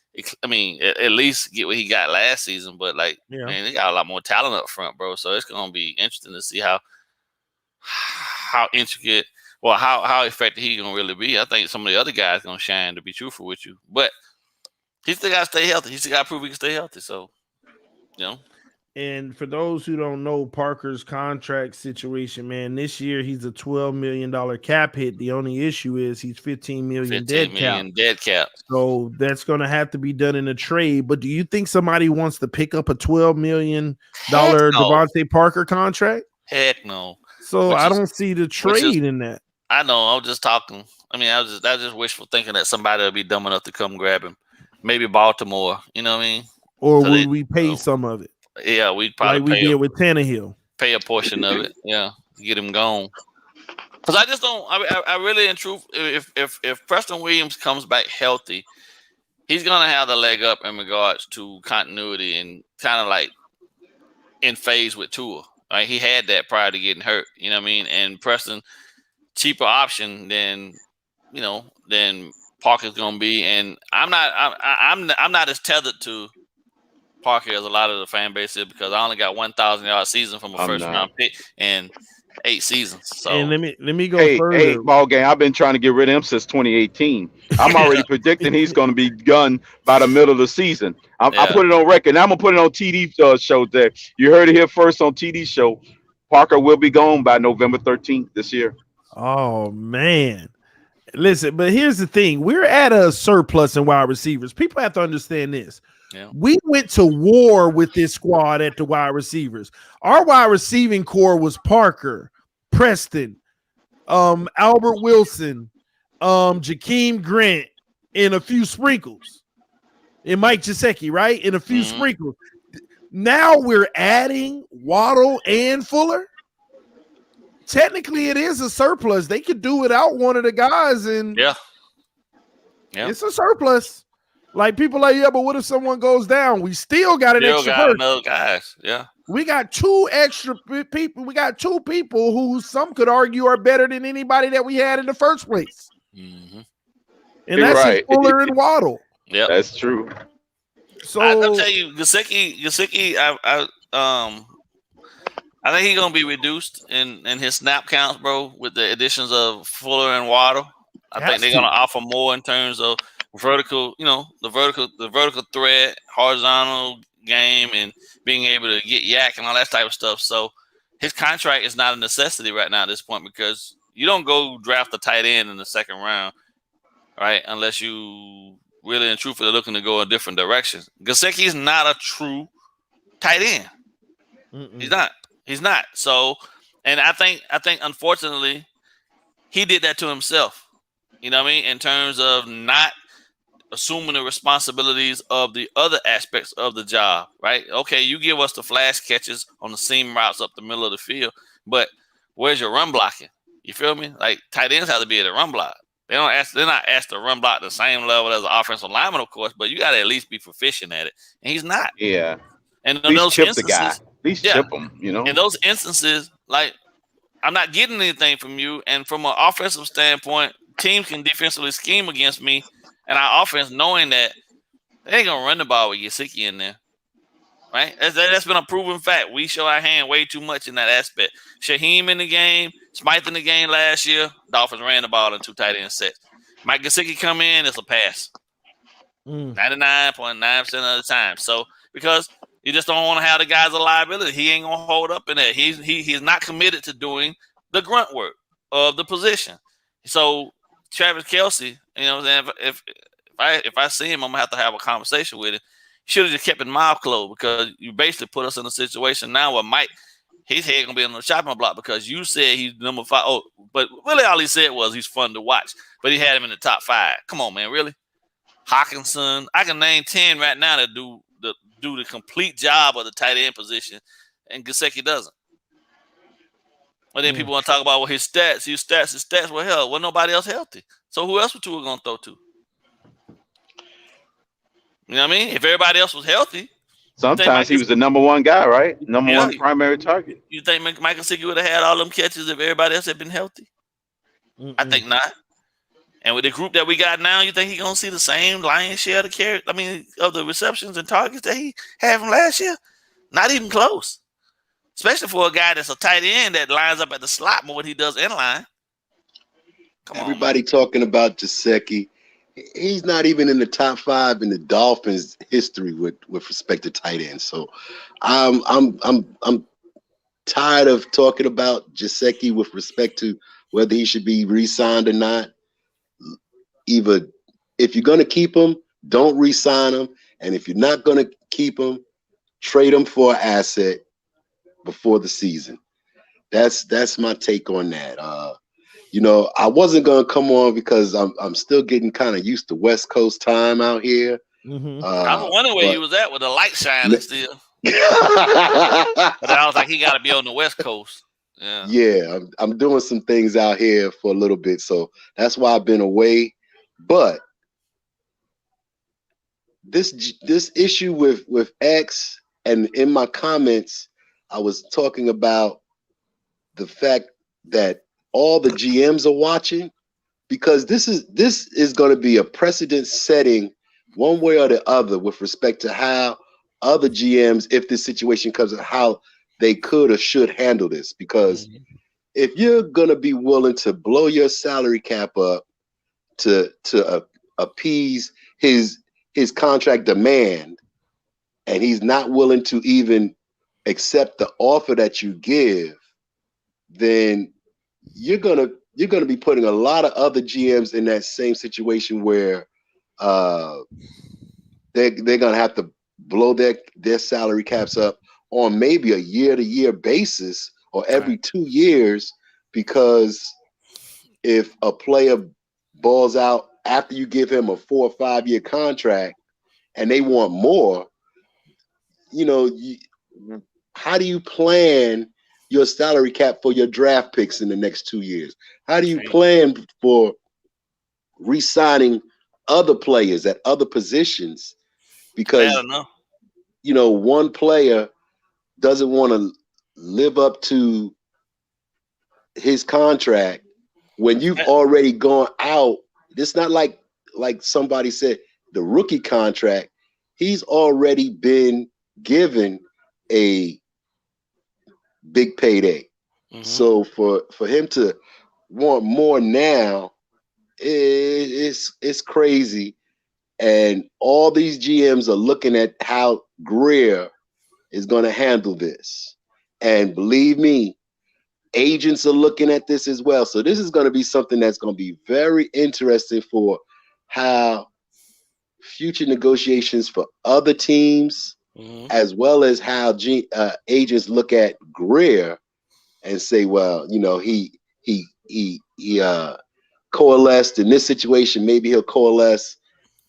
[SPEAKER 4] get what he got last season. But man, they got a lot more talent up front, bro. So it's going to be interesting to see how intricate well, how effective he gonna really be. I think some of the other guys gonna shine, to be truthful with you, but he still gotta stay healthy. He still gotta prove he can stay healthy. So, you know.
[SPEAKER 1] And for those who don't know Parker's contract situation, man, this year he's a $12 million cap hit. The only issue is he's $15 million dead cap. So that's going to have to be done in a trade. But do you think somebody wants to pick up a $12 million Devontae Parker contract?
[SPEAKER 4] Heck no.
[SPEAKER 1] So I don't see the trade in that.
[SPEAKER 4] I know. I was just talking. I mean, I just wishful thinking that somebody would be dumb enough to come grab him. Maybe Baltimore. You know what I mean?
[SPEAKER 1] Or would we pay some of it?
[SPEAKER 4] Yeah, we'd probably
[SPEAKER 1] like we did with Tannehill.
[SPEAKER 4] Pay a portion of it, yeah, to get him gone. Because I just don't. I really, in truth, if Preston Williams comes back healthy, he's gonna have the leg up in regards to continuity and kind of like in phase with Tua. Right, he had that prior to getting hurt. You know what I mean? And Preston, cheaper option than Parker's gonna be. And I'm not as tethered to Parker as a lot of the fan base is because I only got 1,000-yard season from a first round pick and 8 seasons. So
[SPEAKER 1] and let me go further.
[SPEAKER 6] Hey, ball game. I've been trying to get rid of him since 2018. I'm already predicting he's going to be gone by the middle of the season. I put it on record. Now I'm gonna put it on TD show. There, you heard it here first on TD show. Parker will be gone by November 13th this year.
[SPEAKER 1] Oh man. Listen, but here's the thing. We're at a surplus in wide receivers. People have to understand this.
[SPEAKER 4] Yeah.
[SPEAKER 1] We went to war with this squad at the wide receivers. Our wide receiving core was Parker, Preston, Albert Wilson, Jakeem Grant, and a few sprinkles. And Mike Gesicki, right? And a few sprinkles. Now we're adding Waddle and Fuller. Technically, it is a surplus. They could do without one of the guys, and it's a surplus. Like people like, yeah, but what if someone goes down? We still got
[SPEAKER 4] another guys. Yeah,
[SPEAKER 1] we got 2 extra people. We got 2 people who some could argue are better than anybody that we had in the first place.
[SPEAKER 4] Mm-hmm.
[SPEAKER 6] You're
[SPEAKER 1] And that's
[SPEAKER 6] right.
[SPEAKER 1] Fuller and Waddle.
[SPEAKER 4] Yeah,
[SPEAKER 6] that's true.
[SPEAKER 1] So
[SPEAKER 4] I'll tell you, Gesicki, I think he's gonna be reduced in his snap counts, bro, with the additions of Fuller and Waddle. I think they're gonna offer more in terms of vertical, the vertical threat, horizontal game, and being able to get yak and all that type of stuff. So his contract is not a necessity right now at this point because you don't go draft a tight end in the second round, right? Unless you really and truthfully looking to go a different direction. Gesicki is not a true tight end. He's not. So, and I think unfortunately he did that to himself. You know what I mean? In terms of not assuming the responsibilities of the other aspects of the job, right? Okay, you give us the flash catches on the seam routes up the middle of the field, but where's your run blocking? You feel me? Like tight ends have to be able to run block. They're not asked to run block the same level as an offensive lineman, of course, but you got to at least be proficient at it. And he's not.
[SPEAKER 6] Yeah.
[SPEAKER 4] And in those instances,
[SPEAKER 6] the guy. At least chip him,
[SPEAKER 4] In those instances, like I'm not getting anything from you. And from an offensive standpoint, teams can defensively scheme against me and our offense knowing that they ain't gonna run the ball with Gesicki in there. Right? That's been a proven fact. We show our hand way too much in that aspect. Shaheem in the game, Smythe in the game last year, Dolphins ran the ball in 2 tight end sets. Mike Gesicki come in, it's a pass. 99.9% of the time. So because you just don't want to have the guys a liability. He ain't gonna hold up in there. He's not committed to doing the grunt work of the position. So Travis Kelce, if I see him, I'm gonna have a conversation with him. Should have just kept his mouth closed because you basically put us in a situation now where Mike, his head gonna be on the chopping block because you said he's number 5. Oh, but really all he said was he's fun to watch, but he had him in the top 5. Come on, man, really? Hawkinson, I can name 10 right now that do the complete job of the tight end position, and Gesicki doesn't. But then people want to talk about his stats. Well, hell, wasn't nobody else healthy. So who else was Tua gonna throw to? You know what I mean? If everybody else was healthy,
[SPEAKER 6] sometimes he was the number 1 guy, right? Number 1 primary target.
[SPEAKER 4] You think Mike Gesicki would have had all them catches if everybody else had been healthy? I think not. And with the group that we got now, you think he's gonna see the same lion's share of the receptions and targets that he had from last year? Not even close. Especially for a guy that's a tight end that lines up at the slot more than he does in line. Come on, man.
[SPEAKER 8] Everybody talking about Gesicki. He's not even in the top 5 in the Dolphins' history with respect to tight ends. So, I'm tired of talking about Gesicki with respect to whether he should be re-signed or not. Either if you're gonna keep him, don't re-sign him, and if you're not gonna keep him, trade him for an asset before the season. That's my take on that. I wasn't gonna come on because I'm still getting kind of used to West Coast time out here.
[SPEAKER 1] Mm-hmm.
[SPEAKER 4] I was wondering where you was at with the light shining still. But I was like, he got to be on the West Coast. Yeah.
[SPEAKER 8] Yeah, I'm doing some things out here for a little bit, so that's why I've been away. But this issue with X, and in my comments, I was talking about the fact that all the GMs are watching, because this is going to be a precedent setting one way or the other with respect to how other GMs, if this situation comes up, how they could or should handle this. Because if you're going to be willing to blow your salary cap up to appease his contract demand, and he's not willing to even accept the offer that you give, then you're gonna be putting a lot of other GMs in that same situation where they're gonna have to blow their salary caps up on maybe a year-to-year basis or every 2 years, because if a player balls out after you give him a 4 or 5 year contract and they want more, how do you plan your salary cap for your draft picks in the next 2 years? How do you plan for re-signing other players at other positions? Because one player doesn't want to live up to his contract when you've already gone out. It's not like somebody said, the rookie contract, he's already been given a big payday. So for him to want more now, it's crazy. And all these GMs are looking at how Greer is going to handle this. And believe me, agents are looking at this as well. So this is going to be something that's going to be very interesting for how future negotiations for other teams, as well as how agents look at Greer and say, well, he coalesced in this situation. Maybe he'll coalesce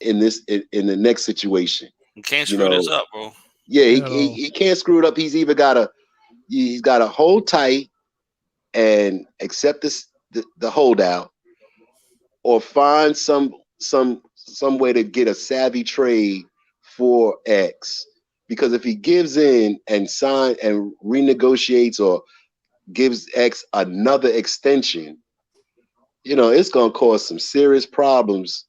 [SPEAKER 8] in the next situation.
[SPEAKER 4] You can't screw this up, bro.
[SPEAKER 8] Yeah, he can't screw it up. He's either he's got to hold tight and accept the holdout, or find some way to get a savvy trade for X. Because if he gives in and signs and renegotiates or gives X another extension, it's going to cause some serious problems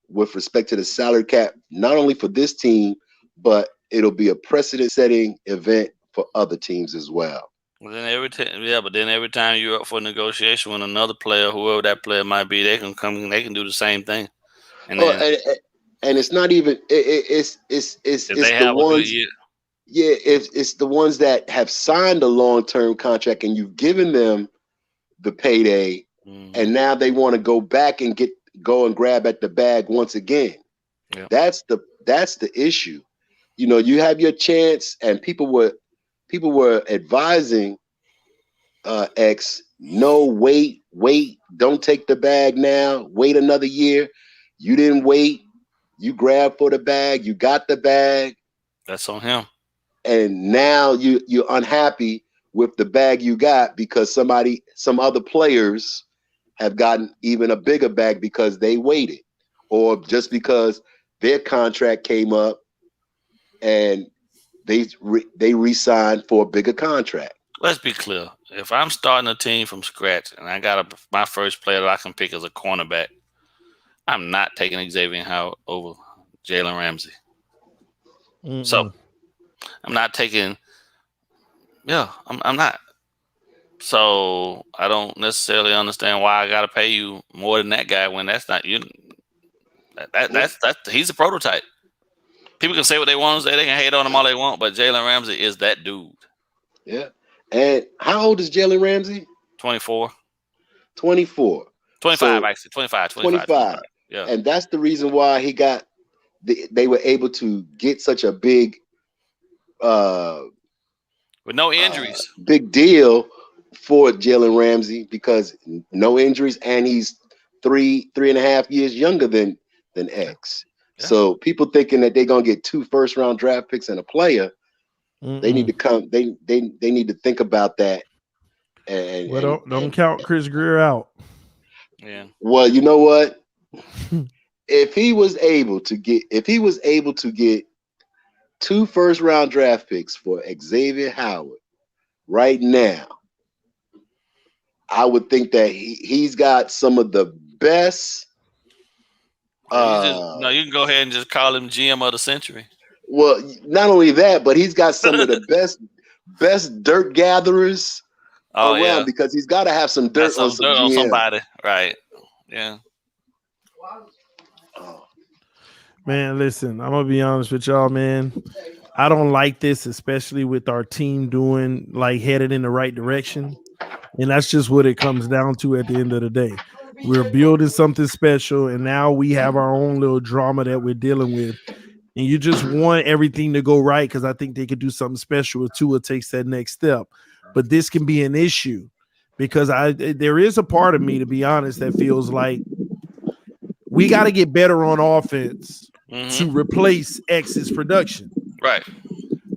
[SPEAKER 8] with respect to the salary cap, not only for this team, but it'll be a precedent-setting event for other teams as well.
[SPEAKER 4] Well, then every time you're up for negotiation with another player, whoever that player might be, they can come. They can do the same thing. And
[SPEAKER 8] and it's not even it's the ones. Yeah, it's the ones that have signed a long-term contract and you've given them the payday, and now they want to go back and go and grab at the bag once again.
[SPEAKER 4] Yeah.
[SPEAKER 8] That's the issue. You have your chance, and people were advising X, no, wait, don't take the bag now, wait another year. You didn't wait, you grabbed for the bag, you got the bag.
[SPEAKER 4] That's on him.
[SPEAKER 8] And now you're unhappy with the bag you got because some other players have gotten even a bigger bag because they waited, or just because their contract came up and they re-signed for a bigger contract.
[SPEAKER 4] Let's be clear. If I'm starting a team from scratch and I got my first player that I can pick as a cornerback, I'm not taking XAVIEN Howard over Jalen Ramsey. So I'm not taking. Yeah, I'm not. So I don't necessarily understand why I got to pay you more than that guy when that's not you. That's he's a prototype. People can say what they want to say. They can hate on him all they want, but Jalen Ramsey is that dude.
[SPEAKER 8] Yeah. And how old is Jalen Ramsey?
[SPEAKER 4] 24.
[SPEAKER 8] 24.
[SPEAKER 4] 25,
[SPEAKER 8] So,
[SPEAKER 4] actually. 25.
[SPEAKER 8] 25.
[SPEAKER 4] Yeah.
[SPEAKER 8] And that's the reason why he got they were able to get such a big
[SPEAKER 4] with no injuries.
[SPEAKER 8] Big deal for Jalen Ramsey because no injuries, and he's 3.5 years younger than X.
[SPEAKER 4] Yeah.
[SPEAKER 8] So people thinking that they're gonna get 2 first-round draft picks and a player, they need to come. They need to think about that. And
[SPEAKER 1] don't count Chris Greer out.
[SPEAKER 4] Yeah.
[SPEAKER 8] Well, you know what? If he was able to get 2 first-round draft picks for Xavier Howard right now, I would think that he's got some of the best.
[SPEAKER 4] You can go ahead and just call him GM of the century.
[SPEAKER 8] Well, not only that, but he's got some of the best dirt gatherers around because he's got to have some dirt on
[SPEAKER 4] somebody, right? Yeah.
[SPEAKER 1] Man, listen, I'm gonna be honest with y'all, man. I don't like this, especially with our team doing like headed in the right direction. And that's just what it comes down to at the end of the day. We're building something special, and now we have our own little drama that we're dealing with. And you just want everything to go right because I think they could do something special if Tua takes that next step. But this can be an issue because there is a part of me, to be honest, that feels like we got to get better on offense to replace X's production.
[SPEAKER 4] Right.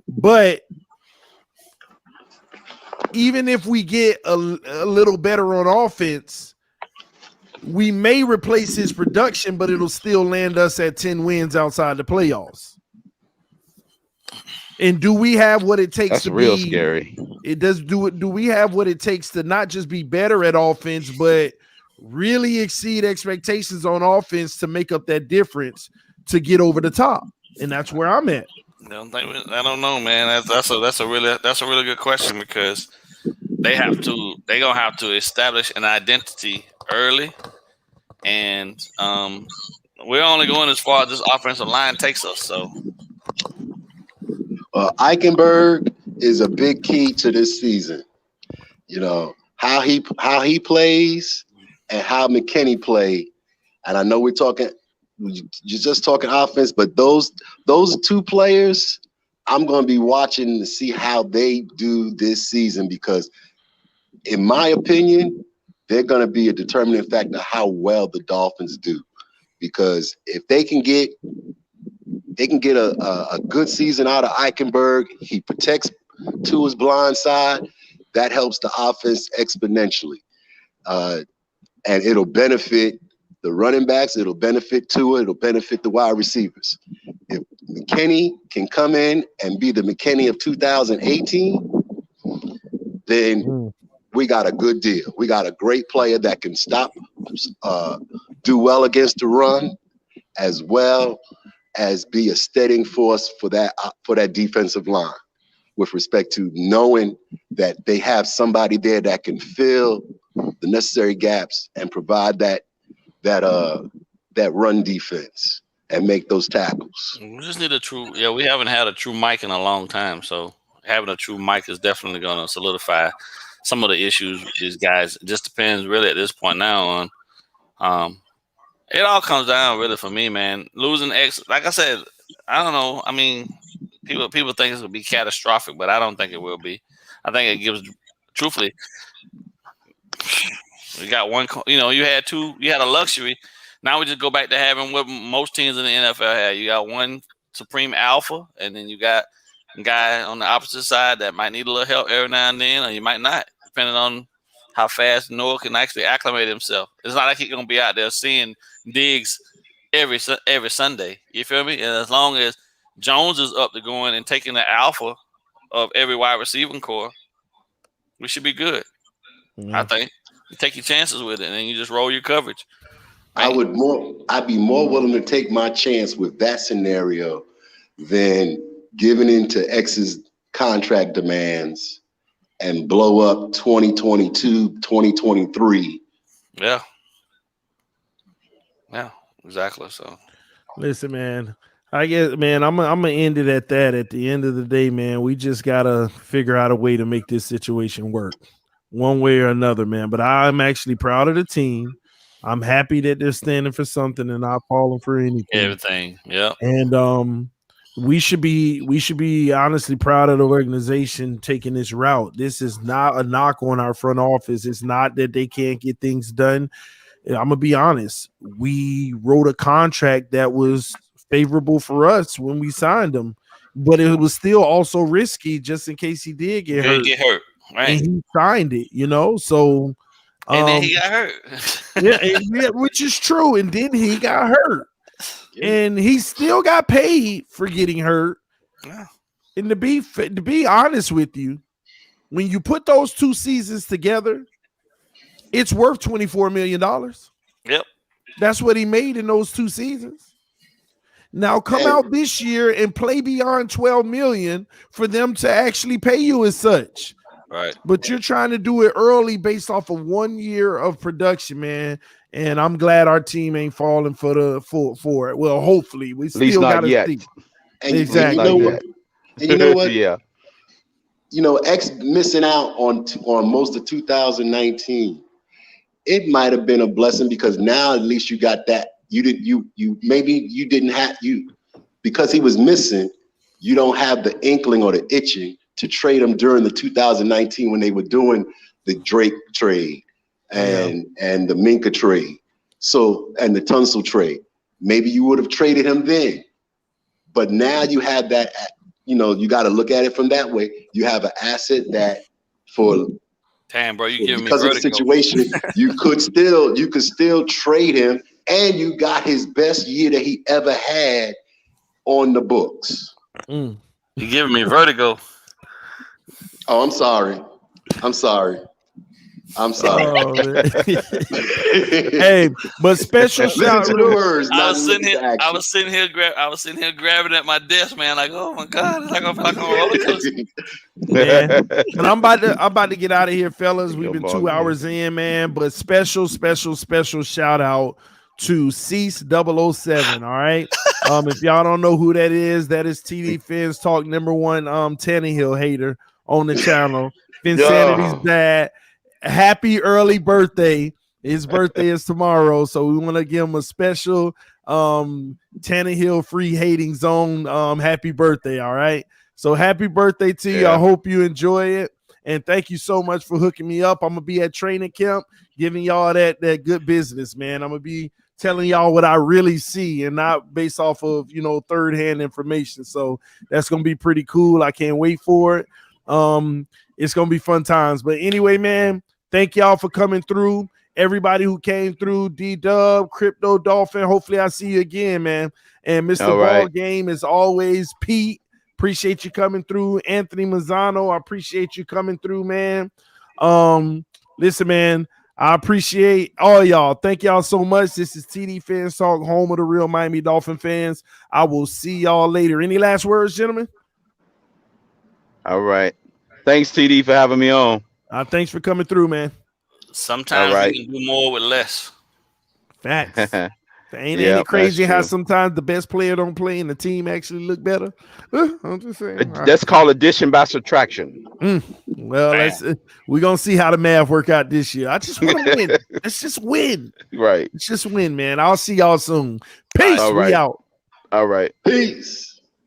[SPEAKER 1] But even if we get a little better on offense, we may replace his production, but it'll still land us at 10 wins outside the playoffs. And do we have what it takes to
[SPEAKER 6] real
[SPEAKER 1] be
[SPEAKER 6] scary?
[SPEAKER 1] It does do it. Do we have what it takes to not just be better at offense, but really exceed expectations on offense to make up that difference to get over the top? And that's where I'm at.
[SPEAKER 4] I don't know, man. That's a really good question because they're gonna have to establish an identity early, and we're only going as far as this offensive line takes us. So
[SPEAKER 8] Eichenberg is a big key to this season. You know how he plays and how McKinney play. And I know you're just talking offense, but those 2 players, I'm going to be watching to see how they do this season because, in my opinion, they're going to be a determining factor how well the Dolphins do. Because if they can get a good season out of Eichenberg, he protects Tua's blind side. That helps the offense exponentially, and it'll benefit the running backs. It'll benefit Tua. It'll benefit the wide receivers. If McKinney can come in and be the McKinney of 2018, then we got a good deal. We got a great player that can do well against the run, as well as be a steadying force for that defensive line, with respect to knowing that they have somebody there that can fill the necessary gaps and provide that run defense and make those tackles.
[SPEAKER 4] We just need we haven't had a true Mike in a long time, so having a true Mike is definitely going to solidify some of the issues with these guys. It just depends really at this point now on it all comes down really for me, man. Losing X, like I said, I don't know. I mean, people think it's gonna be catastrophic, but I don't think it will be. I think it gives, truthfully, we got one. You had 2. You had a luxury. Now we just go back to having what most teams in the NFL have. You got one supreme alpha, and then you got a guy on the opposite side that might need a little help every now and then, or you might not, depending on how fast Noah can actually acclimate himself. It's not like he's gonna be out there seeing Diggs every Sunday. You feel me? And as long as Jones is up to going and taking the alpha of every wide receiving core, we should be good. I think you take your chances with it, and then you just roll your coverage.
[SPEAKER 8] I'd be more willing to take my chance with that scenario than giving into X's contract demands and blow up 2022, 2023.
[SPEAKER 4] Yeah. Yeah, exactly. So
[SPEAKER 1] Listen, man. I guess, man, I'm gonna end it at that. At the end of the day, man, we just gotta figure out a way to make this situation work, one way or another, man. But I'm actually proud of the team. I'm happy that they're standing for something and not falling for anything.
[SPEAKER 4] everything. Yeah.
[SPEAKER 1] And we should be honestly proud of the organization taking this route. This is not a knock on our front office. It's not that they can't get things done. I'm gonna be honest. We wrote a contract that was favorable for us when we signed him, but it was still also risky just in case he did get hurt.
[SPEAKER 4] Right?
[SPEAKER 1] And he signed it, you know. So,
[SPEAKER 4] and then he got hurt.
[SPEAKER 1] yeah, which is true. And then he got hurt, and he still got paid for getting hurt.
[SPEAKER 4] Yeah.
[SPEAKER 1] And to be honest with you, when you put those two seasons together, it's worth $24 million.
[SPEAKER 4] Yep.
[SPEAKER 1] That's what he made in those two seasons. Now come out this year and play beyond 12 million for them to actually pay you as such.
[SPEAKER 4] Right.
[SPEAKER 1] But you're trying to do it early based off of 1 year of production, man. And I'm glad our team ain't falling for it. Well, hopefully we still got to see.
[SPEAKER 8] And
[SPEAKER 1] exactly.
[SPEAKER 8] You know what?
[SPEAKER 6] Yeah.
[SPEAKER 8] You know, X missing out on most of 2019. It might have been a blessing because now at least you got that. Because he was missing, you don't have the inkling or the itching to trade him during the 2019 when they were doing the Drake trade and the Minka trade. So, and the Tunsil trade. Maybe you would have traded him then. But now you have that, you know, you got to look at it from that way. You have an asset that
[SPEAKER 4] damn, bro, you giving me
[SPEAKER 8] because of the situation, you could still trade him, and you got his best year that he ever had on the books.
[SPEAKER 4] You giving me vertigo.
[SPEAKER 8] Oh, I'm sorry.
[SPEAKER 1] Oh, hey, but special shout
[SPEAKER 8] to the words.
[SPEAKER 4] I was sitting here grabbing at my desk, man. Like, oh my god, it's like I'm on a roller coaster.
[SPEAKER 1] Man. And I'm about to get out of here, fellas. We've been 2 hours in, man. But special shout out to Cease 007. All right. If y'all don't know who that is TD FinStalk #1 Tannehill hater on the channel. Finsanity's dad. Happy early birthday. His birthday is tomorrow, so we want to give him a special Tannehill free hating zone happy birthday. All right, so happy birthday to you. I hope you enjoy it, and thank you so much for hooking me up. I'm gonna be at training camp giving y'all that good business, man. I'm gonna be telling y'all what I really see and not based off of, you know, third-hand information. So that's gonna be pretty cool. I can't wait for it. It's gonna be fun times. But anyway, man, thank y'all for coming through. Everybody who came through, D-Dub, Crypto Dolphin. Hopefully I see you again, man. And Mr. Ball Game, as always, Pete. Appreciate you coming through. Anthony Mazzano, I appreciate you coming through, man. Listen, man, I appreciate all y'all. Thank y'all so much. This is TD FinStalk, home of the real Miami Dolphin fans. I will see y'all later. Any last words, gentlemen?
[SPEAKER 6] All right. Thanks, TD, for having me on.
[SPEAKER 1] Thanks for coming through, man.
[SPEAKER 4] Sometimes you can do more with less.
[SPEAKER 1] Facts. Ain't it crazy how sometimes the best player don't play and the team actually look better? I'm just saying.
[SPEAKER 6] That's called addition by subtraction.
[SPEAKER 1] Well, we're going to see how the math work out this year. I just want to win. Let's just win.
[SPEAKER 6] Right.
[SPEAKER 1] Let's just win, man. I'll see y'all soon. Peace. We out.
[SPEAKER 6] All right.
[SPEAKER 8] Peace.